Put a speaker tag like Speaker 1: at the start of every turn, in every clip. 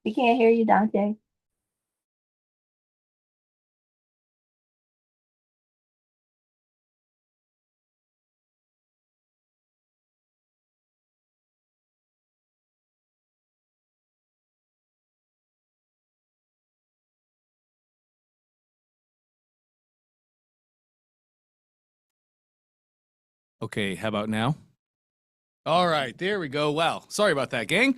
Speaker 1: We can't hear you, Dante.
Speaker 2: Okay, how about now? All right, there we go. Wow, sorry about that, gang.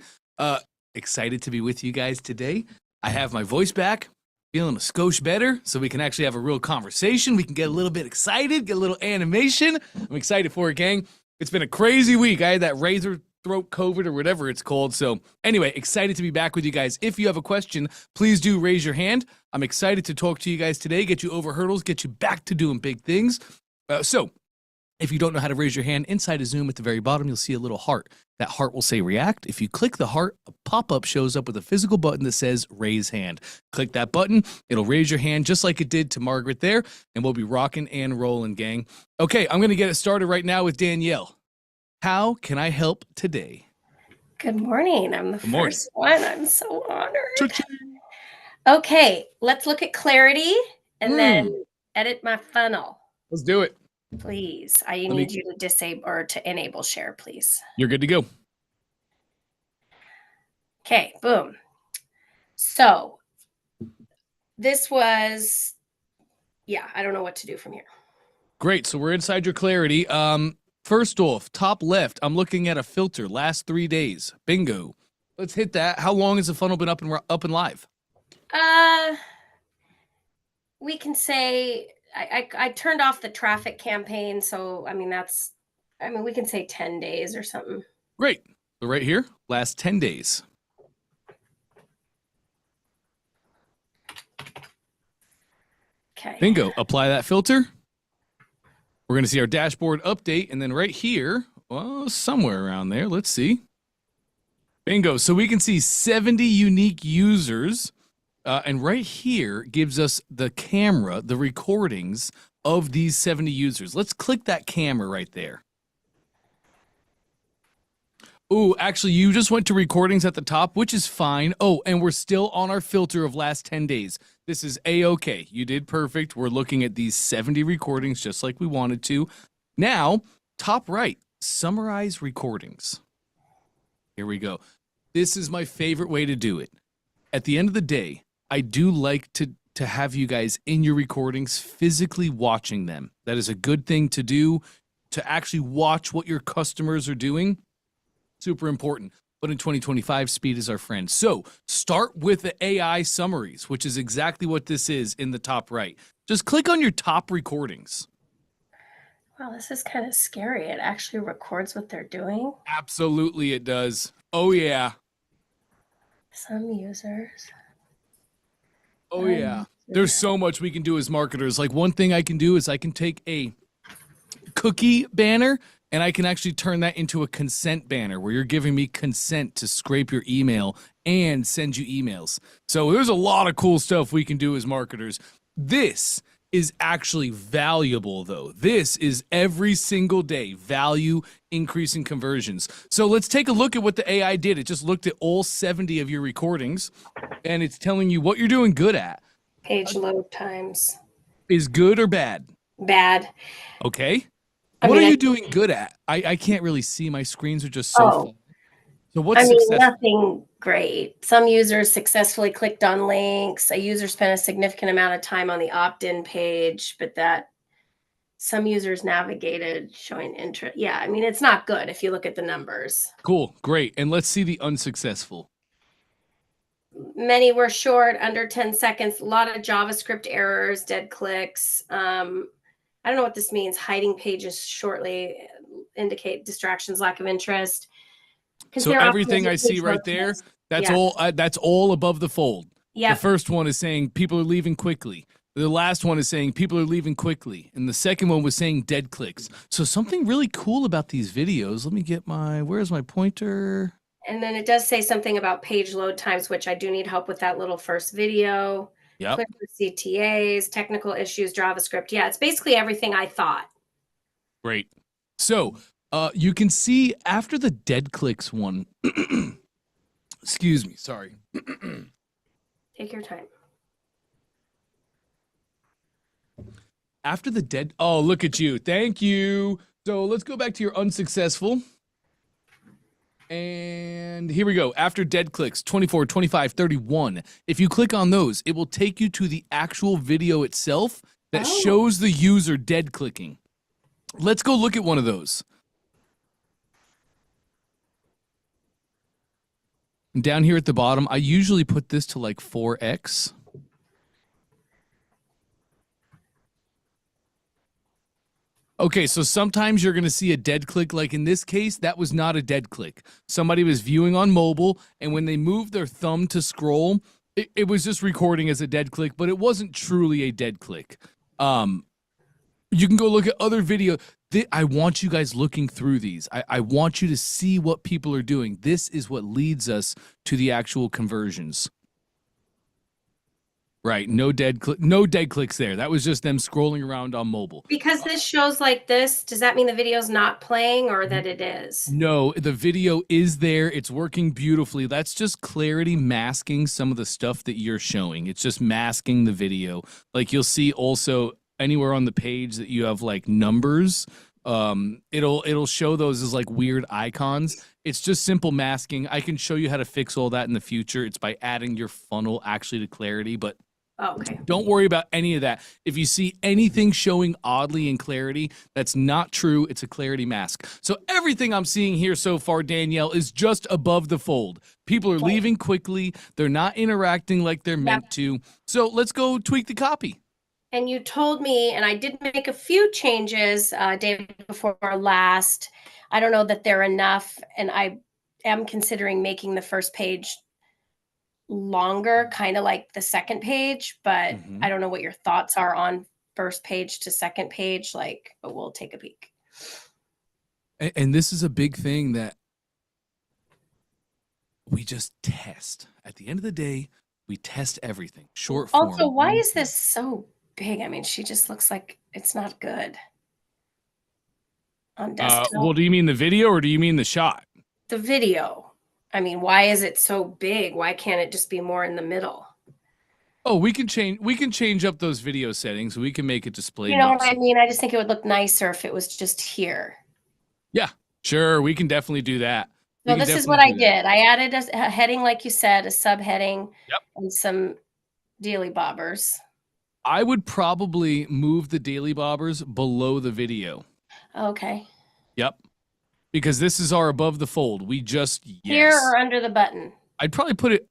Speaker 2: Excited to be with you guys today. I have my voice back, feeling a skosh better, so we can actually have a real conversation. We can get a little bit excited, get a little animation. I'm excited for it, gang. It's been a crazy week. I had that razor throat COVID or whatever it's called. So anyway, excited to be back with you guys. If you have a question, please do raise your hand. I'm excited to talk to you guys today, get you over hurdles, get you back to doing big things. If you don't know how to raise your hand, inside of Zoom at the very bottom, you'll see a little heart. That heart will say react. If you click the heart, a pop-up shows up with a physical button that says raise hand. Click that button. It'll raise your hand just like it did to Margaret there, and we'll be rocking and rolling, gang. Okay, I'm going to get it started right now with Danielle. How can I help today?
Speaker 3: Good morning. I'm the first one. I'm so honored. Okay, let's look at clarity and then edit my funnel.
Speaker 2: Let's do it.
Speaker 3: Please. I need you to disable or to enable share, please.
Speaker 2: You're good to go.
Speaker 3: Okay, boom. So this was, I don't know what to do from here.
Speaker 2: Great. So we're inside your clarity. First off, top left, I'm looking at a filter, last 3 days. Bingo. Let's hit that. How long has the funnel been up and live?
Speaker 3: We can say I turned off the traffic campaign, so we can say 10 days or something.
Speaker 2: Great. So right here, last 10 days.
Speaker 3: Okay.
Speaker 2: Bingo. Apply that filter. We're going to see our dashboard update, and then right here, well, somewhere around there, let's see. Bingo. So we can see 70 unique users. And right here gives us the camera, the recordings of these 70 users. Let's click that camera right there. Ooh, actually, you just went to recordings at the top, which is fine. Oh, and we're still on our filter of last 10 days. This is A-okay. You did perfect. We're looking at these 70 recordings just like we wanted to. Now, top right, summarize recordings. Here we go. This is my favorite way to do it. At the end of the day, I do like to have you guys in your recordings physically watching them. That is a good thing to do, to actually watch what your customers are doing. Super important. But in 2025, speed is our friend. So start with the AI summaries, which is exactly what this is in the top right. Just click on your top recordings.
Speaker 3: Wow, this is kind of scary. It actually records what they're doing.
Speaker 2: Absolutely it does. Oh, yeah.
Speaker 3: Some users.
Speaker 2: Oh, yeah. There's so much we can do as marketers. Like one thing I can do is I can take a cookie banner and I can actually turn that into a consent banner where you're giving me consent to scrape your email and send you emails. So there's a lot of cool stuff we can do as marketers. This is actually valuable, though. This is every single day value increasing conversions. So let's take a look at what the AI did. It just looked at all 70 of your recordings, and it's telling you what you're doing good at.
Speaker 3: Page load times.
Speaker 2: Is good or bad?
Speaker 3: Bad.
Speaker 2: Okay. What are you doing good at? I can't really see. My screens are just so full. So what's
Speaker 3: nothing great. Some users successfully clicked on links. A user spent a significant amount of time on the opt-in page, but that some users navigated showing interest. Yeah, it's not good if you look at the numbers.
Speaker 2: Cool, great. And let's see the unsuccessful.
Speaker 3: Many were short, under 10 seconds. A lot of JavaScript errors, dead clicks. I don't know what this means. Hiding pages shortly indicate distractions, lack of interest.
Speaker 2: So everything I see right there, that's all above the fold.
Speaker 3: Yeah.
Speaker 2: The first one is saying people are leaving quickly. The last one is saying people are leaving quickly. And the second one was saying dead clicks. So something really cool about these videos. Let me get where's my pointer?
Speaker 3: And then it does say something about page load times, which I do need help with that little first video.
Speaker 2: Yep.
Speaker 3: Click with CTAs, technical issues, JavaScript. Yeah, it's basically everything I thought.
Speaker 2: Great. So you can see after the dead clicks one, Excuse me, sorry.
Speaker 3: Take your time.
Speaker 2: After the dead, oh, look at you. Thank you. So let's go back to your unsuccessful. And here we go. After dead clicks, 24, 25, 31. If you click on those, it will take you to the actual video itself that shows the user dead clicking. Let's go look at one of those. And down here at the bottom, I usually put this to like 4x. Okay, so sometimes you're going to see a dead click. Like in this case, that was not a dead click. Somebody was viewing on mobile, and when they moved their thumb to scroll, it was just recording as a dead click, but it wasn't truly a dead click. You can go look at other videos. I want you guys looking through these. I want you to see what people are doing. This is what leads us to the actual conversions. Right, no dead clicks there. That was just them scrolling around on mobile.
Speaker 3: Because this shows like this, does that mean the video's not playing or that it is?
Speaker 2: No, the video is there. It's working beautifully. That's just Clarity masking some of the stuff that you're showing. It's just masking the video. Like you'll see also anywhere on the page that you have like numbers, it'll show those as like weird icons. It's just simple masking. I can show you how to fix all that in the future. It's by adding your funnel actually to Clarity, but
Speaker 3: okay.
Speaker 2: don't worry about any of that. If you see anything showing oddly in Clarity, that's not true. It's a Clarity mask. So everything I'm seeing here so far, Danielle, is just above the fold. People are leaving quickly. They're not interacting like they're meant to. So let's go tweak the copy.
Speaker 3: And you told me, and I did make a few changes day before last. I don't know that they're enough, and I am considering making the first page longer, kind of like the second page, but I don't know what your thoughts are on first page to second page, but we'll take a peek.
Speaker 2: And this is a big thing that we just test. At the end of the day, we test everything. Short form.
Speaker 3: Also, why is this so big? I mean, she just looks like it's not good on desktop.
Speaker 2: Well, do you mean the video or do you mean the shot?
Speaker 3: The video. I mean, why is it so big? Why can't it just be more in the middle?
Speaker 2: Oh, we can change up those video settings. We can make it display.
Speaker 3: You know what I mean? I just think it would look nicer if it was just here.
Speaker 2: Yeah, sure. We can definitely do that.
Speaker 3: So this is what I did. I added a heading, like you said, a subheading, and some daily bobbers.
Speaker 2: I would probably move the daily bobbers below the video.
Speaker 3: Okay.
Speaker 2: Yep. Because this is our above the fold. We just,
Speaker 3: Here or under the button?
Speaker 2: I'd probably put it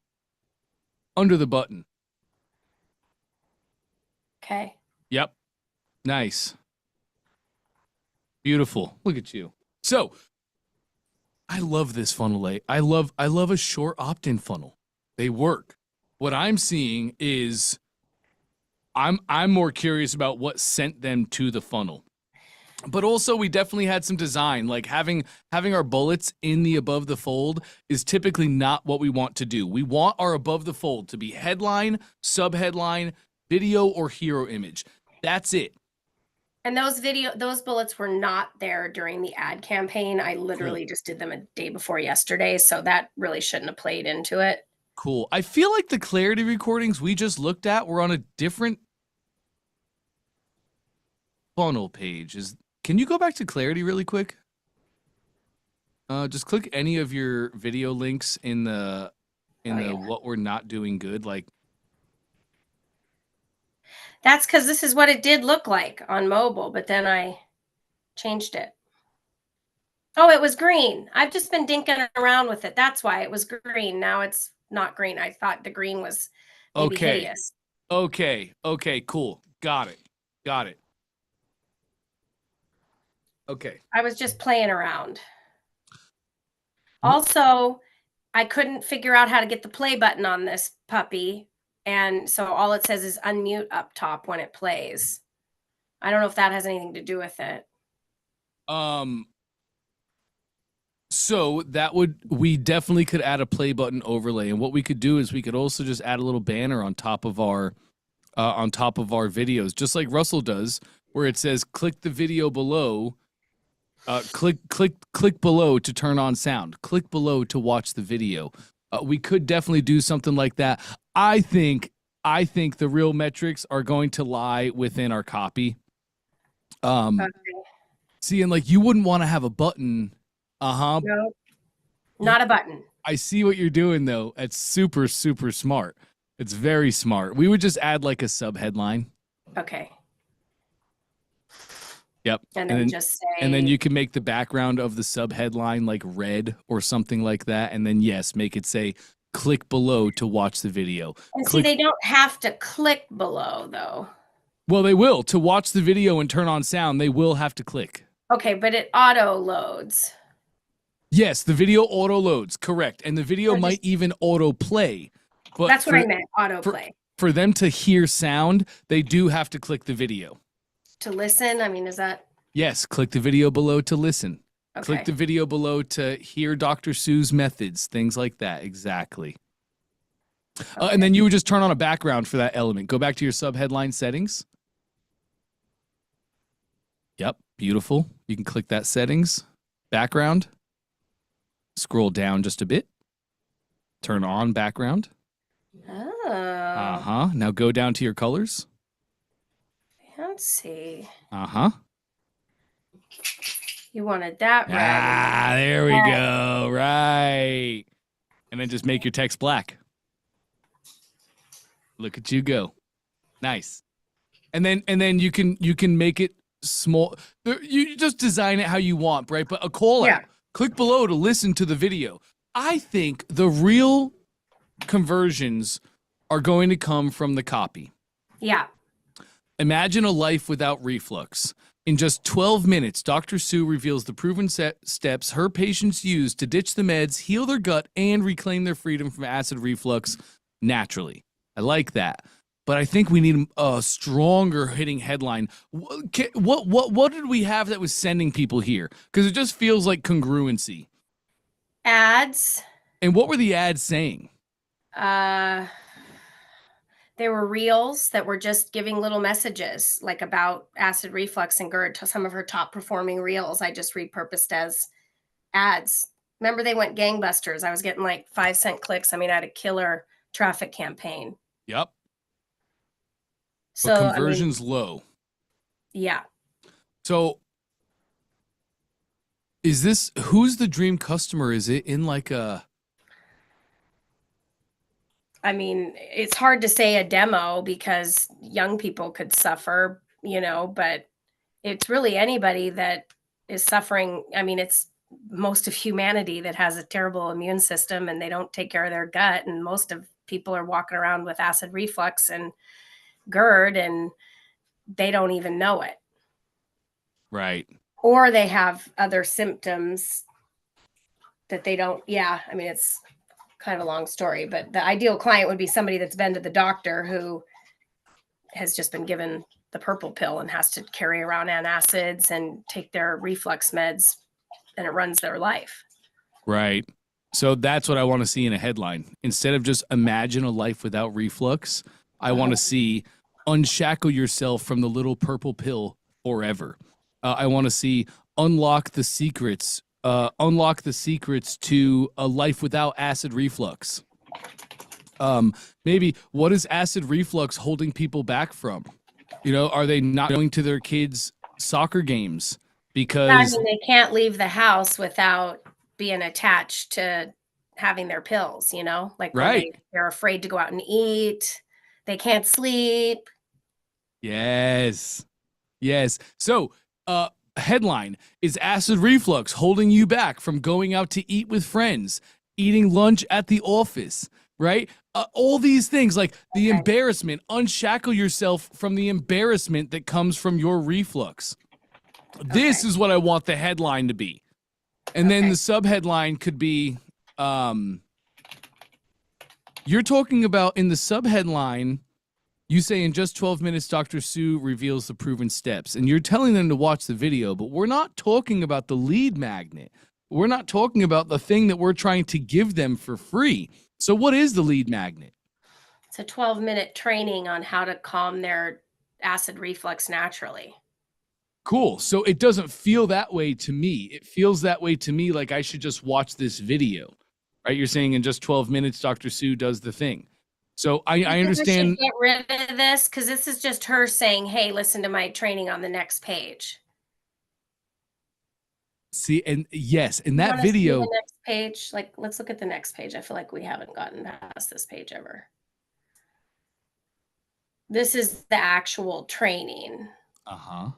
Speaker 2: under the button.
Speaker 3: Okay.
Speaker 2: Yep. Nice. Beautiful. Look at you. So I love this funnel. I love a short opt-in funnel. They work. What I'm seeing is I'm more curious about what sent them to the funnel. But also we definitely had some design, like having our bullets in the above the fold is typically not what we want to do. We want our above the fold to be headline, subheadline, video, or hero image. That's it.
Speaker 3: And those bullets were not there during the ad campaign. I literally just did them a day before yesterday, so that really shouldn't have played into it.
Speaker 2: Cool. I feel like the Clarity recordings we just looked at were on a different funnel page. Can you go back to Clarity really quick? Just click any of your video links in the what we're not doing good. Like
Speaker 3: that's because this is what it did look like on mobile, but then I changed it. Oh, it was green. I've just been dinking around with it. That's why it was green. Now it's not green. I thought the green was maybe hideous.
Speaker 2: Okay, cool. Got it. Okay.
Speaker 3: I was just playing around. Also, I couldn't figure out how to get the play button on this puppy. And so all it says is unmute up top when it plays. I don't know if that has anything to do with it.
Speaker 2: So we definitely could add a play button overlay. And what we could do is we could also just add a little banner on top of our videos, just like Russell does, where it says click the video below. Click below to turn on sound. Click below to watch the video. We could definitely do something like that. I think the real metrics are going to lie within our copy.
Speaker 3: Okay.
Speaker 2: See, and like you wouldn't want to have a button.
Speaker 3: No, not a button.
Speaker 2: I see what you're doing though. It's super, super smart. It's very smart. We would just add like a sub headline.
Speaker 3: Okay.
Speaker 2: Yep.
Speaker 3: And then just say.
Speaker 2: And then you can make the background of the sub headline like red or something like that. And then yes, make it say click below to watch the video.
Speaker 3: And see, they don't have to click below though.
Speaker 2: Well, they will. To watch the video and turn on sound, they will have to click.
Speaker 3: Okay, but it auto loads.
Speaker 2: Yes, the video auto loads, correct. And the video might even auto play. But
Speaker 3: that's what I meant, auto play.
Speaker 2: For them to hear sound, they do have to click the video.
Speaker 3: To listen? I mean, is that?
Speaker 2: Yes, click the video below to listen.
Speaker 3: Okay.
Speaker 2: Click the video below to hear Dr. Sue's methods, things like that. Exactly. Okay. And then you would just turn on a background for that element. Go back to your sub-headline settings. Yep, beautiful. You can click that settings, background. Scroll down just a bit. Turn on background.
Speaker 3: Oh.
Speaker 2: Uh-huh. Now go down to your colors.
Speaker 3: Fancy.
Speaker 2: Uh-huh.
Speaker 3: You wanted that red.
Speaker 2: Ah, there we go. Right. And then just make your text black. Look at you go. Nice. And then you can make it small. You just design it how you want, right? But a call out. Click below to listen to the video. I think the real conversions are going to come from the copy.
Speaker 3: Yeah.
Speaker 2: Imagine a life without reflux. In just 12 minutes, Dr. Sue reveals the proven steps her patients use to ditch the meds, heal their gut, and reclaim their freedom from acid reflux naturally. I like that. But I think we need a stronger hitting headline. What did we have that was sending people here? Because it just feels like congruency.
Speaker 3: Ads.
Speaker 2: And what were the ads saying?
Speaker 3: There were reels that were just giving little messages like about acid reflux and GERD. Some of her top performing reels I just repurposed as ads. Remember, they went gangbusters. I was getting like 5-cent clicks. I mean, I had a killer traffic campaign.
Speaker 2: Yep.
Speaker 3: So
Speaker 2: but conversion's low.
Speaker 3: Yeah.
Speaker 2: So who's the dream customer? Is it in like a...
Speaker 3: I mean, it's hard to say a demo because young people could suffer, but it's really anybody that is suffering. I mean, it's most of humanity that has a terrible immune system and they don't take care of their gut. And most of people are walking around with acid reflux and GERD and they don't even know it.
Speaker 2: Right.
Speaker 3: Or they have other symptoms that they don't. Yeah. I mean, it's kind of a long story, but the ideal client would be somebody that's been to the doctor who has just been given the purple pill and has to carry around antacids and take their reflux meds, and it runs their life.
Speaker 2: Right. So that's what I want to see in a headline. Instead of just imagine a life without reflux, I want to see unshackle yourself from the little purple pill forever. I want to see unlock the secrets to a life without acid reflux. Maybe what is acid reflux holding people back from? Are they not going to their kids' soccer games because...
Speaker 3: I mean, they can't leave the house without being attached to having their pills, like
Speaker 2: right.
Speaker 3: They're afraid to go out and eat. They can't sleep.
Speaker 2: Yes. So, headline, is acid reflux holding you back from going out to eat with friends, eating lunch at the office, right? All these things, like the embarrassment, unshackle yourself from the embarrassment that comes from your reflux. This is what I want the headline to be. And then the subheadline could be, you're talking about in the subheadline, you say in just 12 minutes, Dr. Sue reveals the proven steps. And you're telling them to watch the video, but we're not talking about the lead magnet. We're not talking about the thing that we're trying to give them for free. So what is the lead magnet?
Speaker 3: It's a 12-minute training on how to calm their acid reflux naturally.
Speaker 2: Cool. So it doesn't feel that way to me. It feels that way to me like I should just watch this video. right? You're saying in just 12 minutes, Dr. Sue does the thing. So I
Speaker 3: I
Speaker 2: understand.
Speaker 3: should get rid of this because this is just her saying, "Hey, listen to my training on the next page."
Speaker 2: See, and yes, in
Speaker 3: You
Speaker 2: that
Speaker 3: want to see
Speaker 2: video,
Speaker 3: the next page? Like, let's look at the next page. I feel like we haven't gotten past this page ever. This is the actual training.
Speaker 2: uh-huh.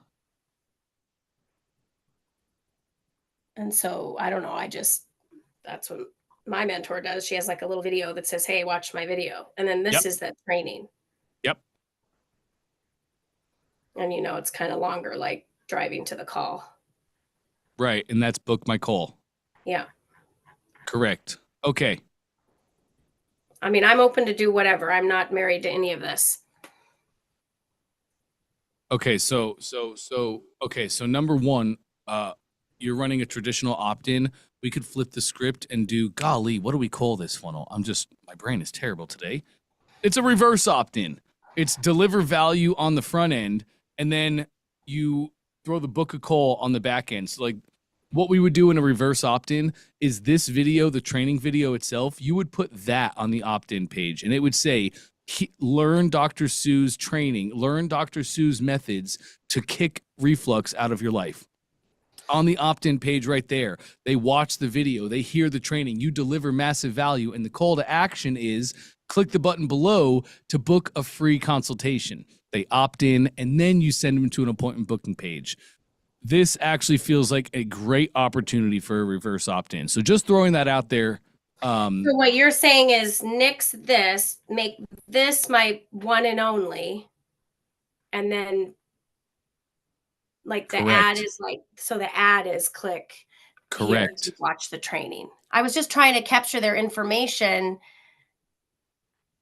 Speaker 3: And so I don't know. That's what my mentor does. She has like a little video that says, "Hey, watch my video." And then this
Speaker 2: Yep.
Speaker 3: is the training.
Speaker 2: Yep.
Speaker 3: And it's kind of longer, like driving to the call.
Speaker 2: Right. And that's book my call.
Speaker 3: Yeah.
Speaker 2: Correct. Okay.
Speaker 3: I mean, I'm open to do whatever. I'm not married to any of this.
Speaker 2: Okay. So number one, you're running a traditional opt-in. We could flip the script and do, golly, what do we call this funnel? My brain is terrible today. It's a reverse opt-in. It's deliver value on the front end, and then you throw the book a call on the back end. So like what we would do in a reverse opt-in is this video, the training video itself, you would put that on the opt-in page, and it would say, learn Dr. Sue's training, learn Dr. Sue's methods to kick reflux out of your life. On the opt-in page right there, they watch the video, they hear the training, you deliver massive value, and the call to action is click the button below to book a free consultation. They opt in, and then you send them to an appointment booking page. This actually feels like a great opportunity for a reverse opt-in. So just throwing that out there.
Speaker 3: So what you're saying is nix this, make this my one and only, and then like the ad is like, so the ad is click here to watch the training. I was just trying to capture their information,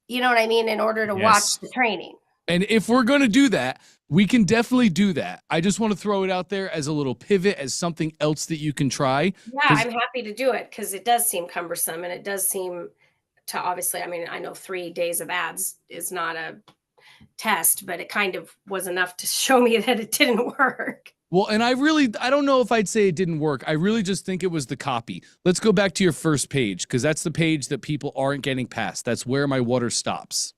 Speaker 3: you know what I mean, in order to watch the training.
Speaker 2: And if we're going to do that, we can definitely do that. I just want to throw it out there as a little pivot, as something else that you can try.
Speaker 3: Yeah, I'm happy to do it because it does seem cumbersome, and it does seem to, obviously, I mean, I know 3 days of ads is not a test, but it kind of was enough to show me that it didn't work.
Speaker 2: Well, and I don't know if I'd say it didn't work. I really just think it was the copy. Let's go back to your first page, because that's the page that people aren't getting past. That's where my water stops.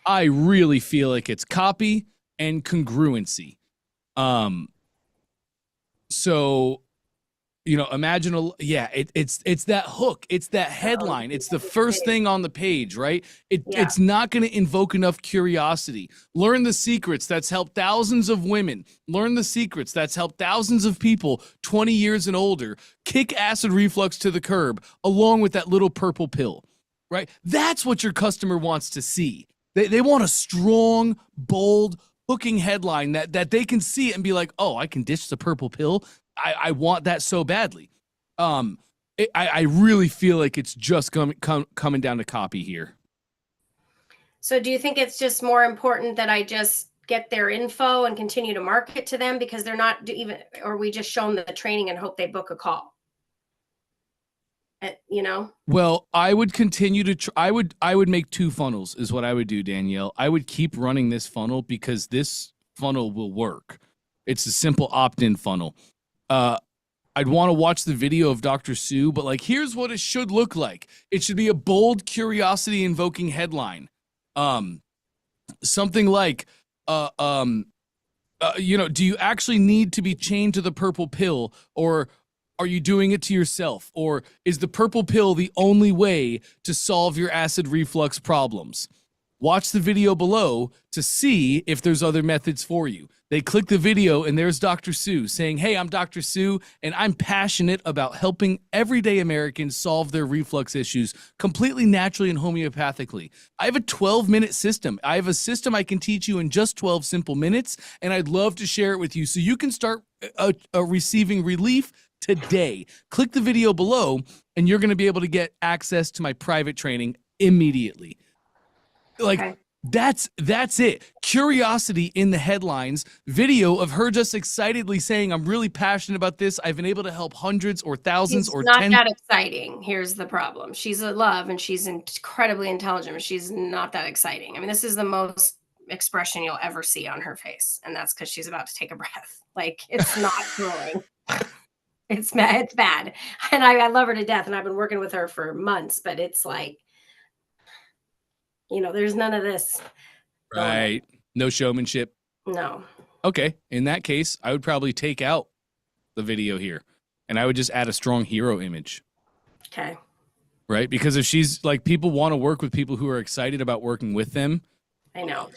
Speaker 2: I really feel like it's copy and congruency. So, imagine it's that hook, it's that headline, it's the first thing on the page, right? It's not going to invoke enough curiosity. Learn the secrets that's helped thousands of women. Learn the secrets that's helped thousands of people 20 years and older kick acid reflux to the curb, along with that little purple pill, right? That's what your customer wants to see. They want a strong, bold, hooking headline that they can see and be like, oh, I can ditch the purple pill. I want that so badly. I really feel like it's just coming down to copy here.
Speaker 3: So do you think it's just more important that I just get their info and continue to market to them because they're not or we just show them the training and hope they book a call? Well,
Speaker 2: I would continue to I would make 2 funnels is what I would do, Danielle. I would keep running this funnel because this funnel will work. It's a simple opt-in funnel. I'd want to watch the video of Dr. Sue, but like, here's what it should look like. It should be a bold, curiosity invoking headline. Something like, do you actually need to be chained to the purple pill, or are you doing it to yourself? Or is the purple pill the only way to solve your acid reflux problems? Watch the video below to see if there's other methods for you. They click the video and there's Dr. Sue saying, hey, I'm Dr. Sue, and I'm passionate about helping everyday Americans solve their reflux issues completely naturally and homeopathically. I have a 12-minute system. I have a system I can teach you in just 12 simple minutes, and I'd love to share it with you so you can start receiving relief today. Click the video below, and you're going to be able to get access to my private training immediately. Okay. That's it. Curiosity in the headlines, video of her just excitedly saying, I'm really passionate about this. I've been able to help hundreds or thousands or
Speaker 3: tens. Not that exciting. Here's the problem. She's a love and she's incredibly intelligent, but she's not that exciting. I mean, this is the most expression you'll ever see on her face. And that's because she's about to take a breath. Like, it's not growing. It's bad. It's bad. And I love her to death. And I've been working with her for months, but it's like, there's none of this going on.
Speaker 2: Right. No showmanship.
Speaker 3: No.
Speaker 2: Okay. In that case, I would probably take out the video here and I would just add a strong hero image.
Speaker 3: Okay.
Speaker 2: Right? Because if she's like, people want to work with people who are excited about working with them.
Speaker 3: I know.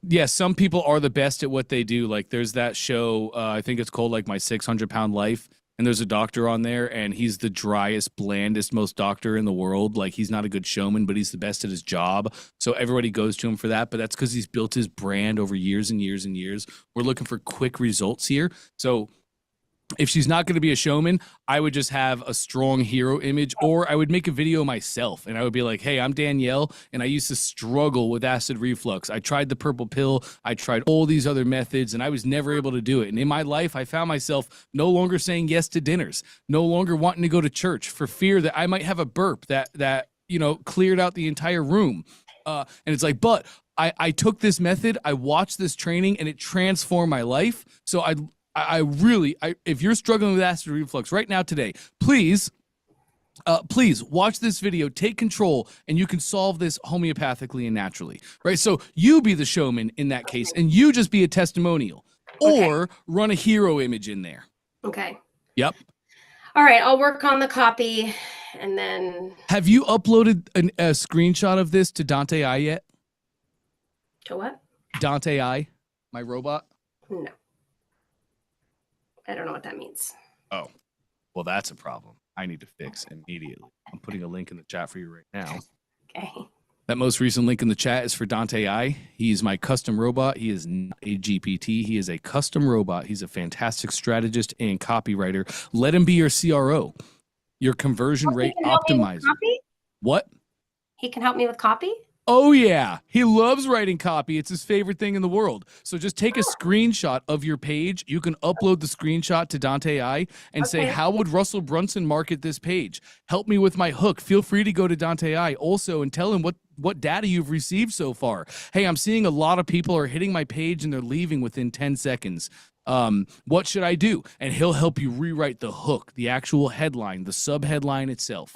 Speaker 2: Yeah, some people are the best at what they do. Like there's that show, I think it's called like My 600-Pound Life. And there's a doctor on there and he's the driest, blandest, most doctor in the world. Like he's not a good showman, but he's the best at his job. So everybody goes to him for that. But that's because he's built his brand over years and years and years. We're looking for quick results here. So if she's not going to be a showman, I would just have a strong hero image, or I would make a video myself and I would be like, hey, I'm Danielle and I used to struggle with acid reflux. I tried the purple pill. I tried all these other methods and I was never able to do it. And in my life, I found myself no longer saying yes to dinners, no longer wanting to go to church for fear that I might have a burp that cleared out the entire room. And it's like, but I took this method, I watched this training and it transformed my life. So I really, if you're struggling with acid reflux right now today, please watch this video, take control, and you can solve this homeopathically and naturally, right? So you be the showman in that case, and you just be a testimonial, or run a hero image in there.
Speaker 3: Okay.
Speaker 2: Yep.
Speaker 3: All right, I'll work on the copy, and then.
Speaker 2: Have you uploaded a screenshot of this to Dante I yet?
Speaker 3: To what?
Speaker 2: Dante I, my robot?
Speaker 3: No. I don't know what that means.
Speaker 2: Oh, well, that's a problem I need to fix immediately. I'm putting a link in the chat for you right now.
Speaker 3: Okay.
Speaker 2: That most recent link in the chat is for Dante I. He's my custom robot. He is not a GPT. He is a custom robot. He's a fantastic strategist and copywriter. Let him be your CRO, your conversion rate optimizer. What?
Speaker 3: He can help me with copy?
Speaker 2: Oh, yeah. He loves writing copy. It's his favorite thing in the world. So just take a screenshot of your page. You can upload the screenshot to Dante I and say, how would Russell Brunson market this page? Help me with my hook. Feel free to go to Dante I also and tell him what data you've received so far. Hey, I'm seeing a lot of people are hitting my page and they're leaving within 10 seconds. What should I do? And he'll help you rewrite the hook, the actual headline, the sub-headline itself.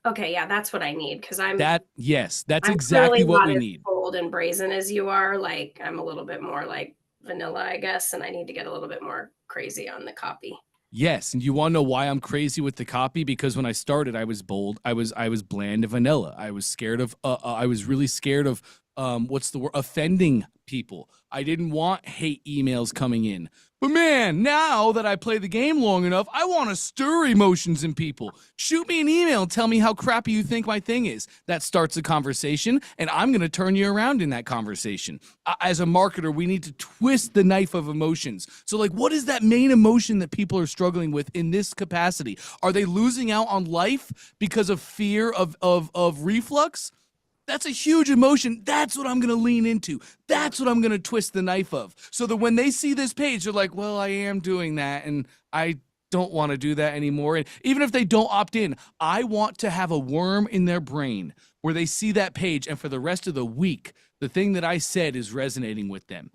Speaker 3: Okay, yeah, that's what I need because
Speaker 2: that's exactly what we need.
Speaker 3: Bold and brazen as you are, like I'm a little bit more like vanilla, I guess, and I need to get a little bit more crazy on the copy.
Speaker 2: Yes, and you want to know why I'm crazy with the copy? Because when I started, I was bold, I was bland and vanilla. I was scared of, I was really scared of, what's the word? Offending people. I didn't want hate emails coming in. But man, now that I play the game long enough, I want to stir emotions in people. Shoot me an email and tell me how crappy you think my thing is. That starts a conversation, and I'm going to turn you around in that conversation. As a marketer, we need to twist the knife of emotions. So, like, what is that main emotion that people are struggling with in this capacity? Are they losing out on life because of fear of reflux? That's a huge emotion. That's what I'm going to lean into. That's what I'm going to twist the knife of. So that when they see this page, they're like, well, I am doing that, and I don't want to do that anymore. And even if they don't opt in, I want to have a worm in their brain where they see that page, and for the rest of the week, the thing that I said is resonating with them.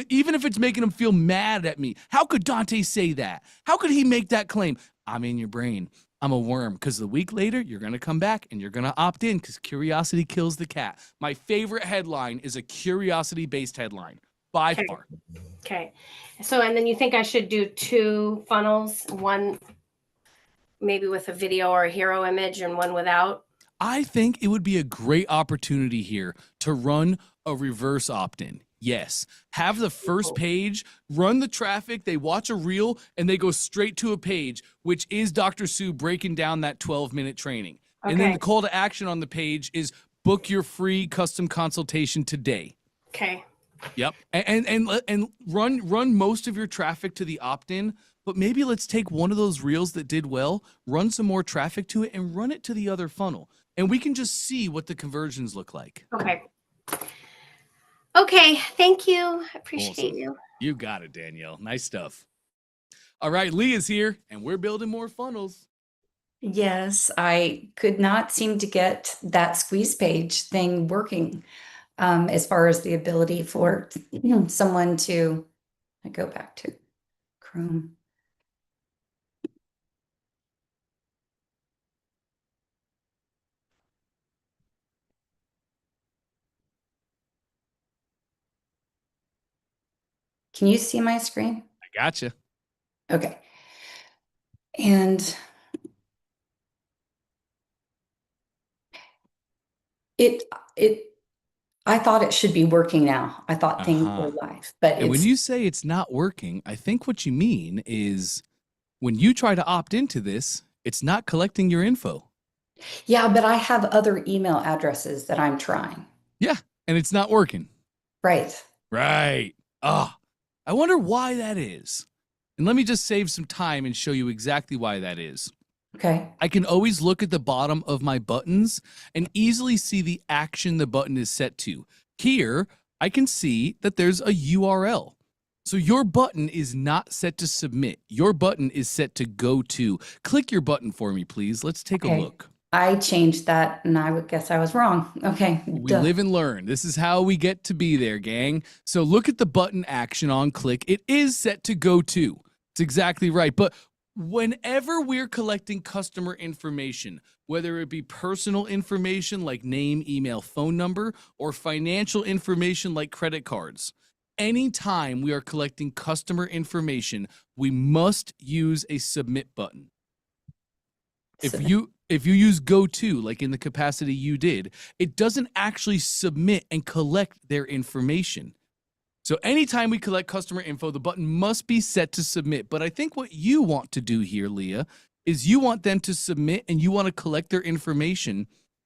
Speaker 2: Even if it's making them feel mad at me. How could Dante say that? How could he make that claim? I'm in your brain. I'm a worm, because the week later, you're going to come back and you're going to opt in because curiosity kills the cat. My favorite headline is a curiosity-based headline by far.
Speaker 3: Okay. So, and then you think I should do 2 funnels, one maybe with a video or a hero image and one without?
Speaker 2: I think it would be a great opportunity here to run a reverse opt-in. Yes. Have the first page, run the traffic, they watch a reel, and they go straight to a page, which is Dr. Sue breaking down that 12-minute training. Okay. And then the call to action on the page is book your free custom consultation today.
Speaker 3: Okay.
Speaker 2: Yep. And run most of your traffic to the opt-in, but maybe let's take one of those reels that did well, run some more traffic to it, and run it to the other funnel. And we can just see what the conversions look like.
Speaker 3: Okay. Okay, thank you. I appreciate you.
Speaker 2: You got it, Danielle. Nice stuff. All right, Lee is here, and we're building more funnels.
Speaker 1: Yes, I could not seem to get that squeeze page thing working as far as the ability for someone to, I go back to Chrome. Can you see my screen?
Speaker 2: I gotcha.
Speaker 1: Okay. And it, it, I thought it should be working now. I thought things
Speaker 2: Uh-huh.
Speaker 1: were live, but
Speaker 2: And when
Speaker 1: it's,
Speaker 2: you say it's not working, I think what you mean is when you try to opt into this, it's not collecting your info.
Speaker 1: yeah, but I have other email addresses that I'm trying.
Speaker 2: Yeah, and it's not working.
Speaker 1: Right.
Speaker 2: Right. Ah, I wonder why that is. And let me just save some time and show you exactly why that is.
Speaker 1: Okay.
Speaker 2: I can always look at the bottom of my buttons and easily see the action the button is set to. Here, I can see that there's a URL. So your button is not set to submit. Your button is set to go to. Click your button for me, please. Let's take a
Speaker 1: Okay.
Speaker 2: look.
Speaker 1: I changed that and I would guess I was wrong. Okay.
Speaker 2: We
Speaker 1: Duh.
Speaker 2: live and learn. This is how we get to be there, gang. So look at the button action on click. It is set to go to. It's exactly right. But whenever we're collecting customer information, whether it be personal information like name, email, phone number, or financial information like credit cards, anytime we are collecting customer information, we must use a submit button.
Speaker 1: Submit.
Speaker 2: If you use go to, like in the capacity you did, it doesn't actually submit and collect their information. So anytime we collect customer info, the button must be set to submit. But I think what you want to do here, Leah, is you want them to submit and you want to collect their information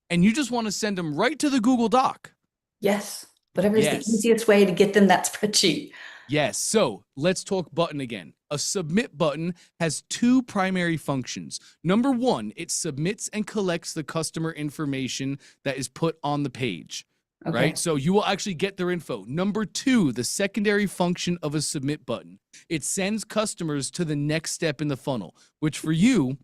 Speaker 2: and you just want to send them right to the Google Doc.
Speaker 1: Yes. Whatever is the
Speaker 2: Yes.
Speaker 1: easiest way to get them that spreadsheet.
Speaker 2: Yes. So let's talk button again. A submit button has two primary functions. Number one, it submits and collects the customer information that is put on the page.
Speaker 1: Okay.
Speaker 2: Right? So you will actually get their info. Number two, the secondary function of a submit button. It sends customers to the next step in the funnel, which for you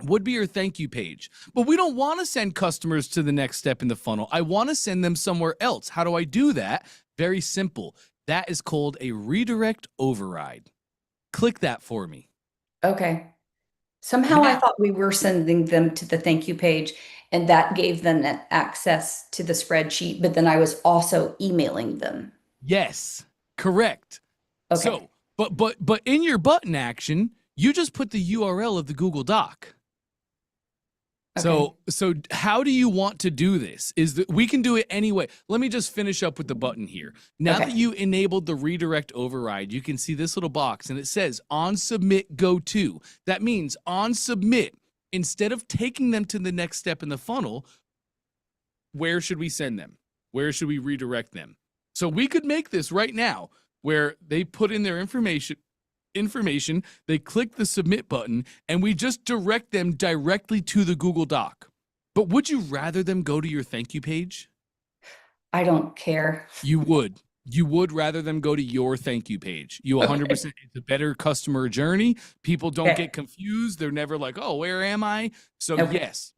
Speaker 2: would be your thank you page. But we don't want to send customers to the next step in the funnel. I want to send them somewhere else. How do I do that? Very simple. That is called a redirect override. Click that for me.
Speaker 1: Okay. Somehow I
Speaker 2: Now,
Speaker 1: thought we were sending them to the thank you page and that gave them that access to the spreadsheet, but then I was also emailing them.
Speaker 2: yes, correct.
Speaker 1: Okay.
Speaker 2: So, but in your button action, you just put the URL of the Google Doc.
Speaker 1: Okay.
Speaker 2: So how do you want to do this? Is that we can do it anyway. Let me just finish up with the button here. Now
Speaker 1: Okay.
Speaker 2: that you enabled the redirect override, you can see this little box and it says on submit go to. That means on submit, instead of taking them to the next step in the funnel, where should we send them? Where should we redirect them? So we could make this right now where they put in their information, they click the submit button, and we just direct them directly to the Google Doc. But would you rather them go to your thank you page?
Speaker 1: I don't care.
Speaker 2: You would. You would rather them go to your thank you page. You 100%. It's a better customer journey. People don't
Speaker 1: Okay.
Speaker 2: get confused. They're never like, oh, where am I? So
Speaker 1: Okay.
Speaker 2: yes.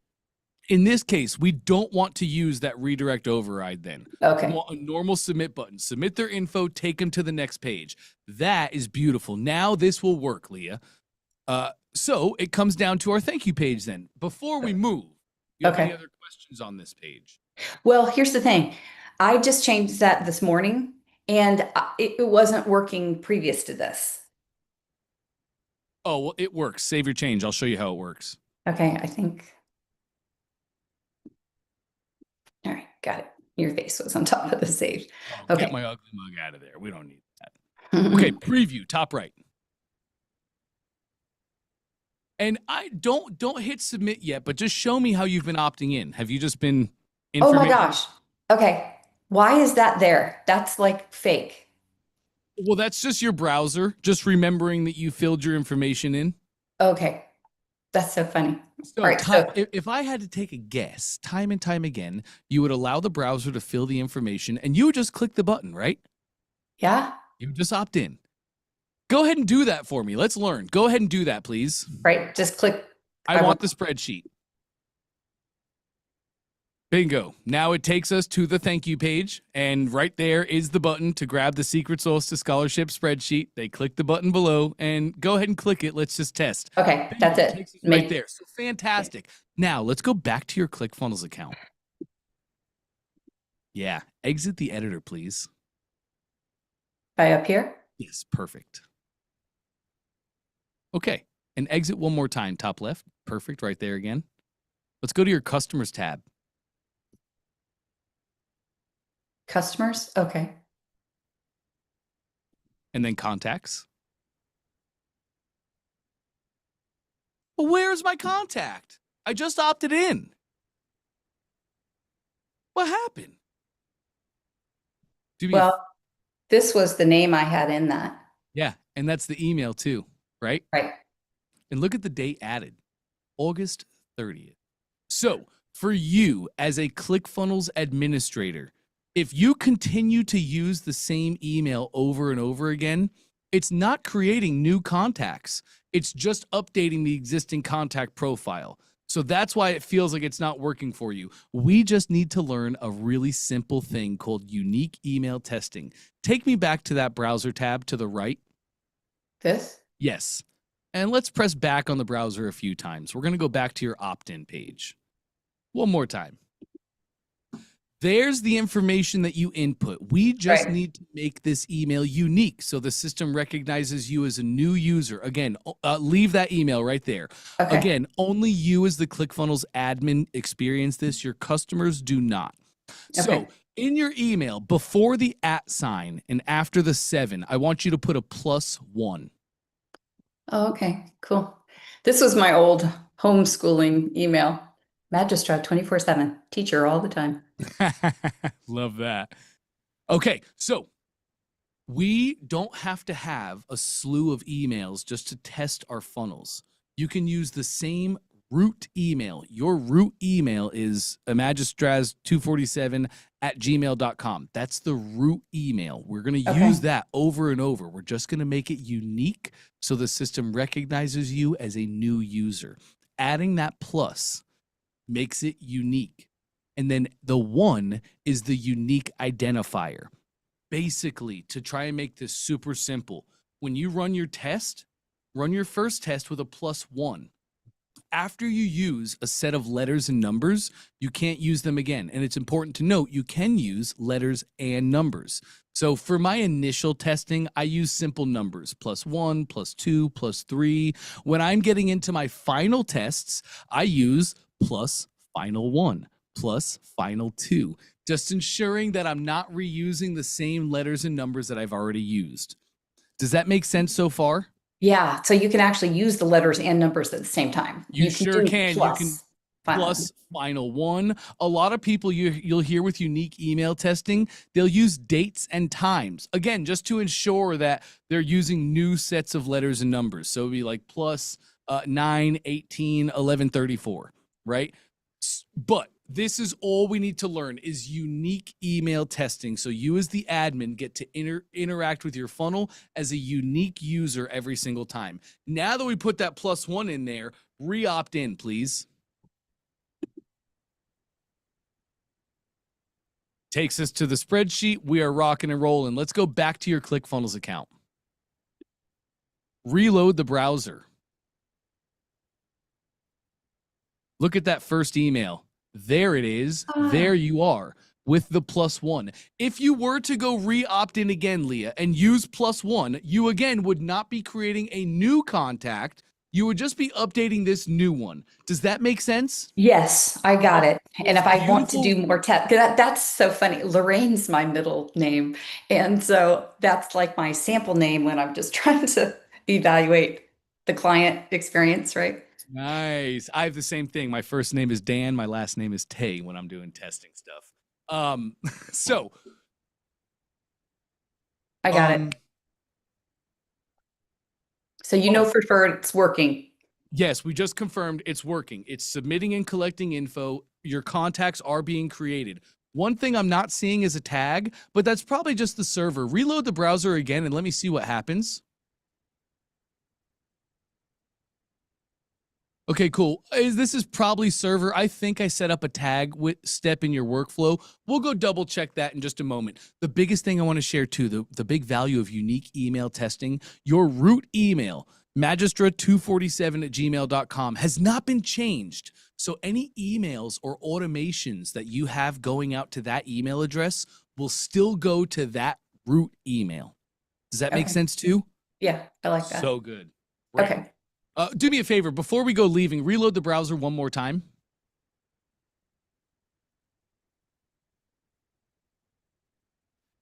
Speaker 2: In this case, we don't want to use that redirect override then.
Speaker 1: Okay.
Speaker 2: We want a normal submit button. Submit their info, take them to the next page. That is beautiful. Now this will work, Leah. So it comes down to our thank you page then. Before we move, you have any
Speaker 1: Okay.
Speaker 2: other questions on this page?
Speaker 1: Well, here's the thing. I just changed that this morning and it wasn't working previous to this.
Speaker 2: Oh, well, it works. Save your change. I'll show you how it works.
Speaker 1: Okay. I think. All right. Got it. Your face was on top of the save.
Speaker 2: Oh,
Speaker 1: Okay.
Speaker 2: get my ugly mug out of there. We don't need that. Okay, preview, top right. And I don't hit submit yet, but just show me how you've been opting in. Have you just been
Speaker 1: Oh my gosh. Okay. Why is that there? That's like fake.
Speaker 2: Well, that's just your browser, just remembering that you filled your information in.
Speaker 1: Okay. That's so funny.
Speaker 2: So,
Speaker 1: All right,
Speaker 2: if I had to take a guess, time and time again, you would allow the browser to fill the information and you would just click the button, right?
Speaker 1: Yeah.
Speaker 2: You would just opt in. Go ahead and do that for me. Let's learn. Go ahead and do that, please.
Speaker 1: Right. Just click.
Speaker 2: I want the spreadsheet. Bingo. Now it takes us to the thank you page, and right there is the button to grab the Secret Solstice Scholarship spreadsheet. They click the button below, and go ahead and click it. Let's just test.
Speaker 1: Okay,
Speaker 2: Bingo.
Speaker 1: that's it.
Speaker 2: Takes us right there. So fantastic. Now let's go back to your ClickFunnels account. Yeah. Exit the editor, please.
Speaker 1: By up here?
Speaker 2: Yes, perfect. Okay, and exit one more time, top left. Perfect, right there again. Let's go to your customers tab.
Speaker 1: Customers? Okay.
Speaker 2: And then contacts. Well, where's my contact? I just opted in. What happened? Do me a
Speaker 1: Well, this was the name I had in that.
Speaker 2: yeah, and that's the email too, right?
Speaker 1: Right.
Speaker 2: And look at the date added, August 30th. So for you as a ClickFunnels administrator, if you continue to use the same email over and over again, it's not creating new contacts. It's just updating the existing contact profile. So that's why it feels like it's not working for you. We just need to learn a really simple thing called unique email testing. Take me back to that browser tab to the right.
Speaker 1: This?
Speaker 2: Yes. And let's press back on the browser a few times. We're going to go back to your opt-in page. One more time. There's the information that you input. We just
Speaker 1: Right.
Speaker 2: need to make this email unique so the system recognizes you as a new user. Again, leave that email right there.
Speaker 1: Okay.
Speaker 2: Again, only you as the ClickFunnels admin experience this. Your customers do not. So
Speaker 1: Okay.
Speaker 2: in your email, before the @ sign and after the 7, I want you to put a +1.
Speaker 1: Oh, okay. Cool. This was my old homeschooling email. Magistrat 24/7, teacher all the time.
Speaker 2: Love that. Okay, so we don't have to have a slew of emails just to test our funnels. You can use the same root email. Your root email is magistraz247@gmail.com. That's the root email. We're going to
Speaker 1: Okay.
Speaker 2: use that over and over. We're just going to make it unique so the system recognizes you as a new user. Adding that plus makes it unique. And then the 1 is the unique identifier. Basically, to try and make this super simple, when you run your test, run your first test with a +1. After you use a set of letters and numbers, you can't use them again. And it's important to note you can use letters and numbers. So for my initial testing, I use simple numbers, +1, +2, +3. When I'm getting into my final tests, I use plus final 1, plus final 2, just ensuring that I'm not reusing the same letters and numbers that I've already used. Does that make sense so far?
Speaker 1: Yeah, so you can actually use the letters and numbers at the same time.
Speaker 2: You
Speaker 1: can
Speaker 2: sure
Speaker 1: do
Speaker 2: can. You can
Speaker 1: final.
Speaker 2: plus final 1. A lot of people you'll hear with unique email testing, they'll use dates and times. Again, just to ensure that they're using new sets of letters and numbers. So it'd be like plus 9, 18, 1134, right? But this is all we need to learn is unique email testing. So you as the admin get to interact with your funnel as a unique user every single time. Now that we put that +1 in there, re-opt in, please. Takes us to the spreadsheet. We are rocking and rolling. Let's go back to your ClickFunnels account. Reload the browser. Look at that first email. There it is. There you are with the +1. If you were to go re-opt in again, Leah, and use +1, you again would not be creating a new contact. You would just be updating this new one. Does that make sense?
Speaker 1: Yes, I got it. And if I want to do
Speaker 2: Beautiful.
Speaker 1: more tests, that's so funny. Lorraine's my middle name. And so that's like my sample name when I'm just trying to evaluate the client experience, right?
Speaker 2: Nice. I have the same thing. My first name is Dan. My last name is Tay when I'm doing testing stuff. So
Speaker 1: I got it. So you know for sure it's working.
Speaker 2: yes, we just confirmed it's working. It's submitting and collecting info. Your contacts are being created. One thing I'm not seeing is a tag, but that's probably just the server. Reload the browser again and let me see what happens. Okay, cool. This is probably server. I think I set up a tag step in your workflow. We'll go double check that in just a moment. The biggest thing I want to share too, the big value of unique email testing, your root email, magistra247@gmail.com has not been changed. So any emails or automations that you have going out to that email address will still go to that root email. Does that make
Speaker 1: Okay.
Speaker 2: sense too?
Speaker 1: Yeah, I like that.
Speaker 2: So good. Great.
Speaker 1: Okay.
Speaker 2: Do me a favor, before we go leaving, reload the browser one more time.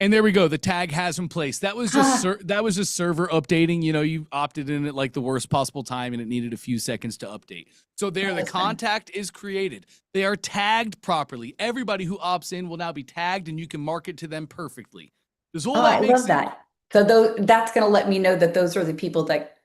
Speaker 2: And there we go. The tag has in place. That was just server updating. You know, you opted in at like the worst possible time, and it needed a few seconds to update. So there, the contact is created. They are tagged properly. Everybody who opts in will now be tagged, and you can market to them perfectly. Does all that make sense?
Speaker 1: That. So that's going to let me know that those are the people that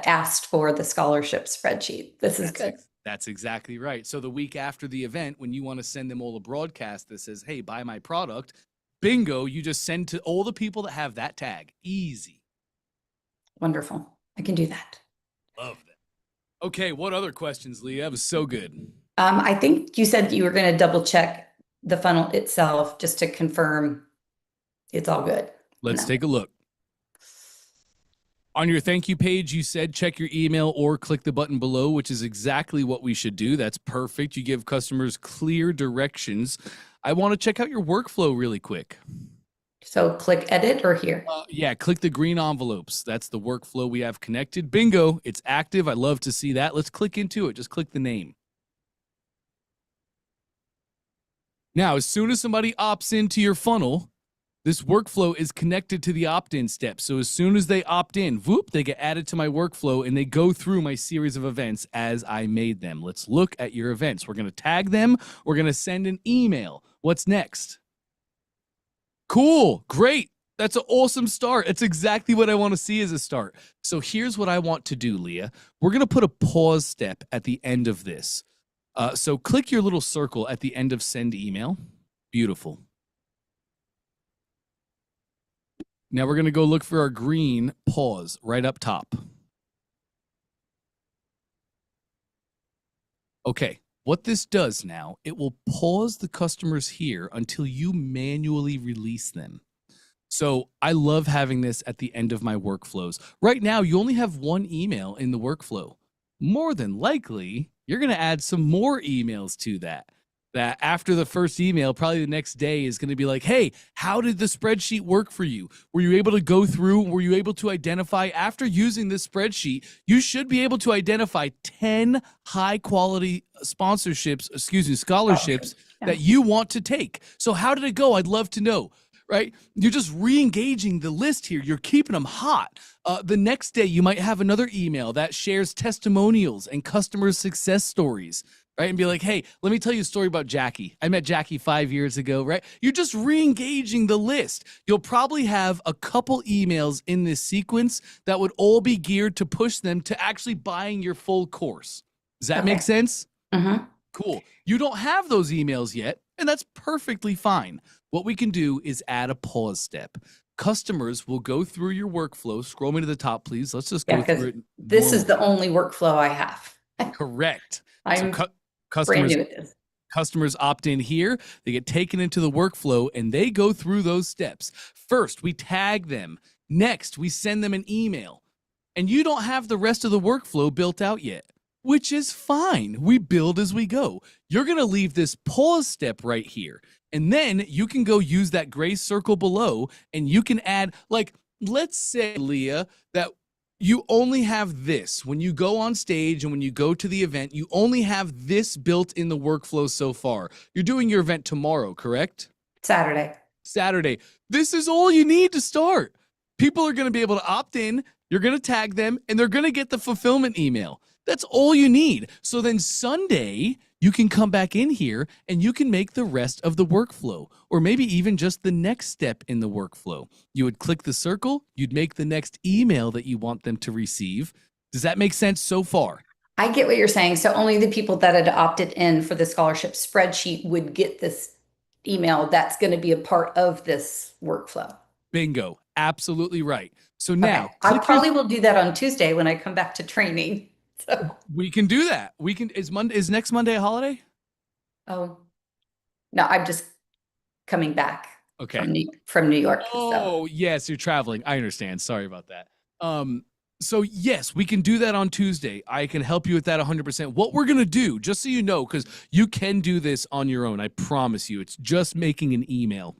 Speaker 1: asked for the scholarship spreadsheet. This is good.
Speaker 2: That's exactly right. So the week after the event, when you want to send them all a broadcast that says, hey, buy my product, bingo, you just send to all the people that have that tag. Easy.
Speaker 1: Wonderful. I can do that.
Speaker 2: Love that. Okay, what other questions, Leah? That was so good.
Speaker 1: I think you said you were going to double check the funnel itself just to confirm it's all good.
Speaker 2: Let's take a look. On your thank you page, you said check your email or click the button below, which is exactly what we should do. That's perfect. You give customers clear directions. I want to check out your workflow really quick.
Speaker 1: So click edit or here?
Speaker 2: Yeah, click the green envelopes. That's the workflow we have connected. Bingo, it's active. I love to see that. Let's click into it. Just click the name. Now, as soon as somebody opts into your funnel, this workflow is connected to the opt-in step. So as soon as they opt in, whoop, they get added to my workflow and they go through my series of events as I made them. Let's look at your events. We're going to tag them. We're going to send an email. What's next? Cool. Great. That's an awesome start. It's exactly what I want to see as a start. So here's what I want to do, Leah. We're going to put a pause step at the end of this. So click your little circle at the end of send email. Beautiful. Now we're going to go look for our green pause right up top. Okay, what this does now, it will pause the customers here until you manually release them. So I love having this at the end of my workflows. Right now, you only have one email in the workflow. More than likely, you're going to add some more emails to that. That after the first email, probably the next day is going to be like, hey, how did the spreadsheet work for you? Were you able to go through? Were you able to identify after using this spreadsheet? You should be able to identify 10 high quality scholarships that you want to take. So how did it go? I'd love to know. Right? You're just re-engaging the list here. You're keeping them hot. The next day, you might have another email that shares testimonials and customer success stories. Right? And be like, hey, let me tell you a story about Jackie. I met Jackie 5 years ago, right? You're just re-engaging the list. You'll probably have a couple emails in this sequence that would all be geared to push them to actually buying your full course. Does that make sense?
Speaker 1: Mm-hmm.
Speaker 2: Cool. You don't have those emails yet, and that's perfectly fine. What we can do is add a pause step. Customers will go through your workflow. Scroll me to the top, please. Let's just go through it.
Speaker 1: This is the only workflow I have.
Speaker 2: Correct.
Speaker 1: I'm
Speaker 2: Customers,
Speaker 1: brand new at this.
Speaker 2: Customers opt in here, they get taken into the workflow, and they go through those steps. First, we tag them. Next, we send them an email. And you don't have the rest of the workflow built out yet, which is fine. We build as we go. You're going to leave this pause step right here. And then you can go use that gray circle below, and you can add, like, let's say, Leah, that you only have this. When you go on stage and when you go to the event, you only have this built in the workflow so far. You're doing your event tomorrow, correct? Saturday. This is all you need to start. People are going to be able to opt in, you're going to tag them, and they're going to get the fulfillment email. That's all you need. So then Sunday, you can come back in here and you can make the rest of the workflow, or maybe even just the next step in the workflow. You would click the circle, you'd make the next email that you want them to receive. Does that make sense so far?
Speaker 1: I get what you're saying. So only the people that had opted in for the scholarship spreadsheet would get this email that's going to be a part of this workflow.
Speaker 2: Bingo. Absolutely right. So now
Speaker 1: I probably will do that on Tuesday when I come back to training. So
Speaker 2: we can do that. We can. Is next Monday a holiday?
Speaker 1: Oh, no, I'm just coming back.
Speaker 2: Okay.
Speaker 1: From New York.
Speaker 2: Oh, yes, you're traveling. I understand. Sorry about that. So yes, we can do that on Tuesday. I can help you with that 100%. What we're going to do, just so you know, because you can do this on your own, I promise you, it's just making an email.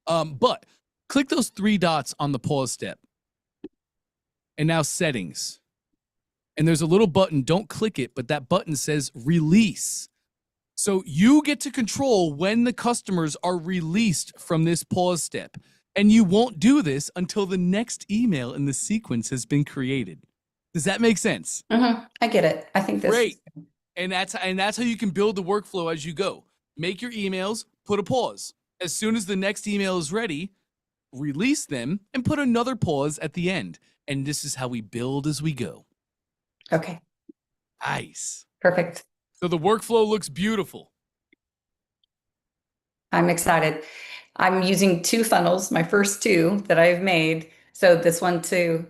Speaker 2: But Click those 3 dots on the pause step. And now settings. And there's a little button, don't click it, but that button says release. So you get to control when the customers are released from this pause step. And you won't do this until the next email in the sequence has been created. Does that make sense?
Speaker 1: I get it. I think this.
Speaker 2: Great. And that's how you can build the workflow as you go. Make your emails, put a pause. As soon as the next email is ready, release them and put another pause at the end. And this is how we build as we go.
Speaker 1: Okay.
Speaker 2: Nice.
Speaker 1: Perfect.
Speaker 2: So the workflow looks beautiful.
Speaker 1: I'm excited. I'm using 2 funnels, my first 2 that I've made. So this one to,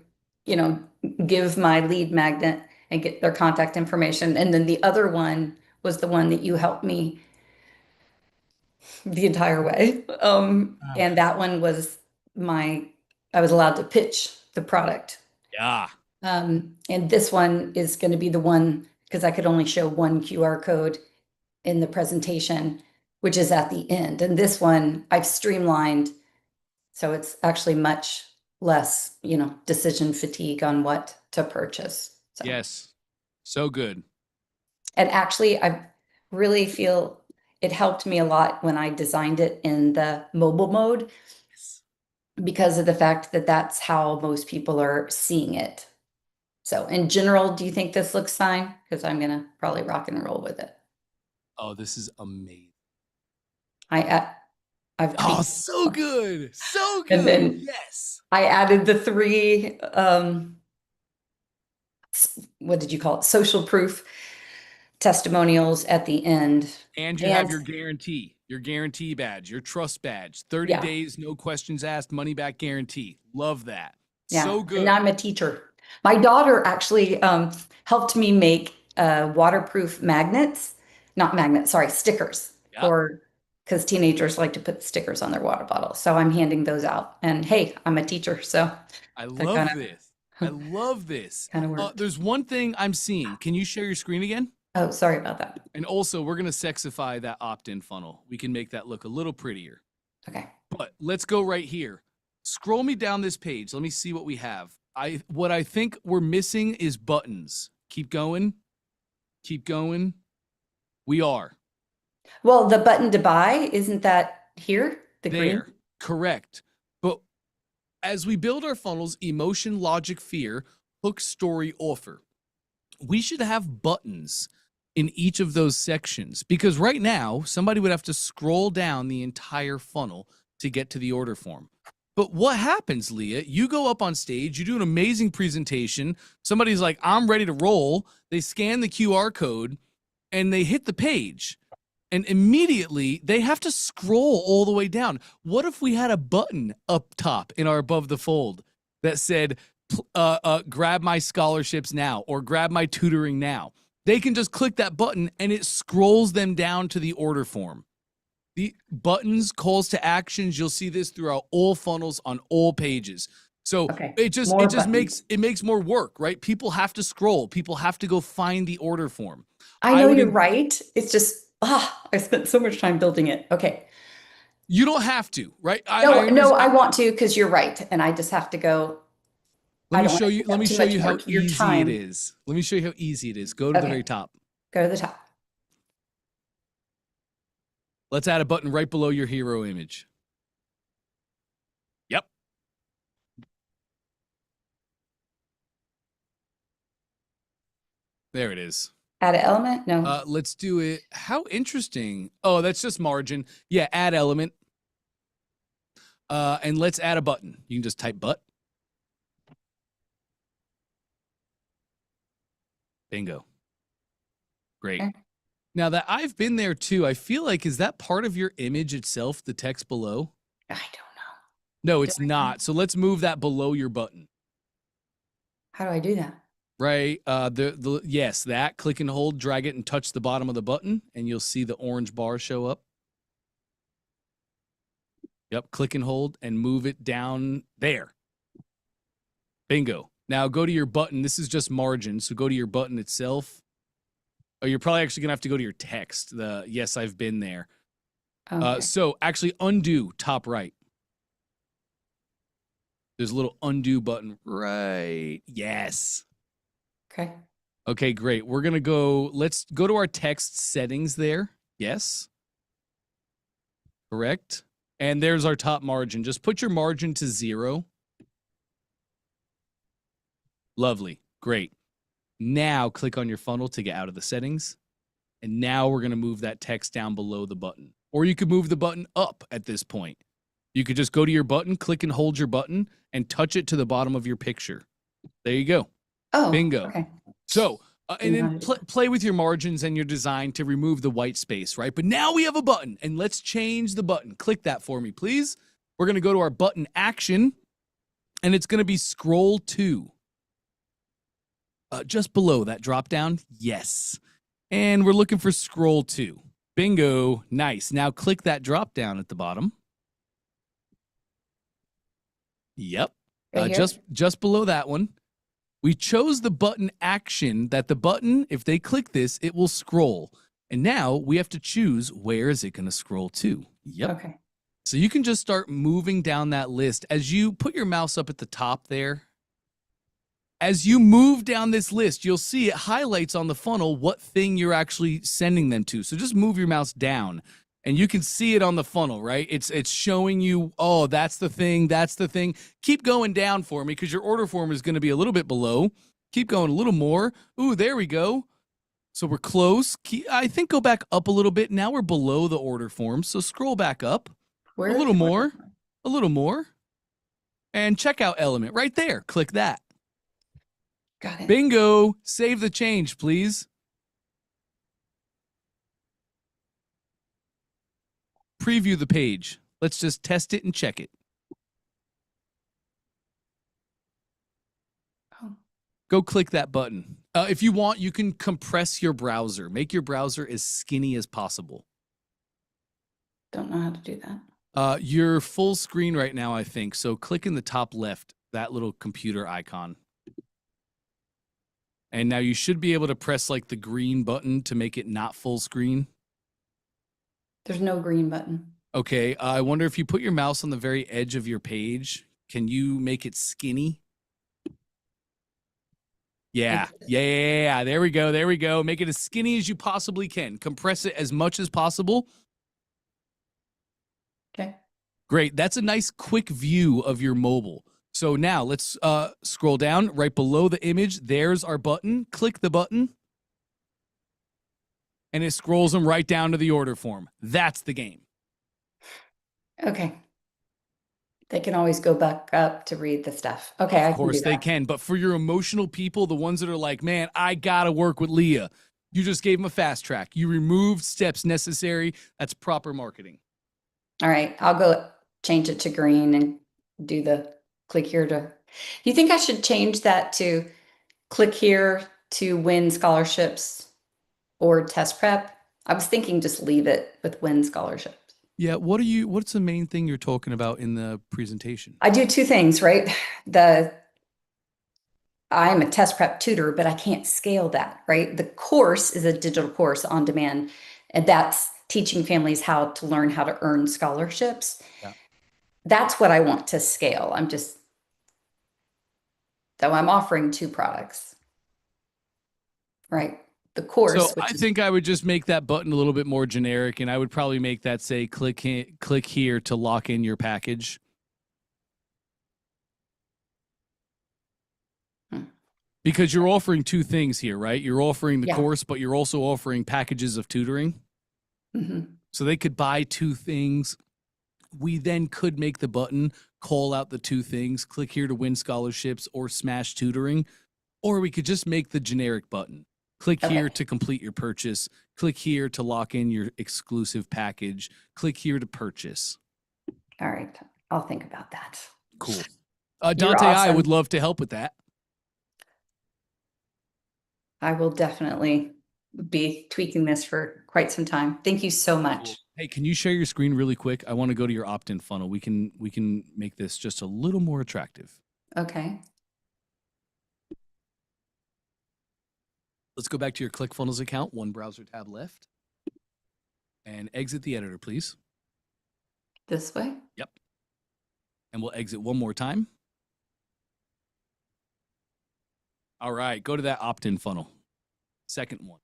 Speaker 1: give my lead magnet and get their contact information. And then the other one was the one that you helped me the entire way. And that one was I was allowed to pitch the product.
Speaker 2: Yeah.
Speaker 1: And this one is going to be the one, because I could only show one QR code in the presentation, which is at the end. And this one I've streamlined, so it's actually much less, decision fatigue on what to purchase. So.
Speaker 2: Yes. So good.
Speaker 1: And actually, I really feel it helped me a lot when I designed it in the mobile mode, because of the fact that that's how most people are seeing it. So in general, do you think this looks fine? Because I'm going to probably rock and roll with it.
Speaker 2: Oh, this is amazing.
Speaker 1: I've
Speaker 2: tweaked. So good. So good.
Speaker 1: And then
Speaker 2: yes.
Speaker 1: I added the 3, what did you call it? Social proof testimonials at the end.
Speaker 2: And you have your guarantee badge, your trust badge, 30 days, no questions asked, money back guarantee. Love that. Yeah. So good.
Speaker 1: And I'm a teacher. My daughter actually helped me make waterproof stickers because teenagers like to put stickers on their water bottles. So I'm handing those out. And hey, I'm a teacher, so
Speaker 2: I love this. I love this. There's one thing I'm seeing. Can you share your screen again?
Speaker 1: Oh, sorry about that.
Speaker 2: And also, we're going to sexify that opt-in funnel. We can make that look a little prettier.
Speaker 1: Okay.
Speaker 2: But let's go right here. Scroll me down this page. Let me see what we have. What I think we're missing is buttons. Keep going. Keep going. We are.
Speaker 1: Well, the button to buy, isn't that here? The
Speaker 2: there.
Speaker 1: green?
Speaker 2: Correct. But as we build our funnels, emotion, logic, fear, hook, story, offer, we should have buttons in each of those sections, because right now somebody would have to scroll down the entire funnel to get to the order form. But what happens, Leah? You go up on stage, you do an amazing presentation. Somebody's like, I'm ready to roll. They scan the QR code and they hit the page. And immediately they have to scroll all the way down. What if we had a button up top in our above the fold that said, grab my scholarships now, or grab my tutoring now? They can just click that button and it scrolls them down to the order form. The buttons, calls to actions, you'll see this throughout all funnels on all pages. So it makes more work, right? People have to scroll. People have to go find the order form.
Speaker 1: I know you're right. It's just, I spent so much time building it. Okay.
Speaker 2: You don't have to, right?
Speaker 1: I want to, because you're right. And I just have to go.
Speaker 2: Let me show you how easy it is. Let me show you how easy it is. Go to the very top.
Speaker 1: Go to the top.
Speaker 2: Let's add a button right below your hero image. Yep. There it is.
Speaker 1: Add an element? No.
Speaker 2: Let's do it. How interesting. Oh, that's just margin. Yeah, add element. And let's add a button. You can just type but. Bingo. Great. Okay. Now that I've been there too, I feel like, is that part of your image itself, the text below?
Speaker 1: I don't know.
Speaker 2: No, it's not. So let's move that below your button.
Speaker 1: How do I do that?
Speaker 2: Right. Yes, that. Click and hold, drag it and touch the bottom of the button, and you'll see the orange bar show up. Yep. Click and hold and move it down there. Bingo. Now go to your button. This is just margin. So go to your button itself. Oh, you're probably actually going to have to go to your text. The yes, I've been there. Okay. So actually undo top right. There's a little undo button right. Yes.
Speaker 1: Okay.
Speaker 2: Okay, great. We're going to go, let's go to our text settings there. Yes. Correct. And there's our top margin. Just put your margin to 0. Lovely. Great. Now click on your funnel to get out of the settings. And now we're going to move that text down below the button. Or you could move the button up at this point. You could just go to your button, click and hold your button, and touch it to the bottom of your picture. There you go.
Speaker 1: Oh,
Speaker 2: Bingo.
Speaker 1: okay.
Speaker 2: So, and
Speaker 1: Didn't know how
Speaker 2: then
Speaker 1: to do that.
Speaker 2: play with your margins and your design to remove the white space, right? But now we have a button, and let's change the button. Click that for me, please. We're going to go to our button action, and it's going to be scroll to. Just below that drop down, yes. And we're looking for scroll to. Bingo, nice. Now click that drop down at the bottom. Yep,
Speaker 1: Right here?
Speaker 2: just below that one. We chose the button action that the button, if they click this, it will scroll. And now we have to choose where is it going to scroll to. Yep.
Speaker 1: Okay.
Speaker 2: So you can just start moving down that list as you put your mouse up at the top there. As you move down this list, you'll see it highlights on the funnel what thing you're actually sending them to. So just move your mouse down and you can see it on the funnel, right? It's showing you, oh, that's the thing, that's the thing. Keep going down for me because your order form is going to be a little bit below. Keep going a little more. Ooh, there we go. So we're close. I think go back up a little bit. Now we're below the order form. So scroll back up
Speaker 1: Where
Speaker 2: a
Speaker 1: is
Speaker 2: little
Speaker 1: the
Speaker 2: more,
Speaker 1: button?
Speaker 2: a little more. And checkout element right there. Click that.
Speaker 1: Got it.
Speaker 2: Bingo. Save the change, please. Preview the page. Let's just test it and check it.
Speaker 1: Oh,
Speaker 2: Go click that button. If you want, you can compress your browser. Make your browser as skinny as possible.
Speaker 1: don't know how to do that.
Speaker 2: You're full screen right now, I think. So click in the top left, that little computer icon. And now you should be able to press like the green button to make it not full screen.
Speaker 1: There's no green button.
Speaker 2: Okay, I wonder if you put your mouse on the very edge of your page, can you make it skinny? Yeah, yeah, there we go, there we go. Make it as skinny as you possibly can. Compress it as much as possible.
Speaker 1: Okay.
Speaker 2: Great, that's a nice quick view of your mobile. So now let's scroll down right below the image. There's our button. Click the button. And it scrolls them right down to the order form. That's the game.
Speaker 1: Okay. They can always go back up to read the stuff. Okay, I
Speaker 2: Of
Speaker 1: can do
Speaker 2: course they
Speaker 1: that.
Speaker 2: can. But for your emotional people, the ones that are like, man, I got to work with Leah, you just gave them a fast track. You removed steps necessary. That's proper marketing.
Speaker 1: All right, I'll go change it to green and do the click here to. You think I should change that to click here to win scholarships or test prep? I was thinking just leave it with win scholarships.
Speaker 2: Yeah, what's the main thing you're talking about in the presentation?
Speaker 1: I do two things, right? I'm a test prep tutor, but I can't scale that, right? The course is a digital course on demand, and that's teaching families how to learn how to earn scholarships.
Speaker 2: Yeah.
Speaker 1: That's what I want to scale. So I'm offering two products, right? The course,
Speaker 2: So
Speaker 1: which
Speaker 2: I
Speaker 1: is
Speaker 2: think I would just make that button a little bit more generic, and I would probably make that say click here to lock in your package. Because you're offering two things here, right? You're offering the
Speaker 1: Yeah.
Speaker 2: course, but you're also offering packages of tutoring.
Speaker 1: Mhm.
Speaker 2: So they could buy two things. We then could make the button call out the two things, click here to win scholarships or smash tutoring, or we could just make the generic button. Click here
Speaker 1: Okay.
Speaker 2: to complete your purchase. Click here to lock in your exclusive package. Click here to purchase.
Speaker 1: All right. I'll think about that.
Speaker 2: Cool.
Speaker 1: You're
Speaker 2: Dante, I
Speaker 1: awesome.
Speaker 2: would love to help with that.
Speaker 1: I will definitely be tweaking this for quite some time. Thank you so much.
Speaker 2: Hey, can you share your screen really quick? I want to go to your opt-in funnel. We can make this just a little more attractive.
Speaker 1: Okay.
Speaker 2: Let's go back to your ClickFunnels account, one browser tab left. And exit the editor, please.
Speaker 1: This way?
Speaker 2: Yep. And we'll exit one more time. All right, go to that opt-in funnel. Second one.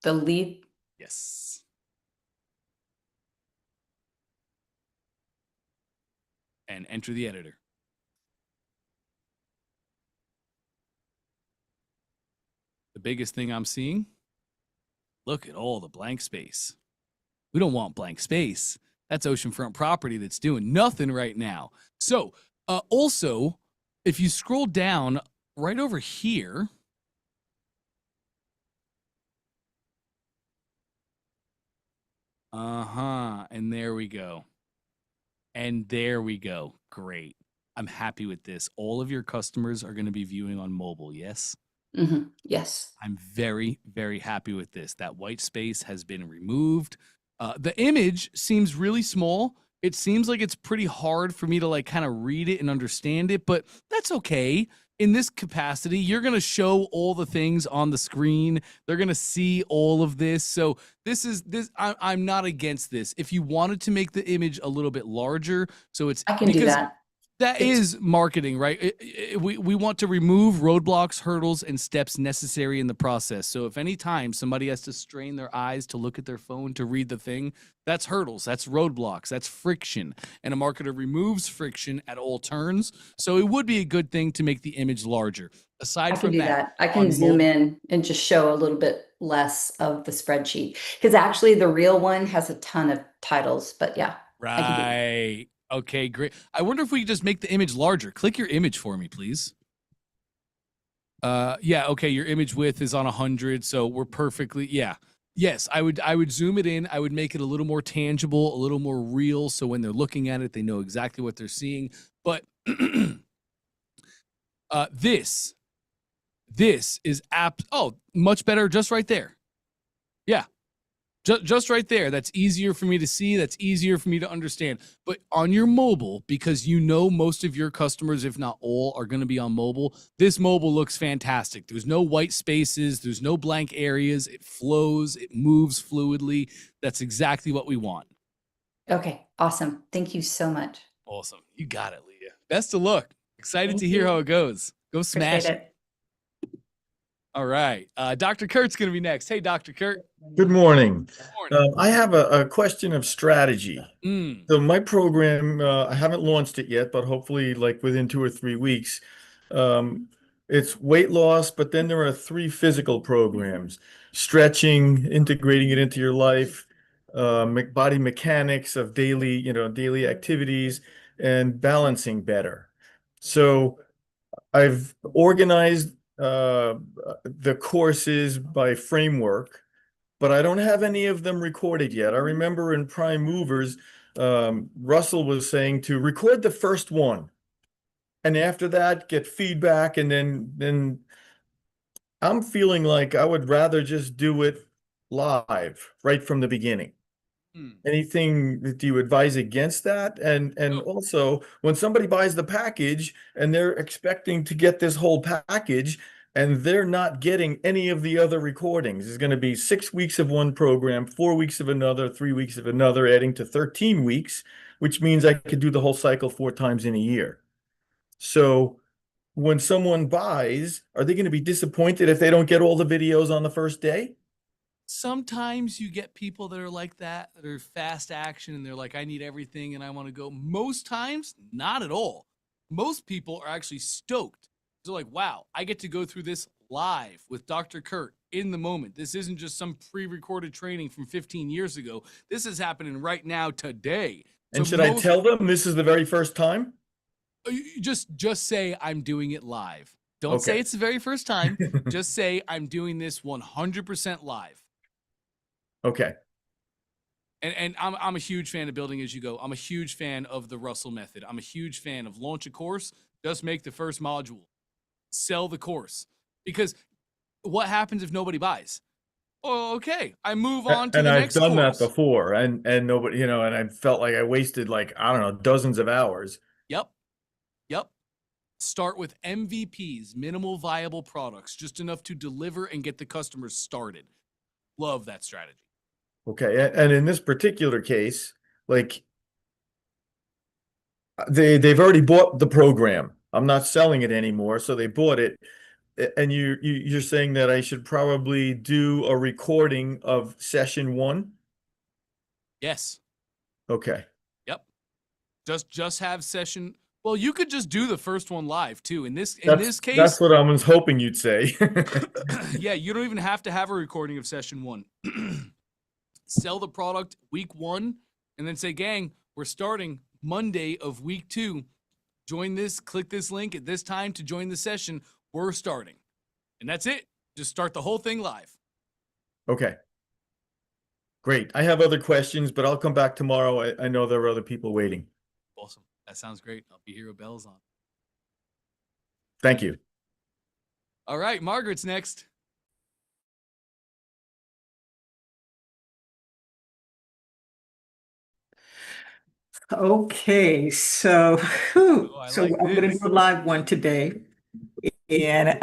Speaker 1: The lead.
Speaker 2: Yes. And enter the editor. The biggest thing I'm seeing, look at all the blank space. We don't want blank space. That's oceanfront property that's doing nothing right now. So, also, if you scroll down right over here, and there we go. And there we go. Great. I'm happy with this. All of your customers are going to be viewing on mobile, yes?
Speaker 1: Yes.
Speaker 2: I'm very, very happy with this. That white space has been removed. The image seems really small. It seems like it's pretty hard for me to like kind of read it and understand it, but that's okay. In this capacity, you're going to show all the things on the screen. They're going to see all of this. So I'm not against this. If you wanted to make the image a little bit larger, so it's
Speaker 1: I can do that.
Speaker 2: that is marketing, right? We want to remove roadblocks, hurdles, and steps necessary in the process. So if any time somebody has to strain their eyes to look at their phone to read the thing, that's hurdles, that's roadblocks, that's friction. And a marketer removes friction at all turns. So it would be a good thing to make the image larger. Aside
Speaker 1: I can
Speaker 2: from
Speaker 1: do
Speaker 2: that,
Speaker 1: that. I can zoom in and just show a little bit less of the spreadsheet because actually the real one has a ton of titles, but yeah. I can do that.
Speaker 2: Right. Okay, great. I wonder if we could just make the image larger. Click your image for me, please. Yeah, okay, your image width is on 100, so we're perfectly, yeah. Yes, I would zoom it in. I would make it a little more tangible, a little more real, so when they're looking at it, they know exactly what they're seeing. But this is much better just right there. Yeah. Just right there. That's easier for me to see. That's easier for me to understand. But on your mobile, because you know most of your customers, if not all, are going to be on mobile, this mobile looks fantastic. There's no white spaces. There's no blank areas. It flows. It moves fluidly. That's exactly what we want.
Speaker 1: Okay, awesome. Thank you so much.
Speaker 2: Awesome. You got it, Leah. Best of luck. Excited
Speaker 1: Thank
Speaker 2: to hear
Speaker 1: you.
Speaker 2: how it goes. Go smash
Speaker 1: Appreciate
Speaker 2: it.
Speaker 1: it.
Speaker 2: All right. Dr. Kurt's going to be next. Hey, Dr. Kurt.
Speaker 4: Good morning.
Speaker 2: Morning.
Speaker 4: I have a question of strategy.
Speaker 2: Mm.
Speaker 4: So my program, I haven't launched it yet, but hopefully like within 2 or 3 weeks. It's weight loss, but then there are 3 physical programs: stretching, integrating it into your life, body mechanics of daily activities, and balancing better. So I've organized the courses by framework, but I don't have any of them recorded yet. I remember in Prime Movers, Russell was saying to record the first one, and after that, get feedback, and then I'm feeling like I would rather just do it live right from the beginning. Anything that you advise against that? And also, when somebody buys the package and they're expecting to get this whole package and they're not getting any of the other recordings, it's going to be 6 weeks of one program, 4 weeks of another, 3 weeks of another, adding to 13 weeks, which means I could do the whole cycle 4 times in a year. So when someone buys, are they going to be disappointed if they don't get all the videos on the first day?
Speaker 2: Sometimes you get people that are like that are fast action and they're like, I need everything and I want to go. Most times, not at all. Most people are actually stoked. They're like, wow, I get to go through this live with Dr. Kurt in the moment. This isn't just some pre-recorded training from 15 years ago. This is happening right now today.
Speaker 4: And should I tell them this is the very first time?
Speaker 2: Just say I'm doing it live. Don't say it's the very first time. Just say I'm doing this 100% live.
Speaker 4: Okay.
Speaker 2: And I'm a huge fan of building as you go. I'm a huge fan of the Russell method. I'm a huge fan of launch a course, just make the first module, sell the course. Because what happens if nobody buys? Oh, okay. I move on to the next course.
Speaker 4: And I've done that before, and nobody, and I felt like I wasted I don't know, dozens of hours.
Speaker 2: Yep. Start with MVPs, minimal viable products, just enough to deliver and get the customers started. Love that strategy.
Speaker 4: Okay, and in this particular case, they've already bought the program. I'm not selling it anymore, so they bought it. And you're saying that I should probably do a recording of session one?
Speaker 2: Yes.
Speaker 4: Okay.
Speaker 2: Yep. Just have session. Well, you could just do the first one live too. In
Speaker 4: That's
Speaker 2: this case,
Speaker 4: that's what I was hoping you'd say.
Speaker 2: yeah, you don't even have to have a recording of session one. Sell the product week one, and then say, gang, we're starting Monday of week two. Join this, click this link at this time to join the session. We're starting. And that's it. Just start the whole thing live.
Speaker 4: Okay. Great. I have other questions, but I'll come back tomorrow. I know there are other people waiting.
Speaker 2: Awesome. That sounds great. I'll be here with bells on.
Speaker 4: Thank you.
Speaker 2: All right, Margaret's next.
Speaker 5: Okay, so
Speaker 2: Oh, I
Speaker 5: so
Speaker 2: like
Speaker 5: I'm going to
Speaker 2: this.
Speaker 5: do a live one today, and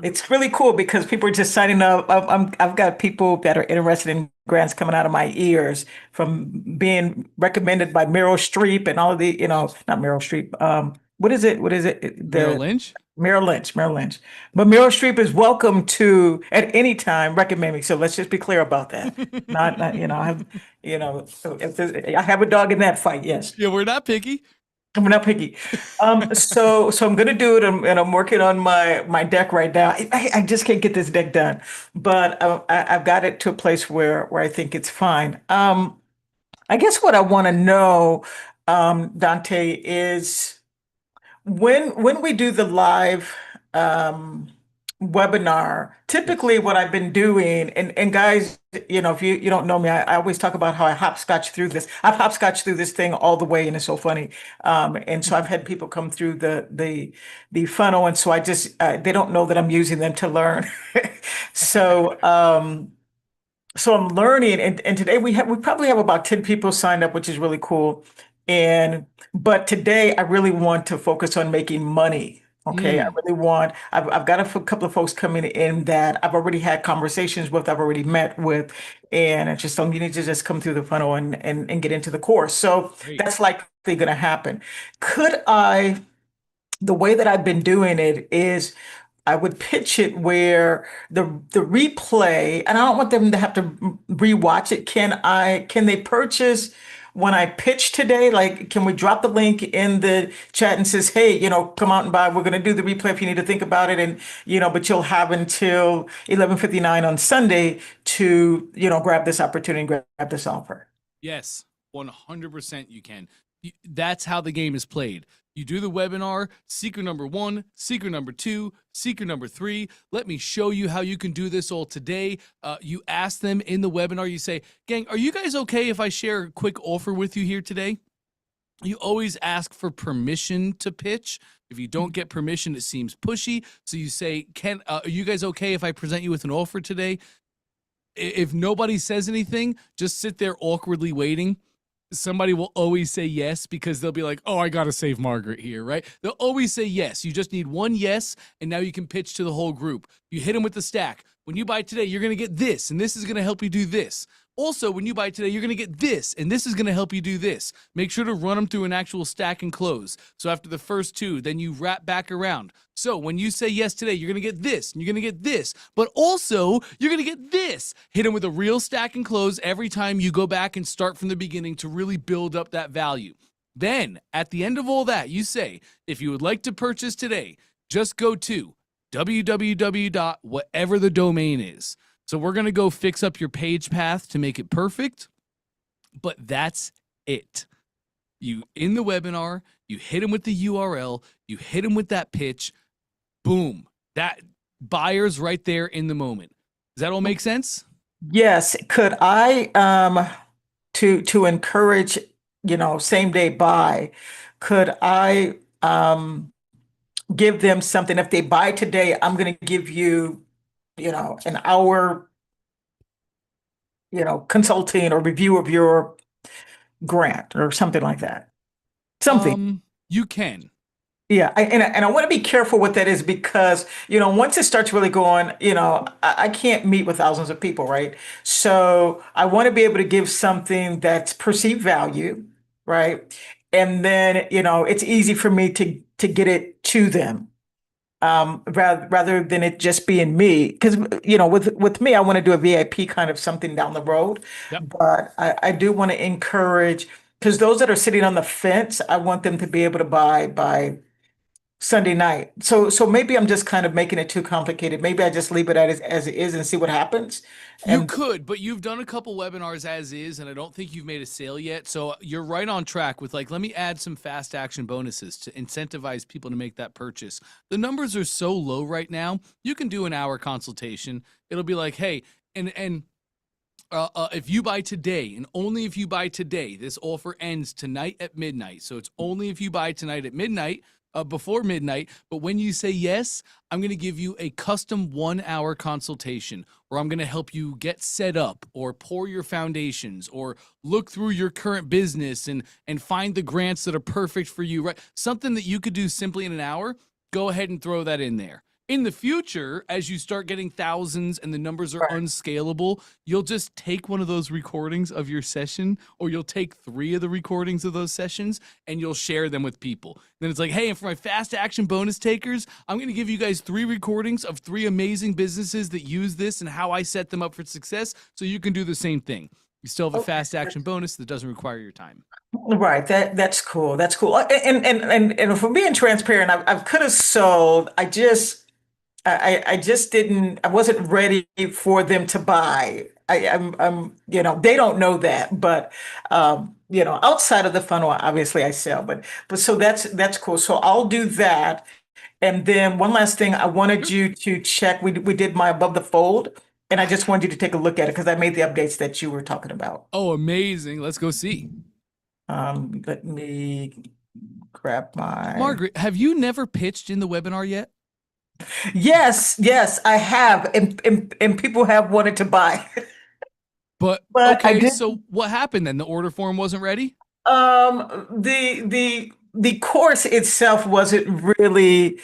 Speaker 5: it's really cool because people are just signing up. I've got people that are interested in grants coming out of my ears from being recommended by Meryl Streep and all of the, not Meryl Streep. What is it? What is it?
Speaker 2: Merrill Lynch.
Speaker 5: Meryl Lynch. But Meryl Streep is welcome to at any time recommend me. So let's just be clear about that. Not I have, so if I have a dog in that fight, yes.
Speaker 2: Yeah, we're not picky.
Speaker 5: I'm not picky. So I'm gonna do it, and I'm working on my deck right now. I just can't get this deck done, but I've got it to a place where I think it's fine. I guess what I want to know, Dante, is when we do the live webinar, typically what I've been doing, and guys, if you don't know me, I always talk about how I hopscotch through this. I've hopscotched through this thing all the way, and it's so funny. And so I've had people come through the funnel, and so I just they don't know that I'm using them to learn. So so I'm learning, and today we probably have about 10 people signed up, which is really cool. But today I really want to focus on making money. Okay, I really want. I've got couple of folks coming in that I've already had conversations with, I've already met with, and I just don't need to just come through the funnel and get into the course. So
Speaker 2: Great.
Speaker 5: that's likely going to happen. Could I? The way that I've been doing it is I would pitch it where the replay, and I don't want them to have to rewatch it. Can they purchase when I pitch today? Like, can we drop the link in the chat and says, hey, come out and buy. We're going to do the replay if you need to think about it, and but you'll have until 11:59 on Sunday to grab this opportunity, grab this offer.
Speaker 2: Yes, 100% you can. That's how the game is played. You do the webinar, secret number 1, secret number 2, secret number 3. Let me show you how you can do this all today. You ask them in the webinar, you say, gang, are you guys okay if I share a quick offer with you here today? You always ask for permission to pitch. If you don't get permission, it seems pushy. So you say, are you guys okay if I present you with an offer today? If nobody says anything, just sit there awkwardly waiting. Somebody will always say yes because they'll be like, oh, I got to save Margaret here, right? They'll always say yes. You just need one yes, and now you can pitch to the whole group. You hit them with the stack. When you buy today, you're going to get this, and this is going to help you do this. Also, when you buy today, you're going to get this, and this is going to help you do this. Make sure to run them through an actual stack and close. So after the first 2, then you wrap back around. So when you say yes today, you're going to get this, and you're going to get this, but also you're going to get this. Hit them with a real stack and close every time you go back and start from the beginning to really build up that value. Then at the end of all that, you say, if you would like to purchase today, just go to www. whatever the domain is. So we're going to go fix up your page path to make it perfect, but that's it. You in the webinar, you hit them with the URL, you hit them with that pitch, boom, that buyer's right there in the moment. Does that all make sense?
Speaker 5: Yes. Could I, to encourage, same day buy, could I, give them something? If they buy today, I'm going to give you, an hour, consulting or review of your grant or something like that. Something.
Speaker 2: You can.
Speaker 5: Yeah, and I want to be careful what that is because, once it starts really going, I can't meet with thousands of people, right? So I want to be able to give something that's perceived value, right? And then, it's easy for me to get it to them. rather than it just being me. Because, with me, I want to do a VIP kind of something down the road.
Speaker 2: Yep.
Speaker 5: But I do want to encourage, because those that are sitting on the fence, I want them to be able to buy by Sunday night. So maybe I'm just kind of making it too complicated. Maybe I just leave it as it is and see what happens.
Speaker 2: You
Speaker 5: And
Speaker 2: could, but you've done a couple webinars as is, and I don't think you've made a sale yet. So you're right on track with like, let me add some fast action bonuses to incentivize people to make that purchase. The numbers are so low right now. You can do an hour consultation. It'll be like, hey, and if you buy today, and only if you buy today, this offer ends tonight at midnight. So it's only if you buy tonight at midnight, before midnight. But when you say yes, I'm going to give you a custom 1 hour consultation, or I'm going to help you get set up or pour your foundations or look through your current business and find the grants that are perfect for you, right? Something that you could do simply in an hour. Go ahead and throw that in there. In the future, as you start getting thousands and the numbers are unscalable, you'll just take one of those recordings of your session, or you'll take 3 of the recordings of those sessions and you'll share them with people. Then it's like, hey, and for my fast action bonus takers, I'm going to give you guys 3 recordings of 3 amazing businesses that use this and how I set them up for success, so you can do the same thing. You still have a fast action bonus that doesn't require your time.
Speaker 5: right, that's cool. That's cool. And for being transparent, I could have sold. I just didn't, I wasn't ready for them to buy. I'm, they don't know that, but, outside of the funnel, obviously I sell, but so that's cool. So I'll do that. And then one last thing, I wanted you to check, we did my above the fold, and I just wanted you to take a look at it because I made the updates that you were talking about.
Speaker 2: Oh, amazing. Let's go see.
Speaker 5: Let me grab my.
Speaker 2: Margaret, have you never pitched in the webinar yet?
Speaker 5: Yes, I have, and people have wanted to buy.
Speaker 2: But
Speaker 5: But I
Speaker 2: okay,
Speaker 5: did.
Speaker 2: so what happened then? The order form wasn't ready?
Speaker 5: The course itself wasn't really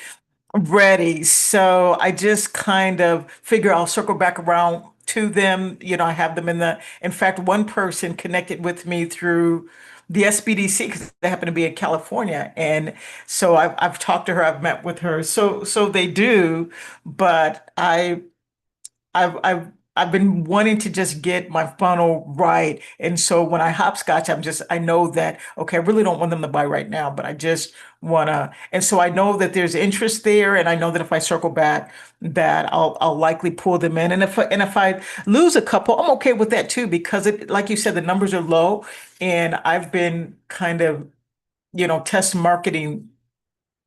Speaker 5: ready, so I just kind of figure I'll circle back around to them. I have them in fact, one person connected with me through the SBDC because they happen to be in California, and so I've talked to her, I've met with her, so they do, but I've been wanting to just get my funnel right. And so when I hopscotch, I know that, okay, I really don't want them to buy right now, but I just wanna, and so I know that there's interest there. And I know that if I circle back, that I'll likely pull them in. And if I lose a couple, I'm okay with that too, because like you said, the numbers are low, and I've been kind of, test marketing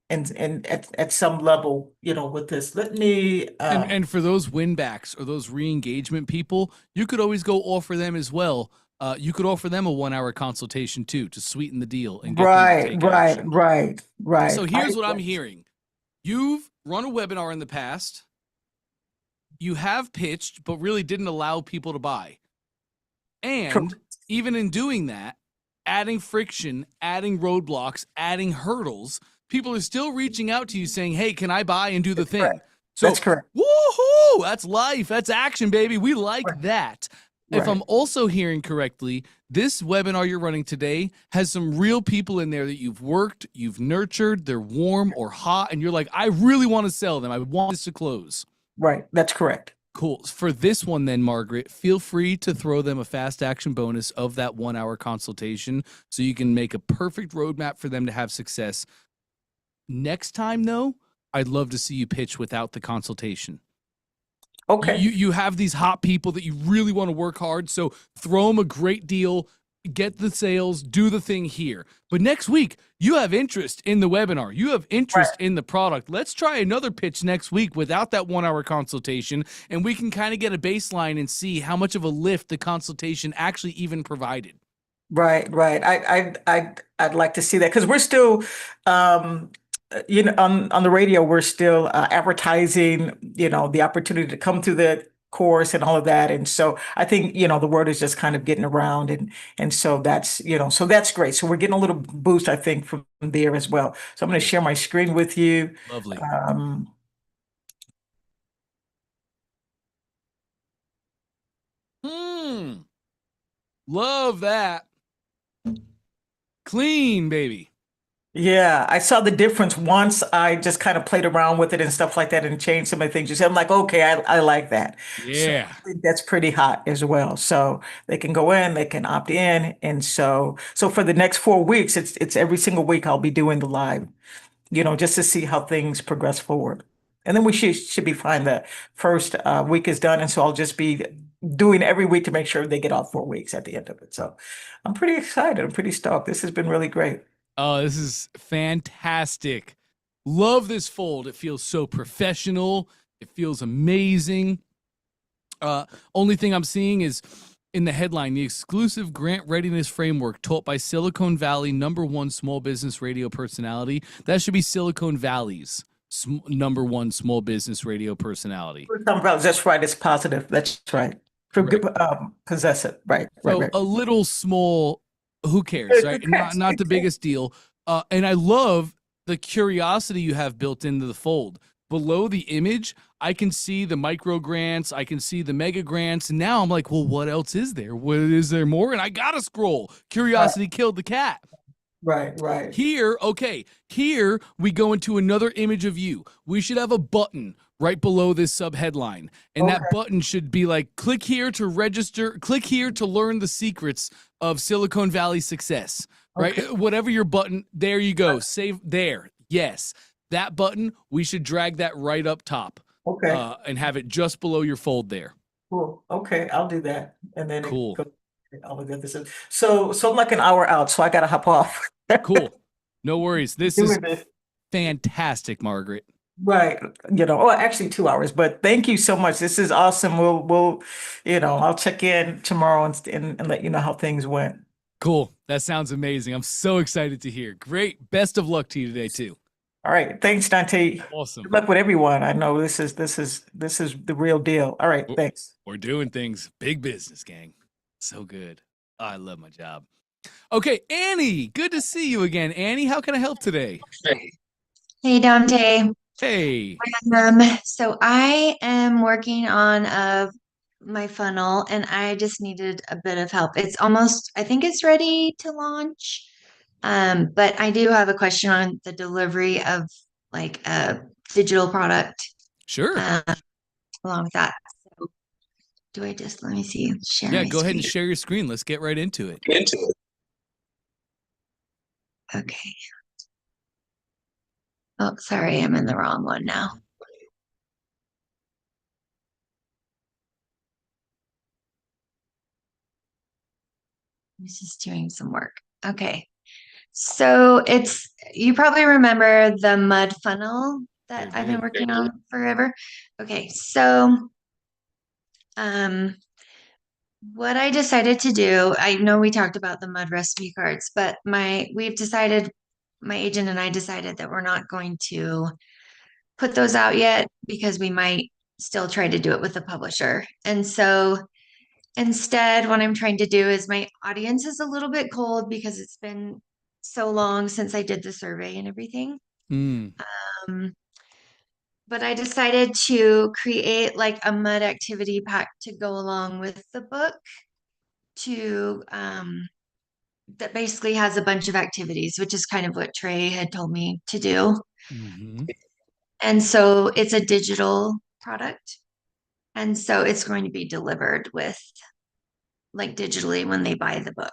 Speaker 5: and at some level, with this. Let me
Speaker 2: And for those win backs or those re-engagement people, you could always go offer them as well. You could offer them a 1 hour consultation too to sweeten the deal and get them to take action.
Speaker 5: right.
Speaker 2: So here's what I'm hearing. You've run a webinar in the past. You have pitched, but really didn't allow people to buy. And
Speaker 5: Correct.
Speaker 2: even in doing that, adding friction, adding roadblocks, adding hurdles, people are still reaching out to you saying, hey, can I buy and do the thing?
Speaker 5: Correct.
Speaker 2: So,
Speaker 5: That's correct.
Speaker 2: woohoo! That's life. That's action, baby. We like
Speaker 5: Right.
Speaker 2: that. If
Speaker 5: Right.
Speaker 2: I'm also hearing correctly, this webinar you're running today has some real people in there that you've worked, you've nurtured, they're warm or hot, and you're like, I really want to sell them. I want this to close.
Speaker 5: Right. That's correct.
Speaker 2: Cool. For this one then, Margaret, feel free to throw them a fast action bonus of that 1 hour consultation so you can make a perfect roadmap for them to have success. Next time, though, I'd love to see you pitch without the consultation.
Speaker 5: Okay.
Speaker 2: You have these hot people that you really want to work hard, so throw them a great deal, get the sales, do the thing here. But next week, you have interest in the webinar. You have interest in the product. Let's try another pitch next week without that 1 hour consultation, and we can kind of get a baseline and see how much of a lift the consultation actually even provided.
Speaker 5: Right. I'd like to see that because we're still, on the radio, we're still advertising, the opportunity to come through the course and all of that. And so I think, the word is just kind of getting around, and so so that's great. So we're getting a little boost, I think, from there as well. So I'm going to share my screen with you.
Speaker 2: Lovely. Love that. Clean, baby.
Speaker 5: Yeah, I saw the difference once. I just kind of played around with it and stuff like that and changed some of the things you said. I'm like, okay, I like that. So
Speaker 2: Yeah.
Speaker 5: I think that's pretty hot as well. So they can go in, they can opt in. And so for the next 4 weeks, it's every single week I'll be doing the live, just to see how things progress forward. And then we should be fine. The first week is done. And so I'll just be doing every week to make sure they get all 4 weeks at the end of it. So I'm pretty excited. I'm pretty stoked. This has been really great.
Speaker 2: Oh, this is fantastic. Love this fold. It feels so professional. It feels amazing. Only thing I'm seeing is in the headline, the exclusive grant readiness framework taught by Silicon Valley #1 small business radio personality. That should be Silicon Valley's #1 small business radio personality.
Speaker 5: That's right. It's positive. That's right.
Speaker 2: Right.
Speaker 5: Possess it. Right.
Speaker 2: So
Speaker 5: Right.
Speaker 2: a little small, who cares, right? Not the biggest deal. And I love the curiosity you have built into the fold. Below the image, I can see the micro grants, I can see the mega grants, and now I'm like, well, what else is there? What is there more? And I gotta scroll. Curiosity killed the cat.
Speaker 5: Right. Right.
Speaker 2: Here, okay, here we go into another image of you. We should have a button right below this subheadline. And that button should be like, click here to register, click here to learn the secrets of Silicon Valley success, right?
Speaker 5: Okay.
Speaker 2: Whatever your button, there you go. Save there. Yes. That button, we should drag that right up top
Speaker 5: Okay.
Speaker 2: and have it just below your fold there.
Speaker 5: Cool. Okay. I'll do that. And then
Speaker 2: Cool.
Speaker 5: I'll get this. So I'm like an hour out, so I gotta hop off.
Speaker 2: Cool. No worries. This is
Speaker 5: Doing this.
Speaker 2: fantastic, Margaret.
Speaker 5: Right. Actually 2 hours, but thank you so much. This is awesome. We'll I'll check in tomorrow and let you know how things went.
Speaker 2: Cool. That sounds amazing. I'm so excited to hear. Great. Best of luck to you today, too.
Speaker 5: All right. Thanks, Dante.
Speaker 2: Awesome.
Speaker 5: Good luck with everyone. I know this is the real deal. All right. Thanks.
Speaker 2: We're doing things big business, gang. So good. Oh, I love my job. Okay, Annie, good to see you again. Annie, how can I help today?
Speaker 6: Hey Dante.
Speaker 2: Hey.
Speaker 6: So I am working on my funnel and I just needed a bit of help. I think it's ready to launch. But I do have a question on the delivery of like a digital product
Speaker 2: Sure.
Speaker 6: along with that. So let me see, share
Speaker 2: Yeah,
Speaker 6: my
Speaker 2: go ahead and
Speaker 6: screen.
Speaker 2: share your screen. Let's get right into it.
Speaker 6: Okay. Oh, sorry, I'm in the wrong one now. This is doing some work. Okay. So you probably remember the mud funnel that I've been working on forever. Okay. So, what I decided to do, I know we talked about the mud recipe cards, but my agent and I decided that we're not going to put those out yet because we might still try to do it with the publisher. And so instead, what I'm trying to do is my audience is a little bit cold because it's been so long since I did the survey and everything. But I decided to create like a mud activity pack to go along with the book that basically has a bunch of activities, which is kind of what Trey had told me to do. And so it's a digital product. And so it's going to be delivered with like digitally when they buy the book.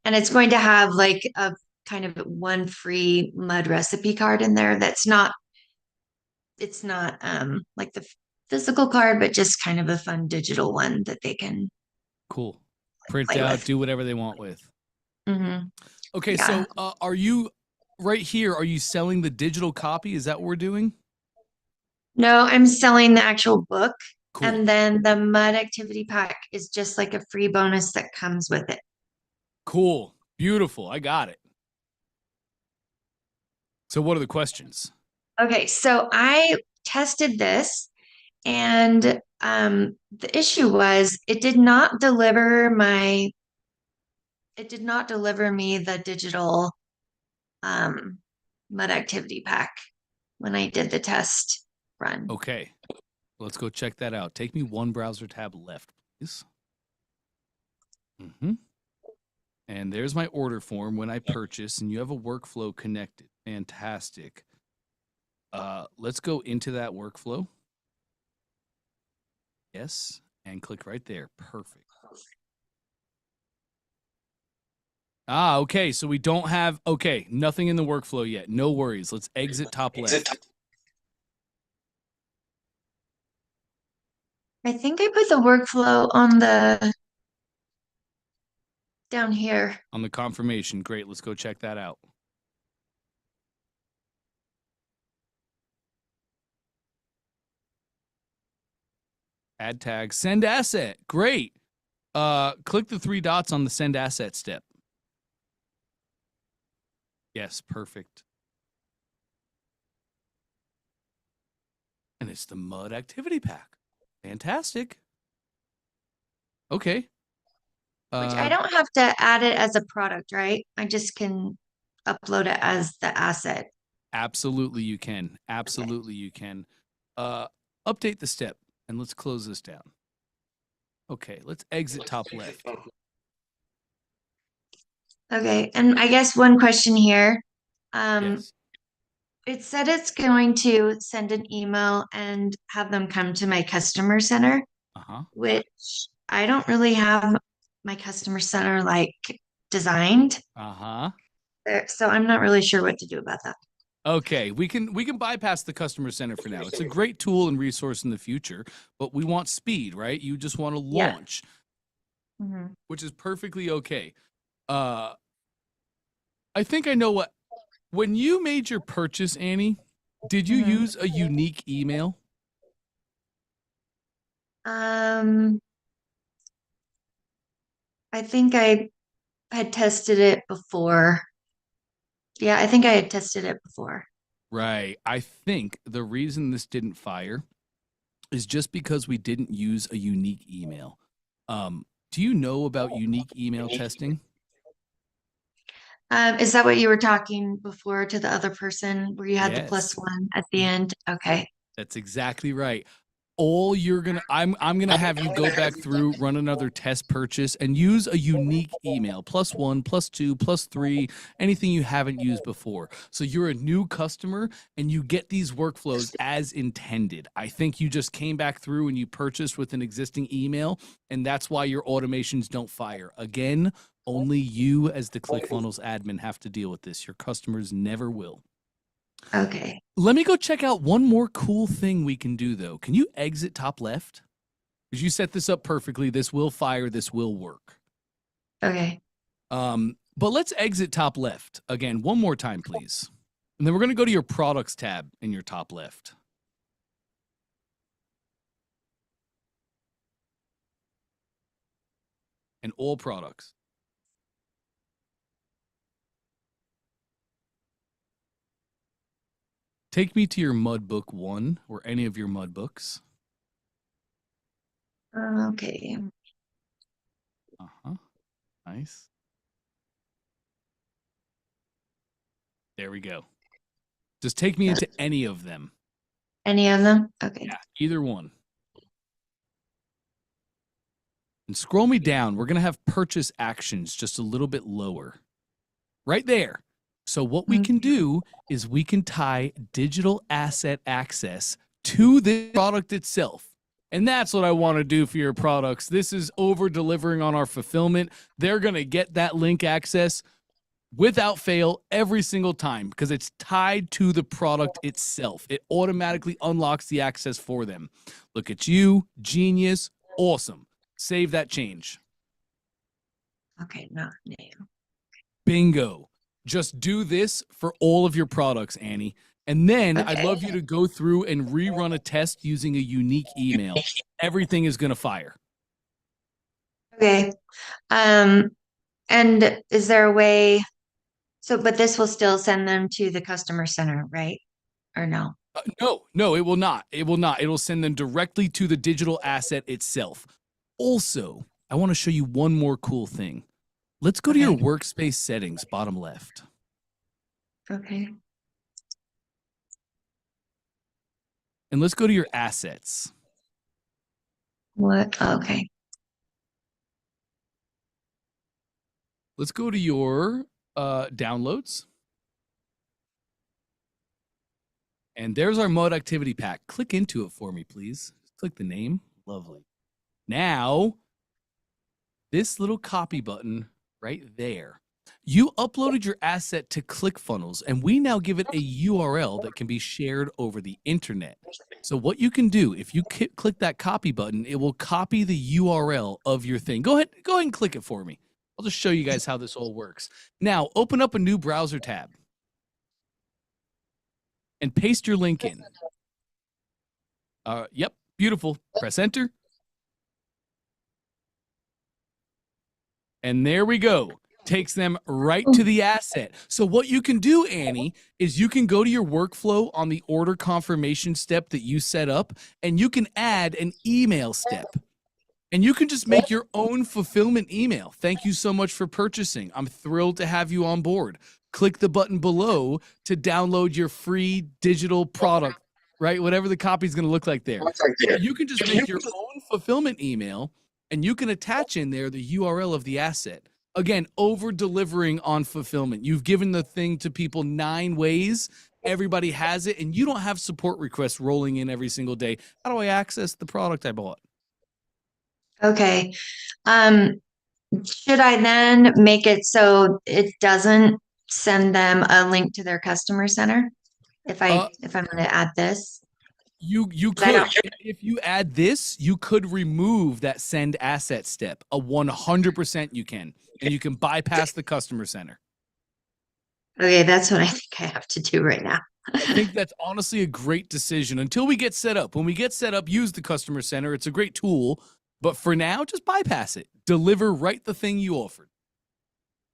Speaker 6: And it's going to have like a kind of one free mud recipe card in there it's not like the physical card, but just kind of a fun digital one that they can
Speaker 2: print
Speaker 6: play
Speaker 2: out,
Speaker 6: with.
Speaker 2: do whatever they want with. Okay,
Speaker 6: Yeah.
Speaker 2: so are you right here? Are you selling the digital copy? Is that what we're doing?
Speaker 6: No, I'm selling the actual book.
Speaker 2: Cool.
Speaker 6: And then the mud activity pack is just like a free bonus that comes with it.
Speaker 2: Cool. Beautiful. I got it. So what are the questions?
Speaker 6: Okay, so I tested this and the issue was it did not deliver me the digital mud activity pack when I did the test run.
Speaker 2: Okay. Let's go check that out. Take me one browser tab left, please. And there's my order form when I purchase, and you have a workflow connected. Fantastic. Let's go into that workflow. Yes, and click right there. Perfect. Ah, okay. So we don't have, okay, nothing in the workflow yet. No worries. Let's exit top left.
Speaker 6: I think I put the workflow on the down here.
Speaker 2: On the confirmation. Great. Let's go check that out. Add tag, send asset. Great. Click the 3 dots on the send asset step. Yes, perfect. And it's the mud activity pack. Fantastic. Okay.
Speaker 6: Which I don't have to add it as a product, right? I just can upload it as the asset.
Speaker 2: Absolutely you can. Absolutely you can. Update the step and let's close this down. Okay, let's exit top left.
Speaker 6: Okay, and I guess one question here.
Speaker 2: Yes.
Speaker 6: It said it's going to send an email and have them come to my customer center,
Speaker 2: Uh-huh.
Speaker 6: which I don't really have my customer center like designed.
Speaker 2: Uh-huh.
Speaker 6: So I'm not really sure what to do about that.
Speaker 2: Okay, we can bypass the customer center for now. It's a great tool and resource in the future, but we want speed, right? You just want to launch,
Speaker 6: Mhm.
Speaker 2: which is perfectly okay. I think I know what. When you made your purchase, Annie, did you
Speaker 6: Mhm.
Speaker 2: use a unique email?
Speaker 6: I think I had tested it before. Yeah, I think I had tested it before.
Speaker 2: Right. I think the reason this didn't fire is just because we didn't use a unique email. Do you know about unique email testing?
Speaker 6: Is that what you were talking before to the other person where you had the
Speaker 2: Yes.
Speaker 6: +1 at the end? Okay.
Speaker 2: That's exactly right. All you're gonna I'm gonna have you go back through, run another test purchase, and use a unique email, +1, +2, +3, anything you haven't used before. So you're a new customer and you get these workflows as intended. I think you just came back through and you purchased with an existing email, and that's why your automations don't fire. Again, only you as the ClickFunnels admin have to deal with this. Your customers never will.
Speaker 6: Okay.
Speaker 2: Let me go check out one more cool thing we can do, though. Can you exit top left? Because you set this up perfectly. This will fire. This will work.
Speaker 6: Okay.
Speaker 2: But let's exit top left again one more time, please. And then we're going to go to your products tab in your top left. And all products. Take me to your Mudbook 1 or any of your Mudbooks.
Speaker 6: Okay.
Speaker 2: Uh-huh. Nice. There we go. Just take me into any of them.
Speaker 6: Any of them? Okay.
Speaker 2: Yeah, either one. And scroll me down. We're going to have purchase actions just a little bit lower. Right there. So what we can do is we can tie digital asset access to the product itself. And that's what I want to do for your products. This is over delivering on our fulfillment. They're going to get that link access without fail every single time because it's tied to the product itself. It automatically unlocks the access for them. Look at you, genius, awesome. Save that change.
Speaker 6: Okay, not new.
Speaker 2: Bingo. Just do this for all of your products, Annie. And then
Speaker 6: Okay.
Speaker 2: I'd love you to go through and rerun a test using a unique email. Everything is going to fire.
Speaker 6: Okay. And is there a way? So, but this will still send them to the customer center, right? Or no?
Speaker 2: No, it will not. It will not. It'll send them directly to the digital asset itself. Also, I want to show you one more cool thing. Let's go to your workspace settings, bottom left.
Speaker 6: Okay.
Speaker 2: And let's go to your assets.
Speaker 6: What? Okay.
Speaker 2: let's go to your downloads. And there's our mud activity pack. Click into it for me, please. Click the name. Lovely. Now, this little copy button right there. You uploaded your asset to ClickFunnels, and we now give it a URL that can be shared over the internet. So what you can do, if you click that copy button, it will copy the URL of your thing. Go ahead and click it for me. I'll just show you guys how this all works. Now, open up a new browser tab and paste your link in. Yep, beautiful. Press enter. And there we go. Takes them right to the asset. So what you can do, Annie, is you can go to your workflow on the order confirmation step that you set up, and you can add an email step. And you can just make your own fulfillment email. Thank you so much for purchasing. I'm thrilled to have you on board. Click the button below to download your free digital product, right? Whatever the copy is going to look like there. You can just make your own fulfillment email, and you can attach in there the URL of the asset. Again, over delivering on fulfillment. You've given the thing to people 9 ways. Everybody has it, and you don't have support requests rolling in every single day. How do I access the product I bought?
Speaker 6: Okay. Should I then make it so it doesn't send them a link to their customer center if I'm going to add this?
Speaker 2: You could, if you add this, you could remove that send asset step. 100% you can, and you can bypass the customer center.
Speaker 6: Okay, that's what I think I have to do right now.
Speaker 2: I think that's honestly a great decision until we get set up. When we get set up, use the customer center. It's a great tool, but for now, just bypass it. Deliver right the thing you offered.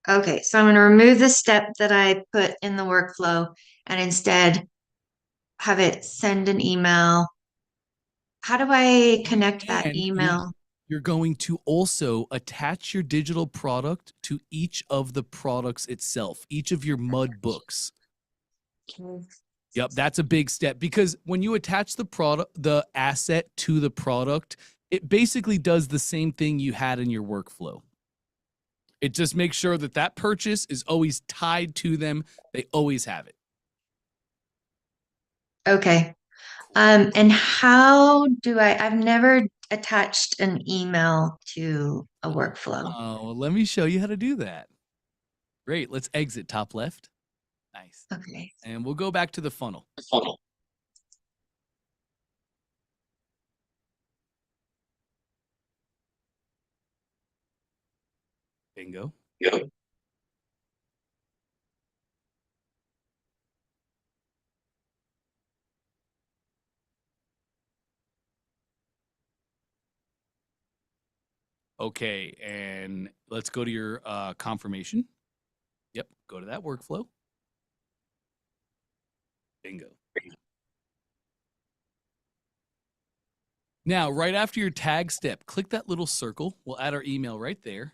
Speaker 6: Okay, so I'm going to remove the step that I put in the workflow and instead have it send an email. How do I connect that
Speaker 2: And
Speaker 6: email?
Speaker 2: You're going to also attach your digital product to each of the products itself, each of your mud books. Yep, that's a big step because when you attach the asset to the product, it basically does the same thing you had in your workflow. It just makes sure that that purchase is always tied to them. They always have it.
Speaker 6: Okay. And how do I've never attached an email to a workflow.
Speaker 2: Oh, let me show you how to do that. Great. Let's exit top left. Nice.
Speaker 6: Okay.
Speaker 2: And we'll go back to the funnel. Bingo. Okay, and let's go to your confirmation. Yep, go to that workflow. Bingo. Now, right after your tag step, click that little circle. We'll add our email right there.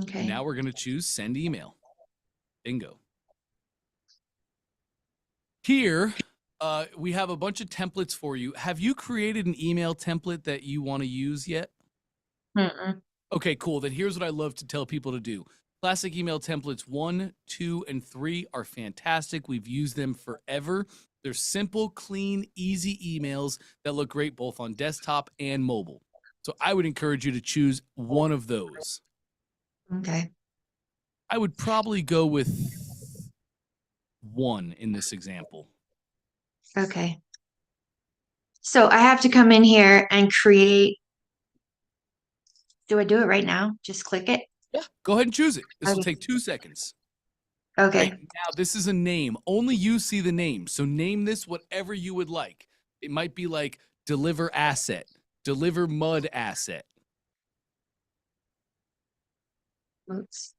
Speaker 6: Okay.
Speaker 2: And now we're going to choose send email. Bingo. Here, we have a bunch of templates for you. Have you created an email template that you want to use yet?
Speaker 6: Mm-mm.
Speaker 2: Okay, cool. Then here's what I love to tell people to do. Classic email templates 1, 2, and 3 are fantastic. We've used them forever. They're simple, clean, easy emails that look great both on desktop and mobile. So I would encourage you to choose one of those.
Speaker 6: Okay.
Speaker 2: I would probably go with 1 in this example.
Speaker 6: Okay. So I have to come in here and create. Do I do it right now? Just click it?
Speaker 2: Yeah, go ahead and choose it. This will
Speaker 6: Okay.
Speaker 2: take 2 seconds.
Speaker 6: Okay.
Speaker 2: Right now, this is a name. Only you see the name. So name this whatever you would like. It might be like deliver asset, deliver mud asset.
Speaker 6: Oops.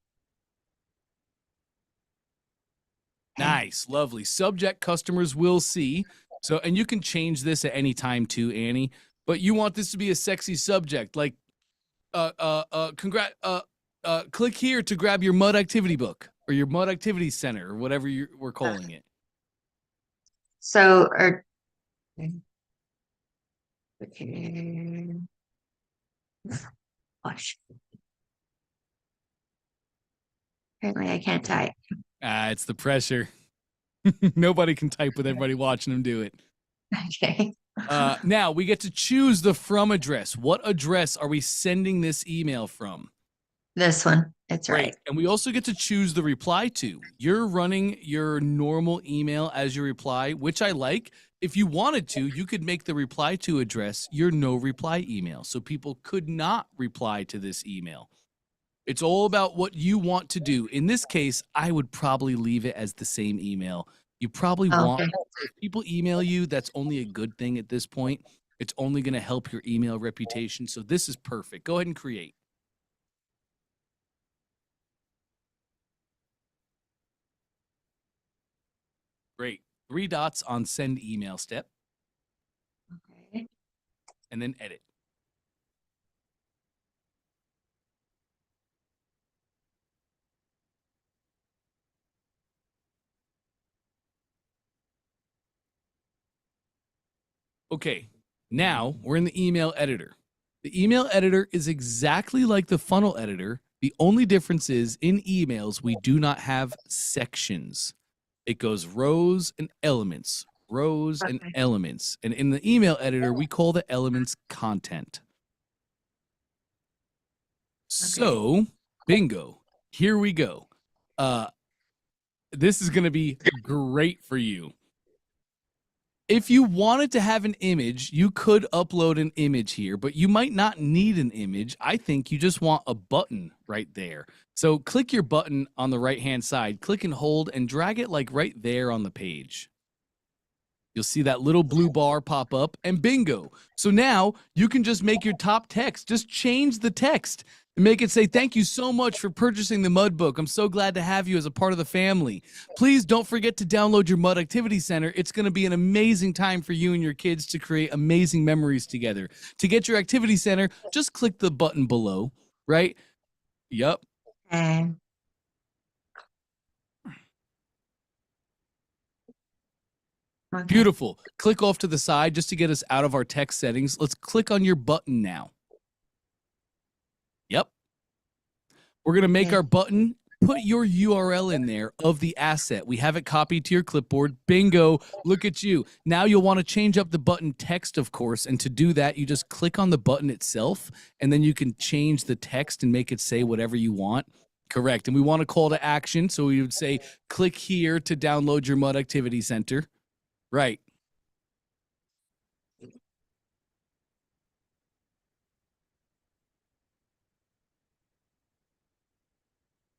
Speaker 6: Okay.
Speaker 2: Nice, lovely. Subject customers will see. So, and you can change this at any time too, Annie. But you want this to be a sexy subject, like, click here to grab your mud activity book or your mud activity center or whatever we're calling it.
Speaker 6: So, okay. Gosh. Apparently I can't type.
Speaker 2: It's the pressure. Nobody can type with everybody watching them do it.
Speaker 6: Okay.
Speaker 2: Now we get to choose the from address. What address are we sending this email from?
Speaker 6: This one. It's
Speaker 2: Great.
Speaker 6: right.
Speaker 2: And we also get to choose the reply to. You're running your normal email as your reply, which I like. If you wanted to, you could make the reply to address your no reply email. So people could not reply to this email. It's all about what you want to do. In this case, I would probably leave it as the same email. You probably want,
Speaker 6: Okay.
Speaker 2: if people email you, that's only a good thing at this point. It's only going to help your email reputation. So this is perfect. Go ahead and create. Great. 3 dots on send email step,
Speaker 6: Okay.
Speaker 2: and then edit. Okay, now we're in the email editor. The email editor is exactly like the funnel editor. The only difference is in emails, we do not have sections. It goes rows and elements, rows and
Speaker 6: Okay.
Speaker 2: elements. And in the email editor, we call the elements content. So, bingo, here we go. This is going to be great for you. If you wanted to have an image, you could upload an image here, but you might not need an image. I think you just want a button right there. So click your button on the right-hand side, click and hold, and drag it like right there on the page. You'll see that little blue bar pop up, and bingo. So now you can just make your top text. Just change the text and make it say, "Thank you so much for purchasing the Mud Book. I'm so glad to have you as a part of the family. Please don't forget to download your Mud Activity Center. It's going to be an amazing time for you and your kids to create amazing memories together. To get your Activity Center, just click the button below, right? Yup.
Speaker 6: Okay. Okay.
Speaker 2: Beautiful. Click off to the side just to get us out of our text settings. Let's click on your button now. Yep. We're going to make
Speaker 6: Okay.
Speaker 2: our button. Put your URL in there of the asset. We have it copied to your clipboard. Bingo. Look at you. Now you'll want to change up the button text, of course. And to do that, you just click on the button itself, and then you can change the text and make it say whatever you want. Correct. And we want a call to action. So we would say, click here to download your Mud Activity Center. Right.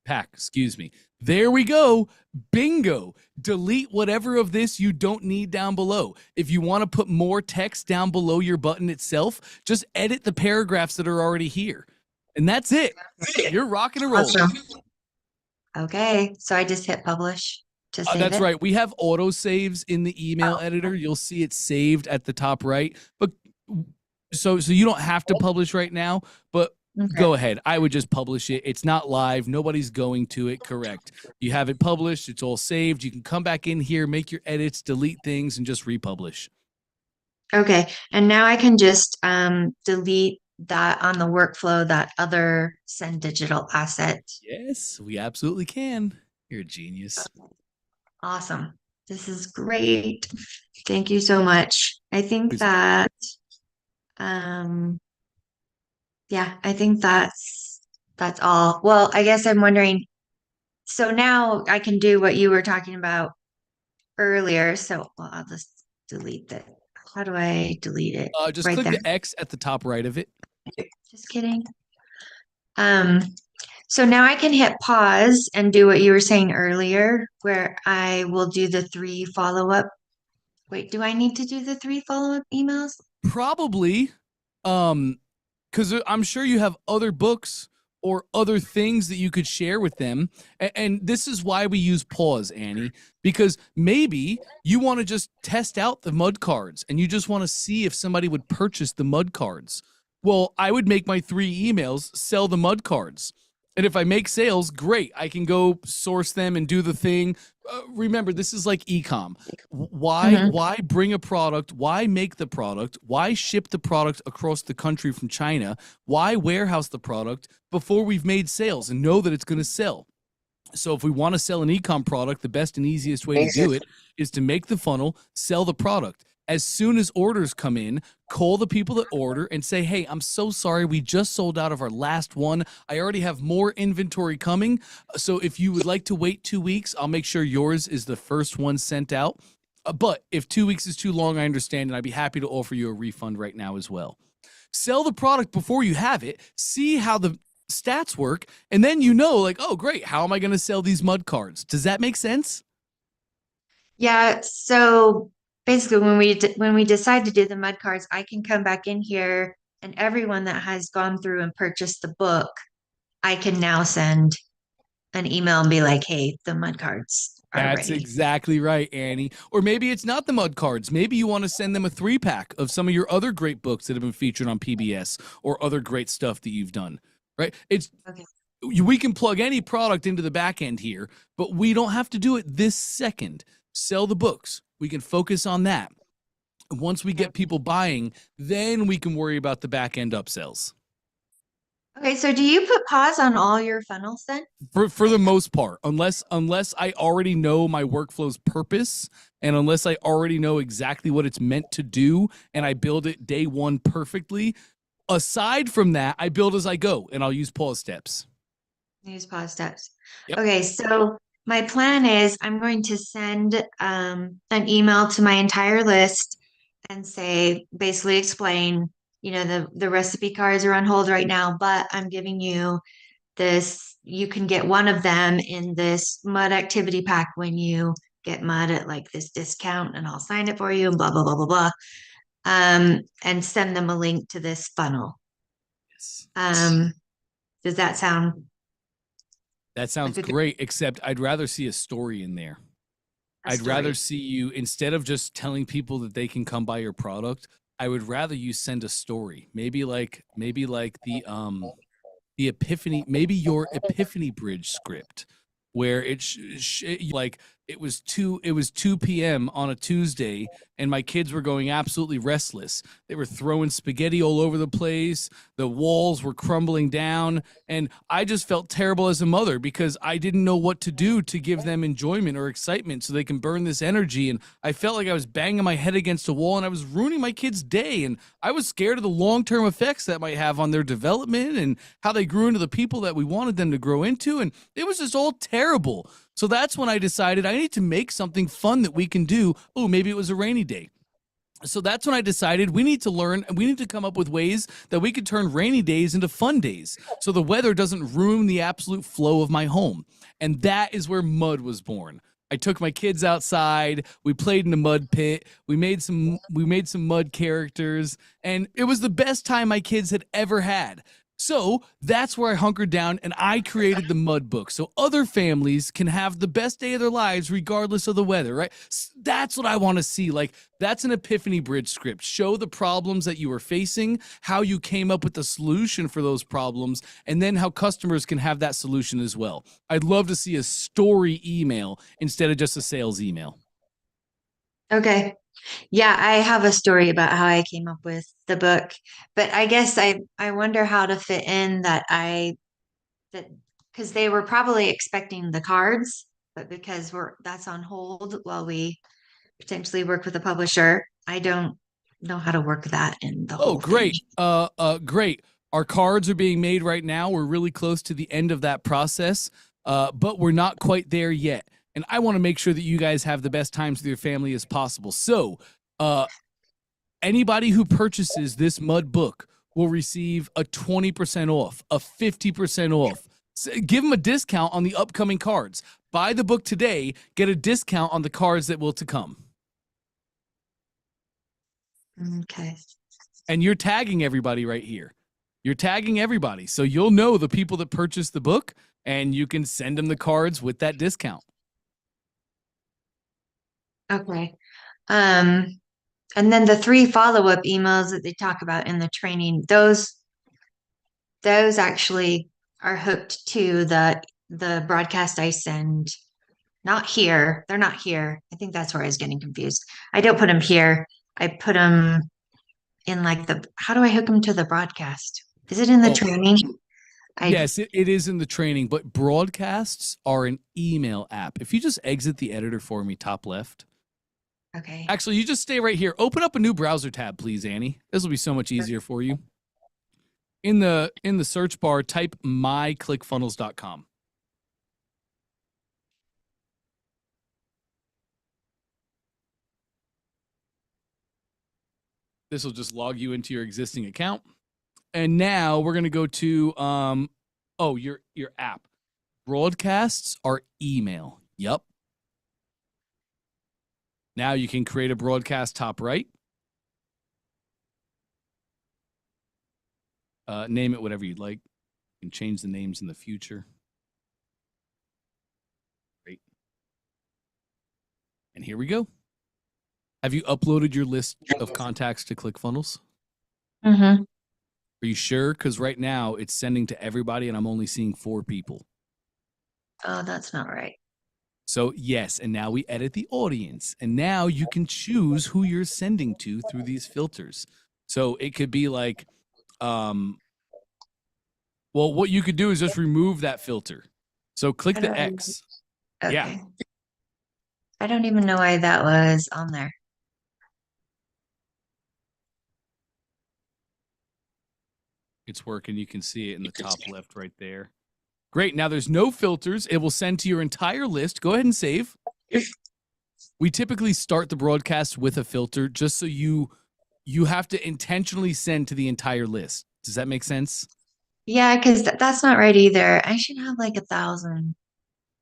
Speaker 2: Pack, excuse me. There we go. Bingo. Delete whatever of this you don't need down below. If you want to put more text down below your button itself, just edit the paragraphs that are already here. And that's it. You're rocking and rolling.
Speaker 6: Awesome. Okay. So I just hit publish to save
Speaker 2: That's
Speaker 6: it.
Speaker 2: right. We have auto saves in the email editor. You'll see it saved at the top right. But so you don't have to publish right now, but
Speaker 6: Okay.
Speaker 2: go ahead. I would just publish it. It's not live. Nobody's going to it. Correct. You have it published. It's all saved. You can come back in here, make your edits, delete things, and just republish.
Speaker 6: Okay. And now I can just delete that on the workflow, that other send digital asset.
Speaker 2: Yes, we absolutely can. You're a genius.
Speaker 6: Awesome. This is great. Thank you so much. I think
Speaker 2: Please.
Speaker 6: that yeah, I think that's all. Well, I guess I'm wondering, so now I can do what you were talking about earlier. So well, I'll just delete that. How do I delete it?
Speaker 2: Just
Speaker 6: Right
Speaker 2: click
Speaker 6: there.
Speaker 2: the X at the top right of it.
Speaker 6: Just kidding. So now I can hit pause and do what you were saying earlier, where I will do the 3 follow-up. Wait, do I need to do the 3 follow-up emails?
Speaker 2: Probably, because I'm sure you have other books or other things that you could share with them. And this is why we use pause, Annie, because maybe you want to just test out the mud cards and you just want to see if somebody would purchase the mud cards. Well, I would make my 3 emails sell the mud cards. And if I make sales, great. I can go source them and do the thing. Remember, this is like e-com. Why bring a product? Why make the product? Why ship the product across the country from China? Why warehouse the product before we've made sales and know that it's going to sell? So if we want to sell an ecom product, the best and easiest way to do it is to make the funnel, sell the product. As soon as orders come in, call the people that order and say, hey, I'm so sorry. We just sold out of our last one. I already have more inventory coming. So if you would like to wait 2 weeks, I'll make sure yours is the first one sent out. But if 2 weeks is too long, I understand, and I'd be happy to offer you a refund right now as well. Sell the product before you have it. See how the stats work, and then like, oh great, how am I going to sell these mud cards? Does that make sense?
Speaker 6: Yeah, so basically when we decide to do the mud cards, I can come back in here and everyone that has gone through and purchased the book, I can now send an email and be like, hey, the mud cards are
Speaker 2: That's
Speaker 6: ready.
Speaker 2: exactly right, Annie. Or maybe it's not the mud cards. Maybe you want to send them a 3-pack of some of your other great books that have been featured on PBS or other great stuff that you've done, right?
Speaker 6: Okay.
Speaker 2: We can plug any product into the back end here, but we don't have to do it this second. Sell the books. We can focus on that. Once we get people buying, then we can worry about the back end upsells.
Speaker 6: Okay, so do you put pause on all your funnels then?
Speaker 2: For the most part, unless I already know my workflow's purpose and unless I already know exactly what it's meant to do and I build it day one perfectly. Aside from that, I build as I go and I'll use pause steps.
Speaker 6: Use pause steps.
Speaker 2: Yep.
Speaker 6: Okay, so my plan is I'm going to send an email to my entire list and say, basically explain, the recipe cards are on hold right now, but I'm giving you this, you can get one of them in this mud activity pack when you get mud at like this discount, and I'll sign it for you and blah, blah, blah, blah, blah. And send them a link to this funnel.
Speaker 2: Yes.
Speaker 6: Does that sound?
Speaker 2: That sounds great, except I'd rather see a story in there. I'd rather see you, instead of just telling people that they can come buy your product, I would rather you send a story. Maybe like the epiphany, maybe your epiphany bridge script, where it was 2 p.m. on a Tuesday and my kids were going absolutely restless. They were throwing spaghetti all over the place. The walls were crumbling down. And I just felt terrible as a mother because I didn't know what to do to give them enjoyment or excitement so they can burn this energy. And I felt like I was banging my head against a wall and I was ruining my kids' day. And I was scared of the long-term effects that might have on their development and how they grew into the people that we wanted them to grow into. And it was just all terrible. So that's when I decided I need to make something fun that we can do. Oh, maybe it was a rainy day. So that's when I decided we need to come up with ways that we could turn rainy days into fun days so the weather doesn't ruin the absolute flow of my home. And that is where Mud was born. I took my kids outside, we played in a mud pit, we made some mud characters, and it was the best time my kids had ever had. So that's where I hunkered down and I created the Mud Book so other families can have the best day of their lives regardless of the weather, right? That's what I want to see. Like, that's an epiphany bridge script. Show the problems that you were facing, how you came up with the solution for those problems, and then how customers can have that solution as well. I'd love to see a story email instead of just a sales email.
Speaker 6: Okay. Yeah, I have a story about how I came up with the book, but I guess I wonder how to fit in that because they were probably expecting the cards, but because that's on hold while we potentially work with a publisher, I don't know how to work that in the whole
Speaker 2: great.
Speaker 6: thing.
Speaker 2: Great. Our cards are being made right now. We're really close to the end of that process, but we're not quite there yet. And I want to make sure that you guys have the best times with your family as possible. So, anybody who purchases this Mud Book will receive a 20% off, a 50% off. So give them a discount on the upcoming cards. Buy the book today, get a discount on the cards that will to come.
Speaker 6: Okay.
Speaker 2: And you're tagging everybody right here. You're tagging everybody. So you'll know the people that purchased the book and you can send them the cards with that discount.
Speaker 6: Okay. And then the 3 follow-up emails that they talk about in the training, those actually are hooked to the broadcast I send. Not here. They're not here. I think that's where I was getting confused. I don't put them here. I put them in like how do I hook them to the broadcast? Is it in the training?
Speaker 2: Yes, it is in the training, but broadcasts are an email app. If you just exit the editor for me, top left.
Speaker 6: Okay.
Speaker 2: Actually, you just stay right here. Open up a new browser tab, please, Annie. This will be so much easier for you. In the search bar, type myclickfunnels.com. This will just log you into your existing account. And now we're going to go to your app. Broadcasts are email. Yep. Now you can create a broadcast top right. Name it whatever you'd like. You can change the names in the future. Great. And here we go. Have you uploaded your list of contacts to ClickFunnels?
Speaker 6: Mm-hmm.
Speaker 2: Are you sure? Because right now it's sending to everybody and I'm only seeing 4 people.
Speaker 6: Oh, that's not right.
Speaker 2: So yes, and now we edit the audience. And now you can choose who you're sending to through these filters. So it could be like, well, what you could do is just remove that filter. So click the X.
Speaker 6: Okay.
Speaker 2: Yeah.
Speaker 6: I don't even know why that was on there.
Speaker 2: It's working. You can see it in the top left right there. Great. Now there's no filters. It will send to your entire list. Go ahead and save. We typically start the broadcast with a filter just so you have to intentionally send to the entire list. Does that make sense?
Speaker 6: Yeah, because that's not right either. I should have like 1,000.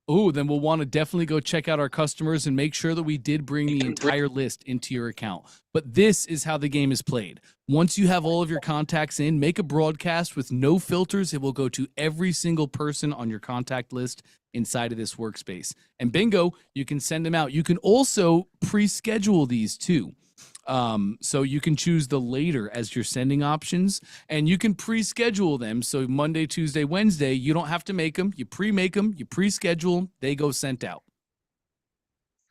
Speaker 2: Oh, then we'll want to definitely go check out our customers and make sure that we did bring the entire list into your account. But this is how the game is played. Once you have all of your contacts in, make a broadcast with no filters. It will go to every single person on your contact list inside of this workspace. And bingo, you can send them out. You can also pre-schedule these too. So you can choose the later as your sending options, and you can pre-schedule them. So Monday, Tuesday, Wednesday, you don't have to make them. You pre-make them, you pre-schedule them, they go sent out.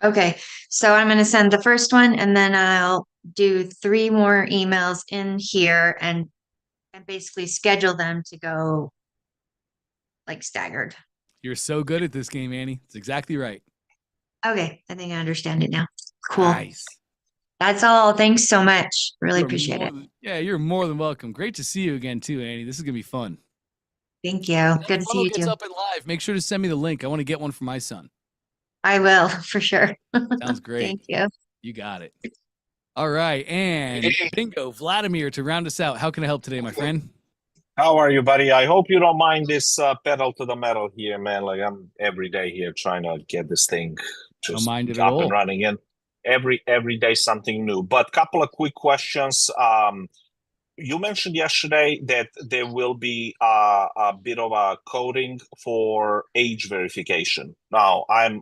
Speaker 6: Okay, so I'm going to send the first one, and then I'll do 3 more emails in here and basically schedule them to go like staggered.
Speaker 2: You're so good at this game, Annie. It's exactly right.
Speaker 6: Okay, I think I understand it now. Cool.
Speaker 2: Nice.
Speaker 6: That's all. Thanks so much. Really appreciate it.
Speaker 2: You're more than welcome. Great to see you again too, Annie. This is gonna be fun.
Speaker 6: Thank you. Good to see
Speaker 2: Funnel
Speaker 6: you
Speaker 2: gets
Speaker 6: too.
Speaker 2: up and live. Make sure to send me the link. I want to get one for my son.
Speaker 6: I will for sure.
Speaker 2: Sounds great.
Speaker 6: Thank you.
Speaker 2: You got it. All right, and bingo, Vladimir, to round us out. How can I help today, my friend?
Speaker 7: How are you, buddy? I hope you don't mind this pedal to the metal here, man. Like I'm every day here trying to get this thing just
Speaker 2: mind it at
Speaker 7: up
Speaker 2: all.
Speaker 7: and running. And every day something new. But couple of quick questions. You mentioned yesterday that there will be a bit of a coding for age verification. Now I'm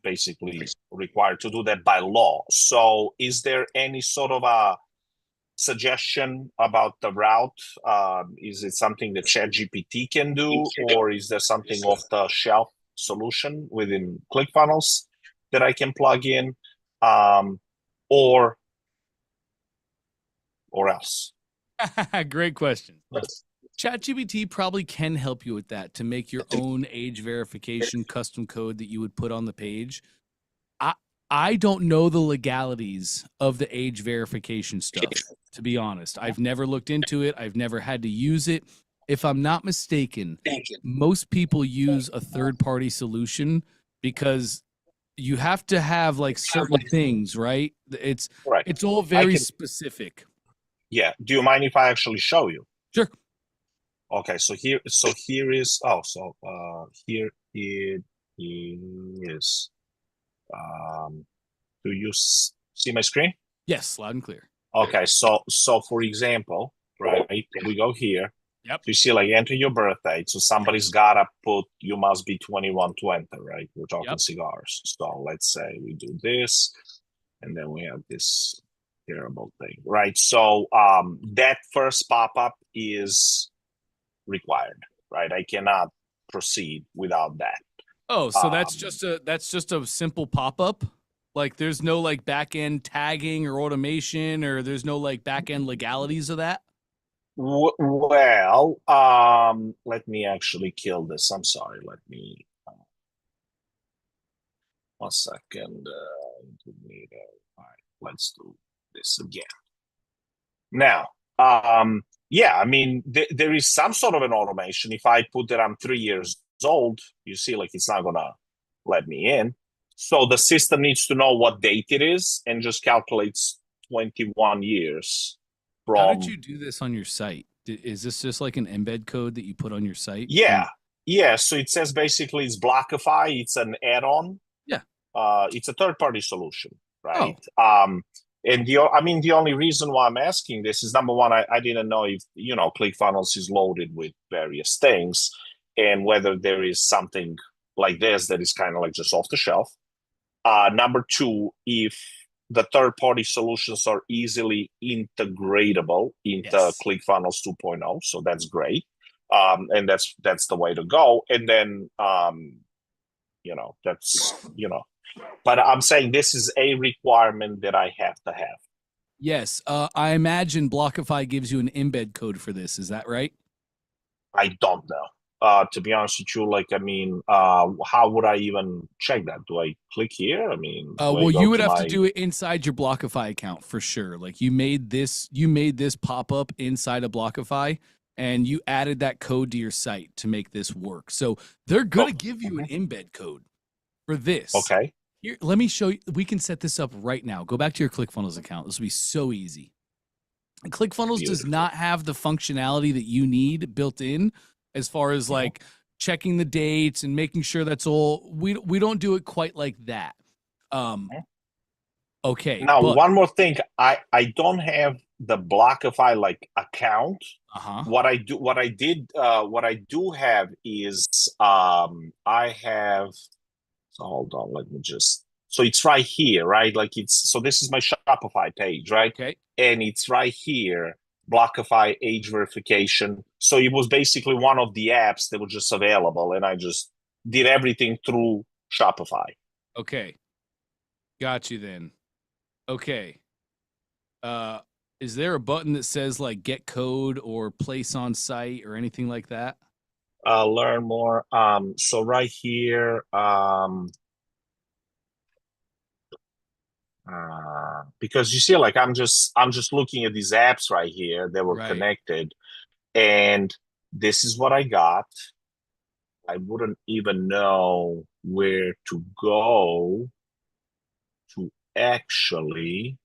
Speaker 7: basically required to do that by law. So is there any sort of a suggestion about the route? Is it something that ChatGPT can do, or is there something off the shelf solution within ClickFunnels that I can plug in, or else?
Speaker 2: Great question. ChatGPT probably can help you with that to make your own age verification custom code that you would put on the page. I don't know the legalities of the age verification stuff, to be honest. I've never looked into it. I've never had to use it. If I'm not mistaken, most people use a third-party solution because you have to have like certain things, right? It's all very specific.
Speaker 7: Yeah. Do you mind if I actually show you?
Speaker 2: Sure.
Speaker 7: Okay. So here is here it is. Do you see my screen?
Speaker 2: Yes, loud and clear.
Speaker 7: Okay, so for example, right, we go here.
Speaker 2: Yep.
Speaker 7: You see, like, enter your birth date. So somebody's gotta put you must be 21 to enter, right? We're talking cigars. So let's say we do this, and then we have this terrible thing, right? So that first pop-up is required, right? I cannot proceed without that.
Speaker 2: Oh, so that's just a simple pop-up? Like there's no like back-end tagging or automation, or there's no like back-end legalities of that?
Speaker 7: Well, let me actually kill this. I'm sorry. Let me 1 second. All right, let's do this again. Now, yeah, I mean, there is some sort of an automation. If I put that I'm 3 years old, you see, like it's not gonna let me in. So the system needs to know what date it is and just calculates 21 years
Speaker 2: How did
Speaker 7: from.
Speaker 2: you do this on your site? Is this just like an embed code that you put on your site?
Speaker 7: Yeah, yeah. So it says basically it's Blockify. It's an add-on.
Speaker 2: Yeah.
Speaker 7: It's a third-party solution, right?
Speaker 2: Oh.
Speaker 7: And I mean, the only reason why I'm asking this is number one, I didn't know if ClickFunnels is loaded with various things, and whether there is something like this that is kind of like just off the shelf. Number two, if the third-party solutions are easily integratable into
Speaker 2: Yes.
Speaker 7: ClickFunnels 2.0, so that's great, and that's the way to go. And then that's but I'm saying this is a requirement that I have to have.
Speaker 2: Yes. I imagine Blockify gives you an embed code for this. Is that right?
Speaker 7: I don't know. To be honest with you, like, I mean, how would I even check that? Do I click here? I mean,
Speaker 2: Well, you would have to do it inside your Blockify account for sure. Like you made this pop up inside of Blockify, and you added that code to your site to make this work. So they're gonna give you an embed code for this.
Speaker 7: Okay.
Speaker 2: Here, let me show you. We can set this up right now. Go back to your ClickFunnels account. This will be so easy. And ClickFunnels does not have the functionality that you need built in as far as like checking the dates and making sure that's all. We don't do it quite like that. Okay.
Speaker 7: Now, one more thing. I don't have the Blockify like account. What I do have is I have. So hold on, let me just. So it's right here, right? Like so this is my Shopify page, right?
Speaker 2: Okay.
Speaker 7: And it's right here, Blockify age verification. So it was basically one of the apps that was just available, and I just did everything through Shopify.
Speaker 2: Okay. Got you then. Okay. Is there a button that says like get code or place on site or anything like that?
Speaker 7: Learn more. So right here, because you see, like I'm just looking at these apps right here that were connected, and this is what I got. I wouldn't even know where to go to actually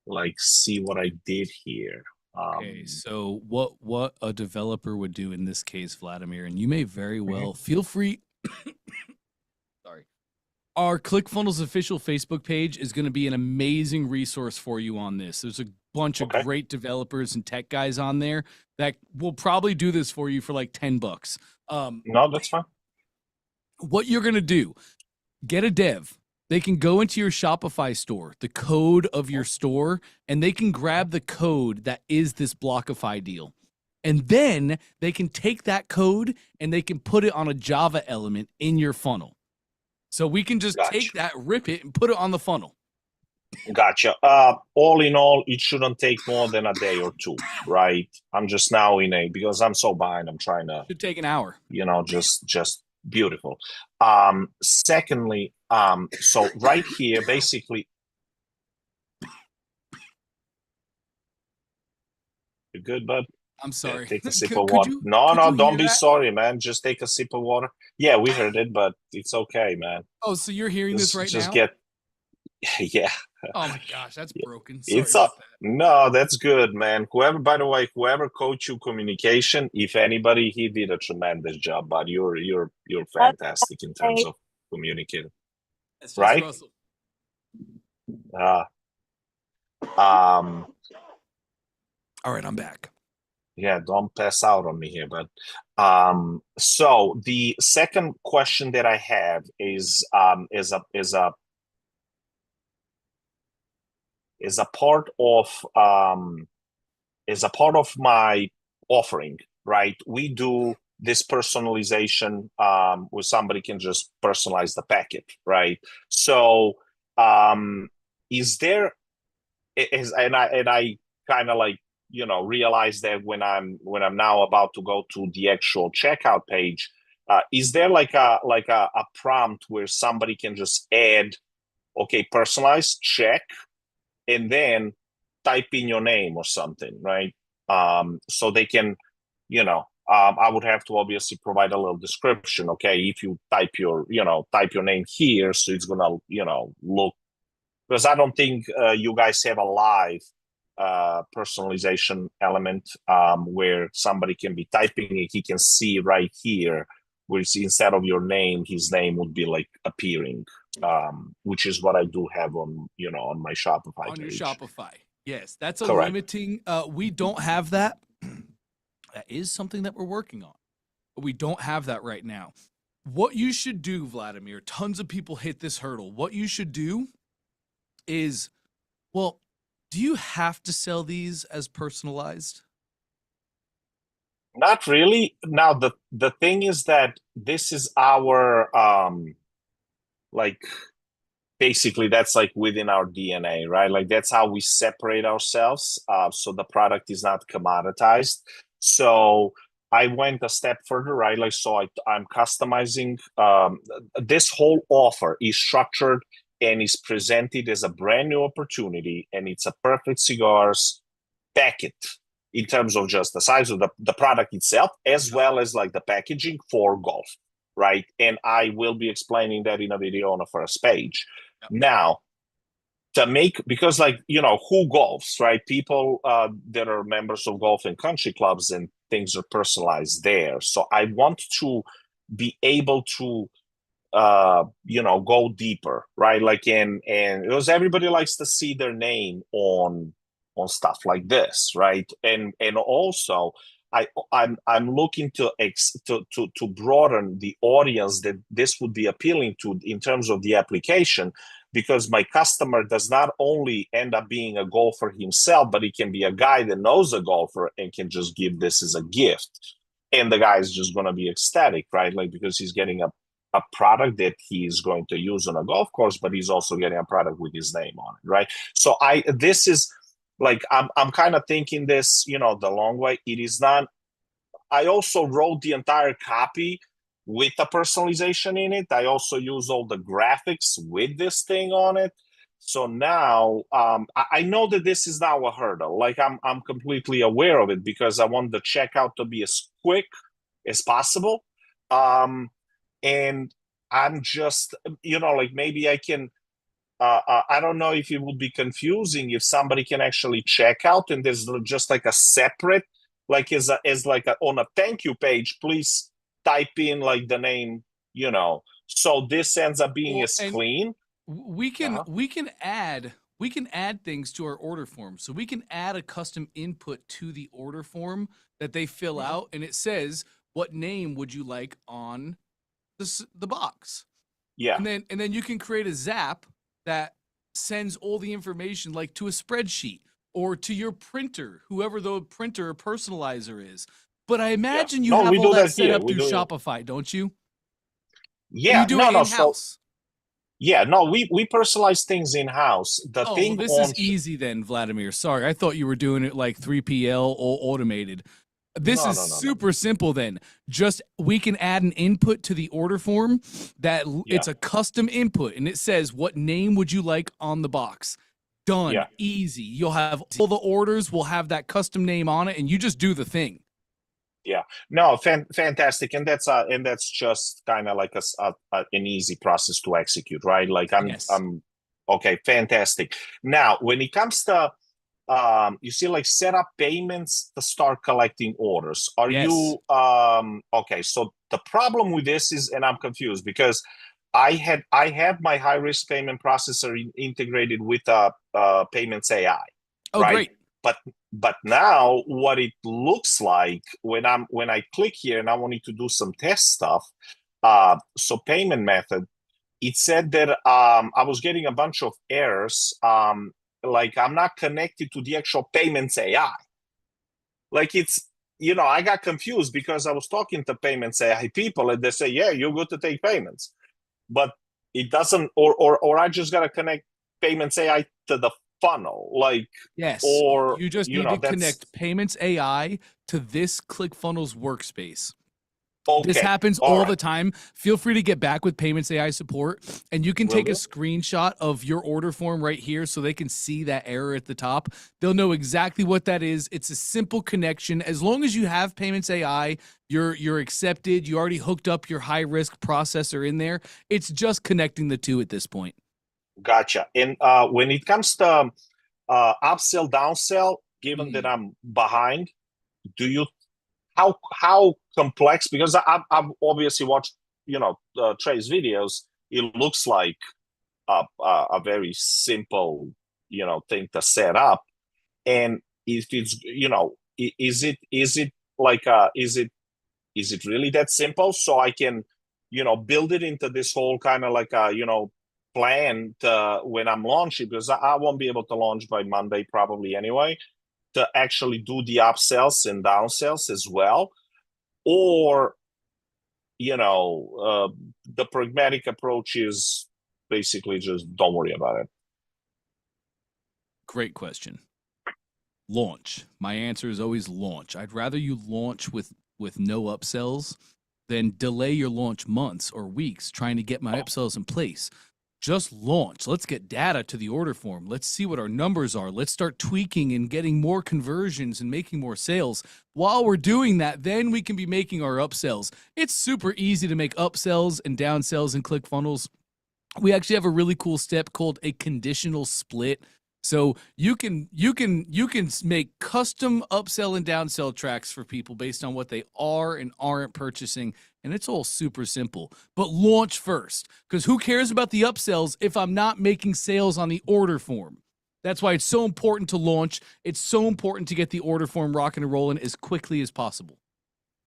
Speaker 7: like see what I did here.
Speaker 2: Okay, so what a developer would do in this case, Vladimir, and you may very well feel free. Sorry. Our ClickFunnels official Facebook page is going to be an amazing resource for you on this. There's a bunch of great developers and tech guys on there that will probably do this for you for like $10.
Speaker 7: No, that's fine.
Speaker 2: What you're going to do, get a dev. They can go into your Shopify store, the code of your store, and they can grab the code that is this Blockify deal. And then they can take that code and they can put it on a Java element in your funnel. So we can just take that, rip it, and put it on the funnel. Gotcha.
Speaker 7: All in all, it shouldn't take more than a day or two, right? I'm just now because I'm so behind, I'm trying to.
Speaker 2: Should take an hour.
Speaker 7: Just beautiful. Secondly, so right here, basically. You good, bud?
Speaker 2: I'm sorry.
Speaker 7: Yeah, take a sip of water. No, don't be sorry, man. Just take a sip of water. Yeah, we heard it, but it's okay, man.
Speaker 2: Oh, so you're hearing this right now?
Speaker 7: Yeah.
Speaker 2: Oh my gosh, that's broken. Sorry
Speaker 7: No, that's good, man. By the way, whoever coached you communication, if anybody, he did a tremendous job, but you're fantastic in terms of communicating.
Speaker 2: That's
Speaker 7: right?
Speaker 2: Russell. All right, I'm back.
Speaker 7: Yeah, don't pass out on me here, but so the second question that I have is a part of my offering, right? We do this personalization where somebody can just personalize the packet, right? So is there and I kind of like realize that when I'm now about to go to the actual checkout page, is there like a prompt where somebody can just add, okay, personalized check, and then type in your name or something, right? So they can, I would have to obviously provide a little description. Okay, if you type your name here, so it's gonna, look, because I don't think you guys have a live personalization element where somebody can be typing it, he can see right here, which instead of your name, his name would be like appearing, which is what I do have on my Shopify
Speaker 2: On your
Speaker 7: page.
Speaker 2: Shopify. Yes, that's a
Speaker 7: Correct.
Speaker 2: limiting. We don't have that. That is something that we're working on. But we don't have that right now. What you should do, Vladimir, tons of people hit this hurdle. What you should do is, well, do you have to sell these as personalized?
Speaker 7: Not really. Now, the thing is that this is our like, basically that's like within our DNA, right? Like that's how we separate ourselves. So the product is not commoditized. So I went a step further, right? Like, so I'm customizing. This whole offer is structured and is presented as a brand new opportunity, and it's a Perfect Cigars packet in terms of just the size of the product itself, as well as like the packaging for golf, right? And I will be explaining that in a video on the first page. Yep. Now, because like, who golfs, right? People that are members of golf and country clubs, and things are personalized there. So I want to be able to go deeper, right? Like, and because everybody likes to see their name on stuff like this, right? And also I'm looking to broaden the audience that this would be appealing to in terms of the application, because my customer does not only end up being a golfer himself, but he can be a guy that knows a golfer and can just give this as a gift. And the guy is just going to be ecstatic, right? Like, because he's getting a product that he's going to use on a golf course, but he's also getting a product with his name on it, right? So this is like, I'm kind of thinking this, the long way. It is not, I also wrote the entire copy with the personalization in it. I also use all the graphics with this thing on it. So now I know that this is now a hurdle. Like, I'm completely aware of it, because I want the checkout to be as quick as possible. And I'm just, like, maybe I can, I don't know if it would be confusing if somebody can actually check out and there's just like a separate, like as like on a thank you page, please type in like the name, so this ends up being as clean.
Speaker 2: We can add things to our order form. So we can add a custom input to the order form that they fill out, and it says, what name would you like on the box?
Speaker 7: Yeah.
Speaker 2: And then you can create a zap that sends all the information, like, to a spreadsheet or to your printer, whoever the printer or personalizer is. But I imagine you have all that set up through Shopify, don't you?
Speaker 7: Yeah.
Speaker 2: You do it in-house.
Speaker 7: Yeah, no, we personalize things in-house.
Speaker 2: This is easy then, Vladimir. Sorry, I thought you were doing it like 3PL or automated. This is super simple then. Just, we can add an input to the order form that it's a custom input, and it says, what name would you like on the box? Done. Yeah. Easy. You'll have all the orders will have that custom name on it, and you just do the thing.
Speaker 7: Yeah, no, fantastic, and that's just kind of like an easy process to execute, right? Like, I'm okay, fantastic. Now, when it comes to you see, like, set up payments to start collecting orders. Are you okay? So the problem with this is, and I'm confused, because I have my high risk payment processor integrated with Payments AI.
Speaker 2: Oh,
Speaker 7: right?
Speaker 2: Great.
Speaker 7: But now what it looks like when I click here and I wanted to do some test stuff, so payment method, it said that I was getting a bunch of errors. Like, I'm not connected to the actual Payments AI. Like, it's, I got confused because I was talking to Payments AI people and they say, yeah, you're good to take payments, but it doesn't, or I just got to connect Payments AI to the funnel, like,
Speaker 2: Yes,
Speaker 7: or
Speaker 2: you just need to
Speaker 7: that's
Speaker 2: connect Payments AI to this ClickFunnels workspace. This
Speaker 7: okay.
Speaker 2: happens
Speaker 7: All
Speaker 2: all
Speaker 7: right.
Speaker 2: the time. Feel free to get back with Payments AI support, and you can
Speaker 7: Will
Speaker 2: take a
Speaker 7: do.
Speaker 2: screenshot of your order form right here so they can see that error at the top. They'll know exactly what that is. It's a simple connection. As long as you have Payments AI, you're accepted. You already hooked up your high risk processor in there. It's just connecting the two at this point.
Speaker 7: Gotcha. And when it comes to upsell, downsell, given that I'm behind, do you how complex? Because I've obviously watched Trey's videos. It looks like a very simple thing to set up. And if it's is it like is it really that simple? So I can build it into this whole kind of like a plan to, when I'm launching, because I won't be able to launch by Monday probably anyway, to actually do the upsells and downsells as well. Or the pragmatic approach is basically just don't worry about it.
Speaker 2: Great question. Launch. My answer is always launch. I'd rather you launch with no upsells than delay your launch months or weeks trying to get my upsells in place. Just launch. Let's get data to the order form. Let's see what our numbers are. Let's start tweaking and getting more conversions and making more sales. While we're doing that, then we can be making our upsells. It's super easy to make upsells and downsells in ClickFunnels. We actually have a really cool step called a conditional split. So you can make custom upsell and downsell tracks for people based on what they are and aren't purchasing, and it's all super simple. But launch first, because who cares about the upsells if I'm not making sales on the order form? That's why it's so important to launch. It's so important to get the order form rocking and rolling as quickly as possible.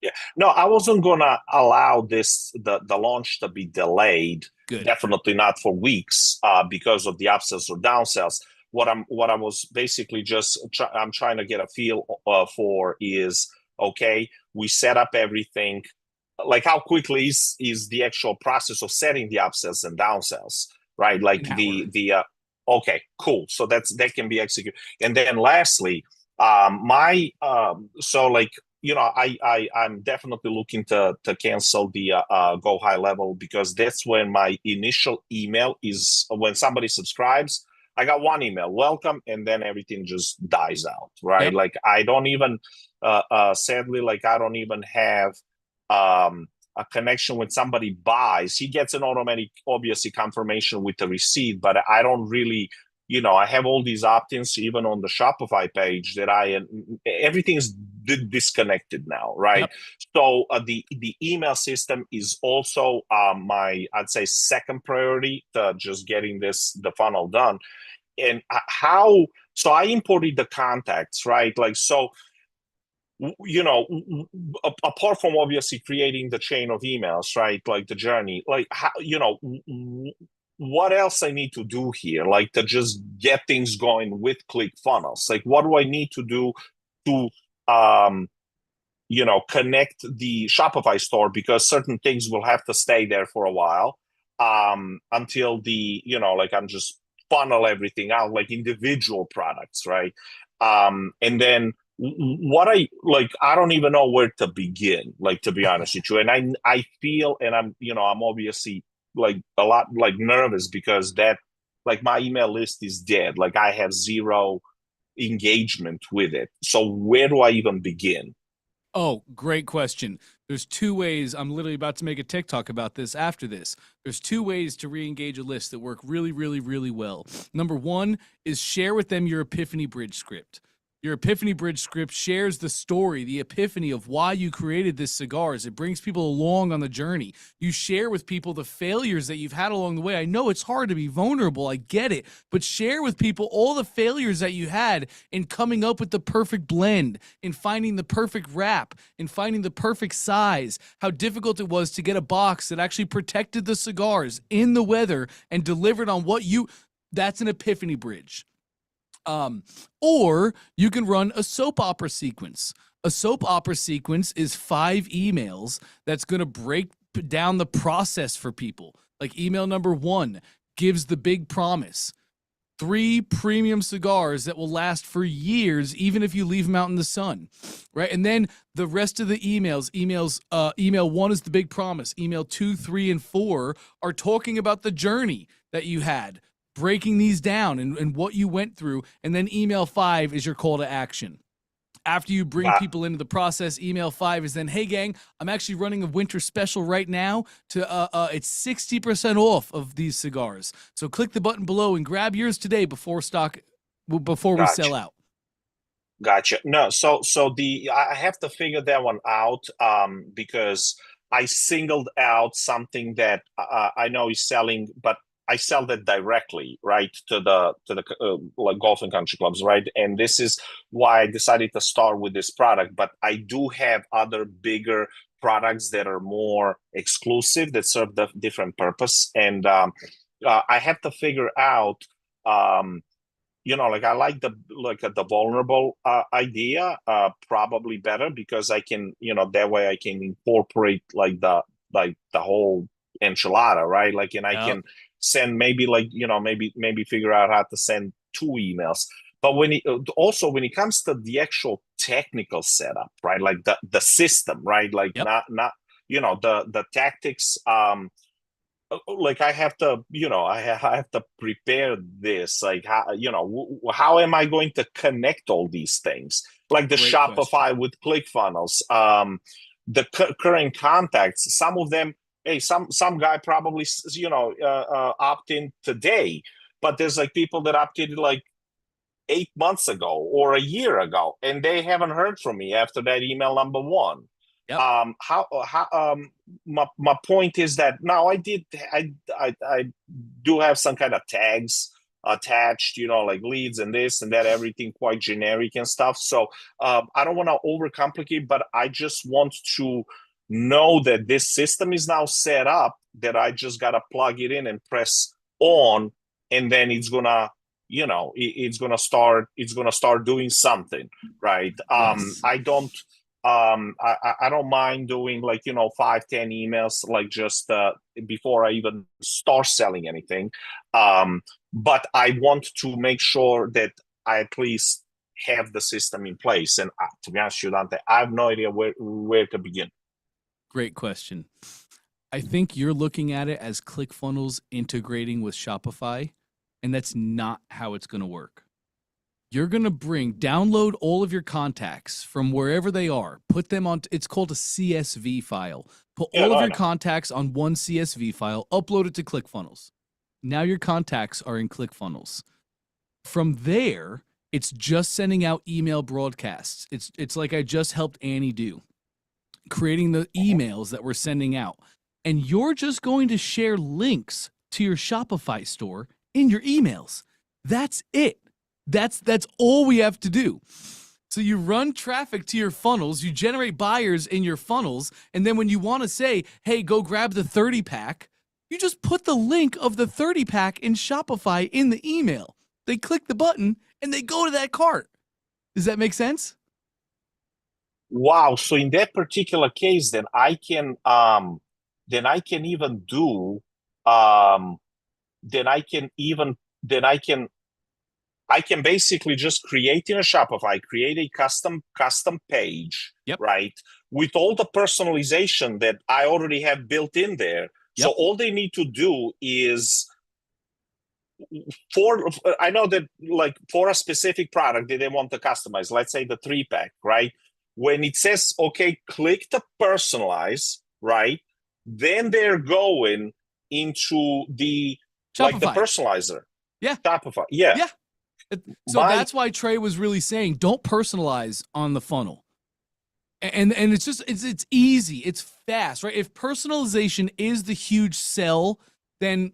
Speaker 7: Yeah. No, I wasn't gonna allow the launch to be delayed.
Speaker 2: Good.
Speaker 7: Definitely not for weeks because of the upsells or downsells. What I was basically just I'm trying to get a feel for is, okay, we set up everything. Like, how quickly is the actual process of setting the upsells and downsells, right? Like okay, cool. So that can be executed. And then lastly, so like, I'm definitely looking to cancel the Go High Level, because that's when my initial email is, when somebody subscribes, I got one email, welcome, and then everything just dies out, right?
Speaker 2: Yep.
Speaker 7: Like, I don't even, sadly, like, I don't even have a connection when somebody buys. He gets an automatic, obviously, confirmation with the receipt, but I don't really, I have all these opt-ins even on the Shopify page that everything's disconnected now, right? Yep. So the email system is also my, I'd say, second priority to just getting the funnel done. And so I imported the contacts, right? Like, so, apart from obviously creating the chain of emails, right? Like the journey, like, how, what else I need to do here, like, to just get things going with ClickFunnels? Like, what do I need to do to, connect the Shopify store? Because certain things will have to stay there for a while until like, I'm just funnel everything out like individual products, right? And then I don't even know where to begin, like, to be honest with you. And I feel, and I'm obviously like a lot like nervous because that, like, my email list is dead. Like, I have zero engagement with it. So where do I even begin?
Speaker 2: Oh, great question. There's two ways. I'm literally about to make a TikTok about this after this. There's two ways to re-engage a list that work really, really, really well. Number one is share with them your Epiphany Bridge script. Your Epiphany Bridge script shares the story, the epiphany of why you created this cigars. It brings people along on the journey. You share with people the failures that you've had along the way. I know it's hard to be vulnerable. I get it. But share with people all the failures that you had in coming up with the perfect blend, in finding the perfect wrap, in finding the perfect size, how difficult it was to get a box that actually protected the cigars in the weather and delivered on what you... That's an Epiphany Bridge. Or you can run a soap opera sequence. A soap opera sequence is 5 emails that's going to break down the process for people. Like, email number 1 gives the big promise. 3 premium cigars that will last for years, even if you leave them out in the sun, right? And then the rest of the emails, email 1 is the big promise. Email 2, 3, and 4 are talking about the journey that you had, breaking these down and what you went through. And then email 5 is your call to action. After you bring
Speaker 7: Wow.
Speaker 2: people into the process, email 5 is then, hey gang, I'm actually running a winter special right now to it's 60% off of these cigars. So click the button below and grab yours today before we
Speaker 7: Gotcha.
Speaker 2: sell out.
Speaker 7: Gotcha. No, so I have to figure that one out because I singled out something that I know is selling, but I sell that directly, right, to the like golf and country clubs, right? And this is why I decided to start with this product. But I do have other bigger products that are more exclusive that serve the different purpose, and I have to figure out. Like I like the vulnerable idea probably better because I can, that way I can incorporate like the whole enchilada, right? Like, and I can send maybe maybe figure out how to send 2 emails. But when it comes to the actual technical setup, right? Like the system, right? Like not the tactics. Like I have to, I have to prepare this. Like how am I going to connect all these things? Like the
Speaker 2: Great
Speaker 7: Shopify
Speaker 2: question.
Speaker 7: with ClickFunnels, the current contacts. Some of them, hey, some guy probably opt in today, but there's like people that opted like 8 months ago or a year ago, and they haven't heard from me after that email number 1.
Speaker 2: Yep.
Speaker 7: My point is that now I do have some kind of tags attached, like leads and this and that, everything quite generic and stuff. So I don't want to overcomplicate, but I just want to know that this system is now set up, that I just got to plug it in and press on, and then it's gonna it's gonna start doing something, right?
Speaker 2: Yes.
Speaker 7: I don't mind doing 5, 10 emails, like just before I even start selling anything. But I want to make sure that I at least have the system in place. And to be honest with you, Dante, I have no idea where to begin.
Speaker 2: Great question. I think you're looking at it as ClickFunnels integrating with Shopify, and that's not how it's going to work. You're going to download all of your contacts from wherever they are, put them on, it's called a CSV file. Put all of your contacts on one CSV file, upload it to ClickFunnels. Now your contacts are in ClickFunnels. From there, it's just sending out email broadcasts. It's like I just helped Annie do, creating the emails that we're sending out. And you're just going to share links to your Shopify store in your emails. That's it. That's all we have to do. So you run traffic to your funnels, you generate buyers in your funnels, and then when you want to say, hey, go grab the 30-pack, you just put the link of the 30-pack in Shopify in the email. They click the button and they go to that cart. Does that make sense?
Speaker 7: Wow. So in that particular case, then I can even do I can basically just create in a Shopify, create a custom page, right? With all the personalization that I already have built in there. So all they need to do is I know that like for a specific product that they want to customize, let's say the 3-pack, right? When it says, okay, click to personalize, right? Then they're going into the
Speaker 2: Shopify.
Speaker 7: Like the personalizer.
Speaker 2: Yeah.
Speaker 7: Shopify. Yeah.
Speaker 2: So that's why Trey was really saying, don't personalize on the funnel. And it's just, it's easy. It's fast, right? If personalization is the huge sell, then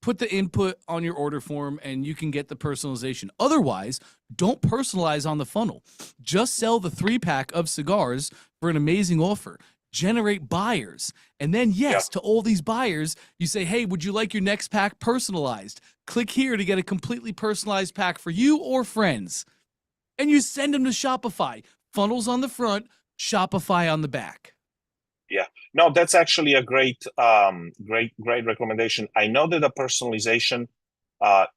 Speaker 2: put the input on your order form and you can get the personalization. Otherwise, don't personalize on the funnel. Just sell the 3-pack of cigars for an amazing offer. Generate buyers. And then, to all these buyers, you say, hey, would you like your next pack personalized? Click here to get a completely personalized pack for you or friends. And you send them to Shopify. Funnels on the front, Shopify on the back.
Speaker 7: Yeah. No, that's actually a great recommendation. I know that the personalization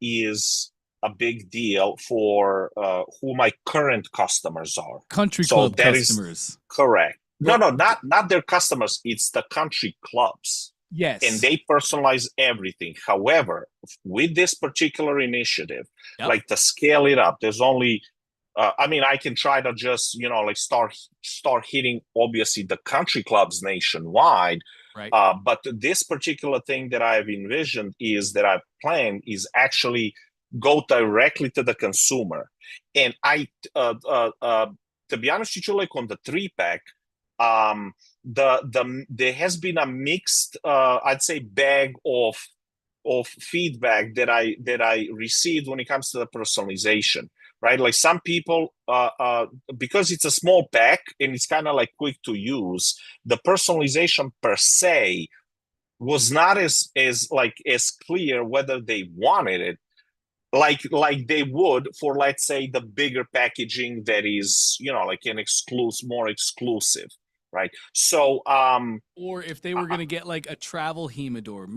Speaker 7: is a big deal for who my current customers are.
Speaker 2: Country
Speaker 7: So
Speaker 2: club
Speaker 7: that is
Speaker 2: customers.
Speaker 7: correct. No,
Speaker 2: Well-
Speaker 7: no, not their customers. It's the country clubs.
Speaker 2: Yes.
Speaker 7: And they personalize everything. However, with this particular initiative,
Speaker 2: Yep.
Speaker 7: like to scale it up, there's only, I mean, I can try to just, you know, like start hitting obviously the country clubs nationwide.
Speaker 2: Right.
Speaker 7: But this particular thing that I've envisioned is that I've planned is actually go directly to the consumer. And to be honest with you, like on the 3-pack, there has been a mixed I'd say bag of feedback that I received when it comes to the personalization, right? Like some people because it's a small pack and it's kind of like quick to use, the personalization per se was not as clear whether they wanted it like they would for, let's say, the bigger packaging that is, you know, like an more exclusive, right? So
Speaker 2: or if they were going to get like a travel humidor,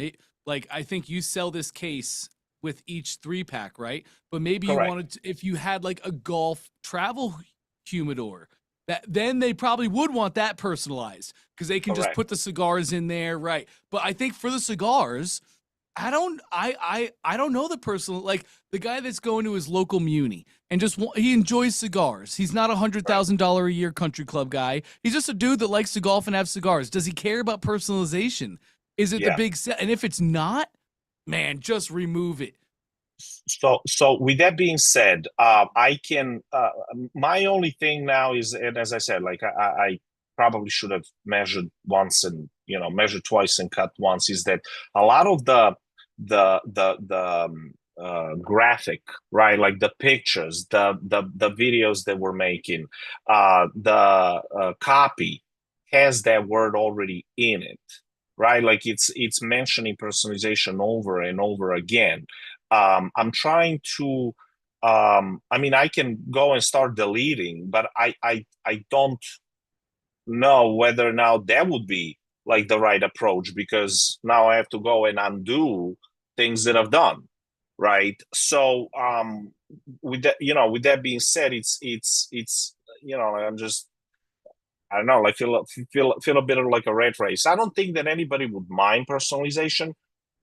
Speaker 2: like I think you sell this case with each 3-pack, right? But maybe
Speaker 7: correct.
Speaker 2: You wanted to, if you had like a golf travel humidor, then they probably would want that personalized because they can
Speaker 7: correct.
Speaker 2: just put the cigars in there, right? But I think for the cigars, I don't know the person, like the guy that's going to his local muni and just he enjoys cigars. He's not $100,000 a year country club guy. He's just a dude that likes to golf and have cigars. Does he care about personalization? Is it the big set? And if it's not, man, just remove it.
Speaker 7: So with that being said, I can my only thing now is, and as I said, like I probably should have measured once and, you know, measured twice and cut once, is that a lot of the graphic, right, like the pictures, the videos that we're making, the copy has that word already in it, right? Like it's mentioning personalization over and over again. I'm trying to I mean, I can go and start deleting, but I don't know whether now that would be like the right approach, because now I have to go and undo things that I've done, right? So with that, you know, with that being said, it's you know, I'm just, I don't know, like feel a bit of like a rat race. I don't think that anybody would mind personalization,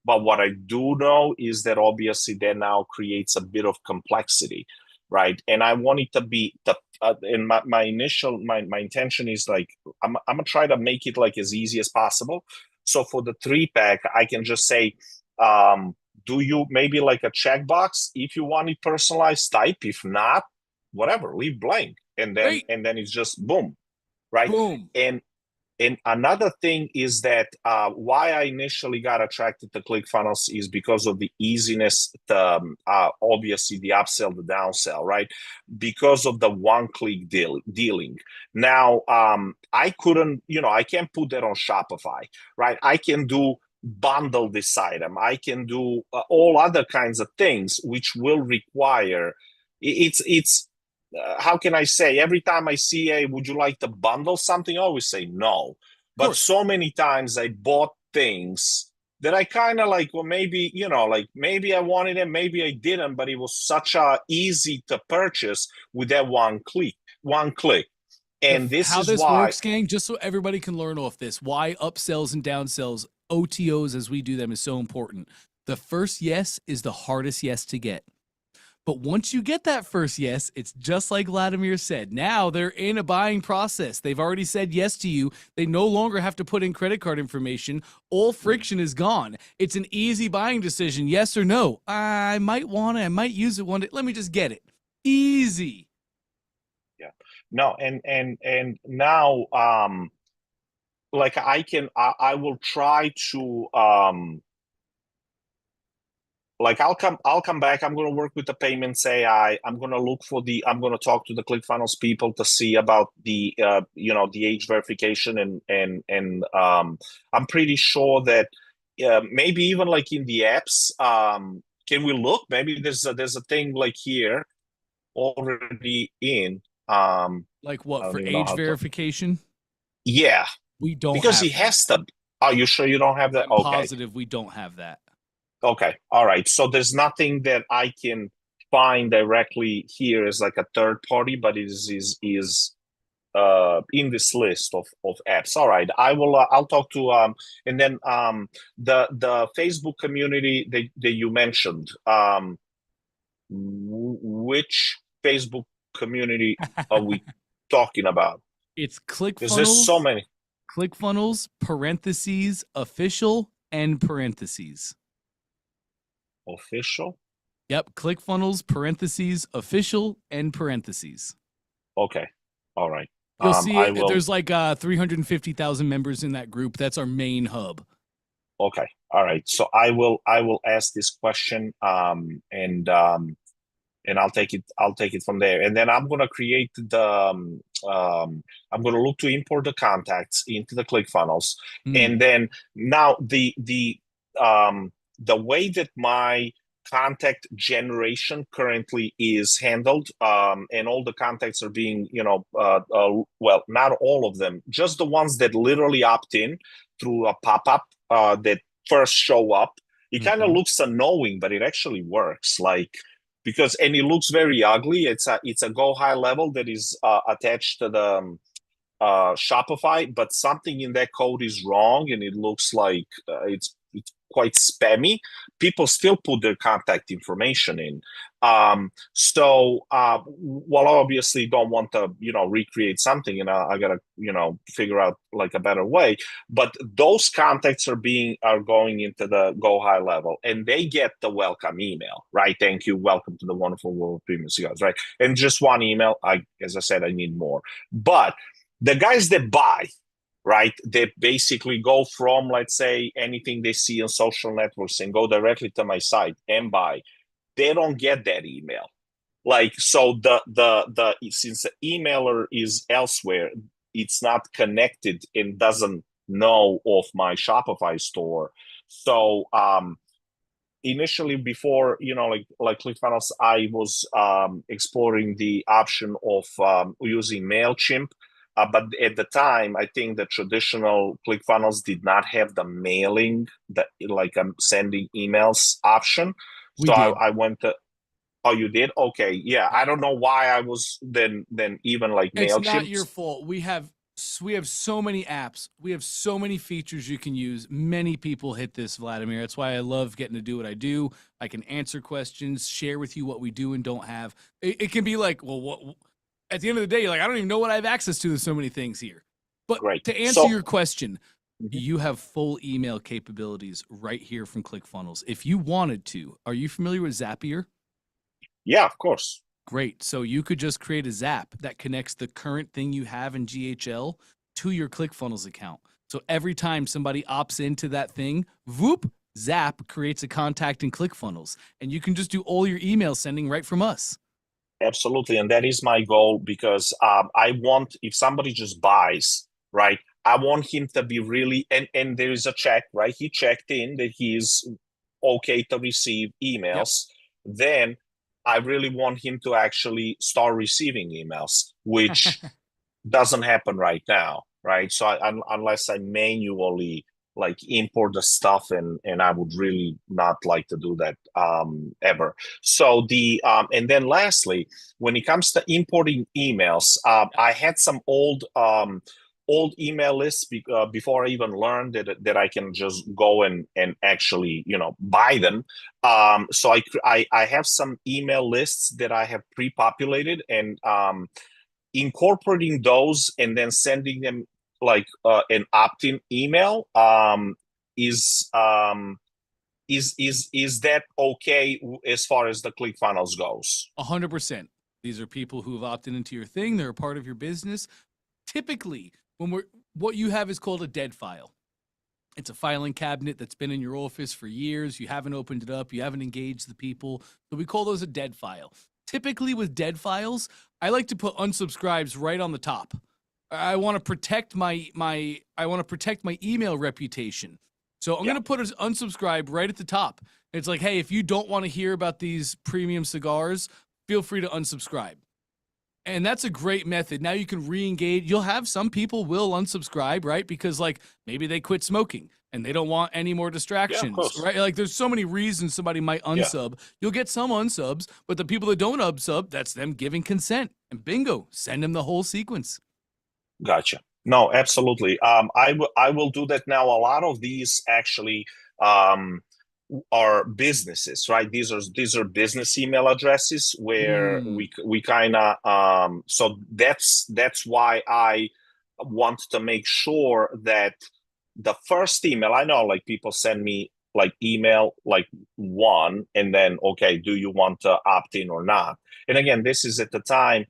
Speaker 7: but what I do know is that obviously that now creates a bit of complexity, right? And I want it to be and my initial intention is like I'm gonna try to make it like as easy as possible. So for the 3-pack, I can just say, do you maybe like a checkbox if you want it personalized, type. If not, whatever, leave blank, and then it's just boom, right?
Speaker 2: Boom.
Speaker 7: And another thing is that why I initially got attracted to ClickFunnels is because of the easiness, obviously the upsell, the downsell, right? Because of the one-click dealing. Now, I couldn't, you know, I can't put that on Shopify, right? I can do bundle this item. I can do all other kinds of things, which will require, it's how can I say, every time I see, hey, would you like to bundle something? I always say no. But so many times I bought things that I kind of like, well, maybe, you know, like maybe I wanted it, maybe I didn't, but it was such a easy to purchase with that one click. And this
Speaker 2: how
Speaker 7: is
Speaker 2: this
Speaker 7: why
Speaker 2: works, gang, just so everybody can learn off this, why upsells and downsells, OTOs as we do them, is so important. The first yes is the hardest yes to get. But once you get that first yes, it's just like Vladimir said. Now they're in a buying process. They've already said yes to you. They no longer have to put in credit card information. All friction is gone. It's an easy buying decision, yes or no. I might want it. I might use it one day. Let me just get it. Easy.
Speaker 7: Yeah. No, and now like I will try to like I'll come back. I'm going to work with the payments AI. I'm going to talk to the ClickFunnels people to see about the you know, the age verification, and I'm pretty sure that maybe even like in the apps, can we look? Maybe there's a thing like here already in
Speaker 2: like what, for age verification?
Speaker 7: Yeah,
Speaker 2: we don't,
Speaker 7: because
Speaker 2: have
Speaker 7: he
Speaker 2: that.
Speaker 7: has to. Are you sure you don't have that?
Speaker 2: I'm
Speaker 7: okay,
Speaker 2: positive we don't have that.
Speaker 7: Okay. All right. So there's nothing that I can find directly here as like a third party, but is in this list of apps. All right. I'll talk to and then the Facebook community that you mentioned. Which Facebook community are we talking about?
Speaker 2: It's
Speaker 7: Because there's so
Speaker 2: ClickFunnels,
Speaker 7: many.
Speaker 2: ClickFunnels, parentheses, official, and parentheses.
Speaker 7: Official?
Speaker 2: Yep, ClickFunnels, parentheses, official, and parentheses.
Speaker 7: Okay. All right.
Speaker 2: You'll see
Speaker 7: I will.
Speaker 2: there's like 350,000 members in that group. That's our main hub.
Speaker 7: Okay. All right. So I will ask this question and I'll take it from there. And then I'm gonna create I'm gonna look to import the contacts into the ClickFunnels. And then now the way that my contact generation currently is handled, and all the contacts are being, well, not all of them, just the ones that literally opt in through a pop-up that first show up. It kind of looks annoying, but it actually works. Like, because, and it looks very ugly. It's a go high level that is attached to the Shopify, but something in that code is wrong, and it looks like it's quite spammy. People still put their contact information in. So well, I obviously don't want to, recreate something, and I gotta, figure out like a better way. But those contacts are going into the go high level, and they get the welcome email, right? Thank you, welcome to the wonderful world of premium cigars, right? And just one email. As I said, I need more. But the guys that buy, right, they basically go from, let's say, anything they see on social networks and go directly to my site and buy. They don't get that email. Like, so the since the emailer is elsewhere, it's not connected and doesn't know of my Shopify store. So initially, before, like ClickFunnels, I was exploring the option of using MailChimp. But at the time, I think the traditional ClickFunnels did not have the mailing, like sending emails option. So I went to. Oh, you did? Okay, yeah. I don't know why I was then even like MailChimp.
Speaker 2: It's not your fault. We have so many apps. We have so many features you can use. Many people hit this, Vladimir. That's why I love getting to do what I do. I can answer questions, share with you what we do and don't have. It can be like, well, what? At the end of the day, you're like, I don't even know what I have access to. There's so many things here. But
Speaker 7: Great.
Speaker 2: To answer your question, you have full email capabilities right here from ClickFunnels. If you wanted to, are you familiar with Zapier?
Speaker 7: Yeah, of course.
Speaker 2: Great. So you could just create a Zap that connects the current thing you have in GHL to your ClickFunnels account. So every time somebody opts into that thing, whoop, Zap creates a contact in ClickFunnels. And you can just do all your email sending right from us.
Speaker 7: Absolutely. And that is my goal, because I want, if somebody just buys, right, I want him to be really, and there is a check, right? He checked in that he's okay to receive emails. Yep. Then I really want him to actually start receiving emails, which doesn't happen right now, right? So unless I manually like import the stuff, and I would really not like to do that ever. So and then lastly, when it comes to importing emails, I had some old email lists before I even learned that I can just go and actually buy them. So I have some email lists that I have pre-populated, and incorporating those and then sending them like an opt-in email is that okay as far as the ClickFunnels goes?
Speaker 2: 100%. These are people who have opted into your thing. They're a part of your business. Typically, what you have is called a dead file. It's a filing cabinet that's been in your office for years. You haven't opened it up. You haven't engaged the people. So we call those a dead file. Typically with dead files, I like to put unsubscribes right on the top. I want to protect my email reputation. So I'm going to put an unsubscribe right at the top. It's like, hey, if you don't want to hear about these premium cigars, feel free to unsubscribe. And that's a great method. Now you can re-engage. You'll have some people will unsubscribe, right? Because like maybe they quit smoking. and they don't want any more distractions,
Speaker 7: course.
Speaker 2: right? Like there's so many reasons somebody might unsub. You'll get some unsubs, but the people that don't unsub, that's them giving consent. And bingo, send them the whole sequence.
Speaker 7: Gotcha. No, absolutely. I will do that now. A lot of these actually are businesses, right? These are business email addresses where we kind of so that's why I want to make sure that the first email, I know like people send me like email like one and then okay, do you want to opt in or not? And again, this is at the time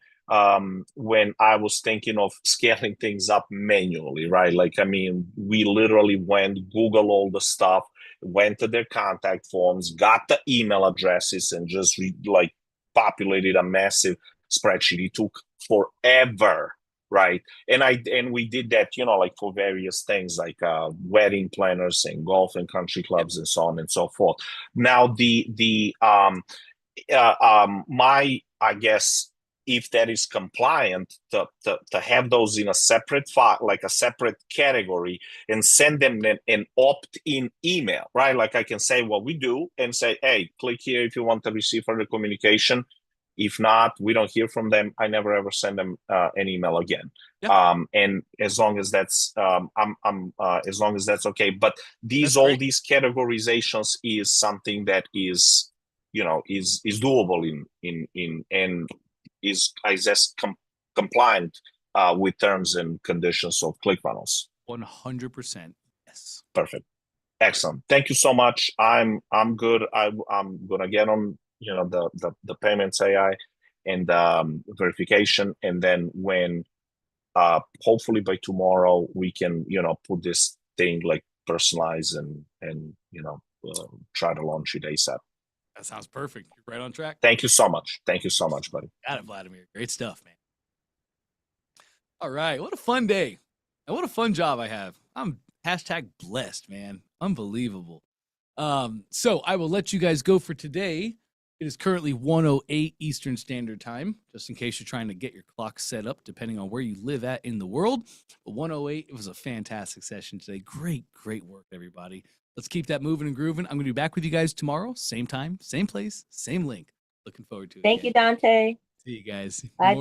Speaker 7: when I was thinking of scaling things up manually, right? Like, I mean, we literally went, Google all the stuff, went to their contact forms, got the email addresses, and just like populated a massive spreadsheet. It took forever, right? And we did that, you know, like for various things like wedding planners and golf and country clubs and so on and so forth. Now, my, I guess, if that is compliant, to have those in a separate file, like a separate category, and send them an opt-in email, right? Like I can say what we do and say, hey, click here if you want to receive further communication. If not, we don't hear from them. I never ever send them an email again.
Speaker 2: Yeah.
Speaker 7: And as long as that's as long as that's okay. But
Speaker 2: That's
Speaker 7: all
Speaker 2: great.
Speaker 7: these categorizations is something that is, you know, is doable in and is, I guess, compliant with terms and conditions of ClickFunnels.
Speaker 2: 100%. Yes.
Speaker 7: Perfect. Excellent. Thank you so much. I'm good. I'm gonna get on, you know, the payments AI and verification, and then when hopefully by tomorrow we can, you know, put this thing like personalize and you know, try to launch it ASAP.
Speaker 2: That sounds perfect. You're right on track.
Speaker 7: Thank you so much. Thank you so much, buddy.
Speaker 2: Got it, Vladimir. Great stuff, man. All right. What a fun day. And what a fun job I have. I'm #blessed, man. Unbelievable. So I will let you guys go for today. It is currently 1:08 Eastern Standard Time, just in case you're trying to get your clock set up, depending on where you live at in the world. But 1:08, it was a fantastic session today. Great work, everybody. Let's keep that moving and grooving. I'm going to be back with you guys tomorrow. Same time, same place, same link. Looking forward to it.
Speaker 8: Thank you, Dante.
Speaker 2: See you guys.
Speaker 8: Bye.
Speaker 2: More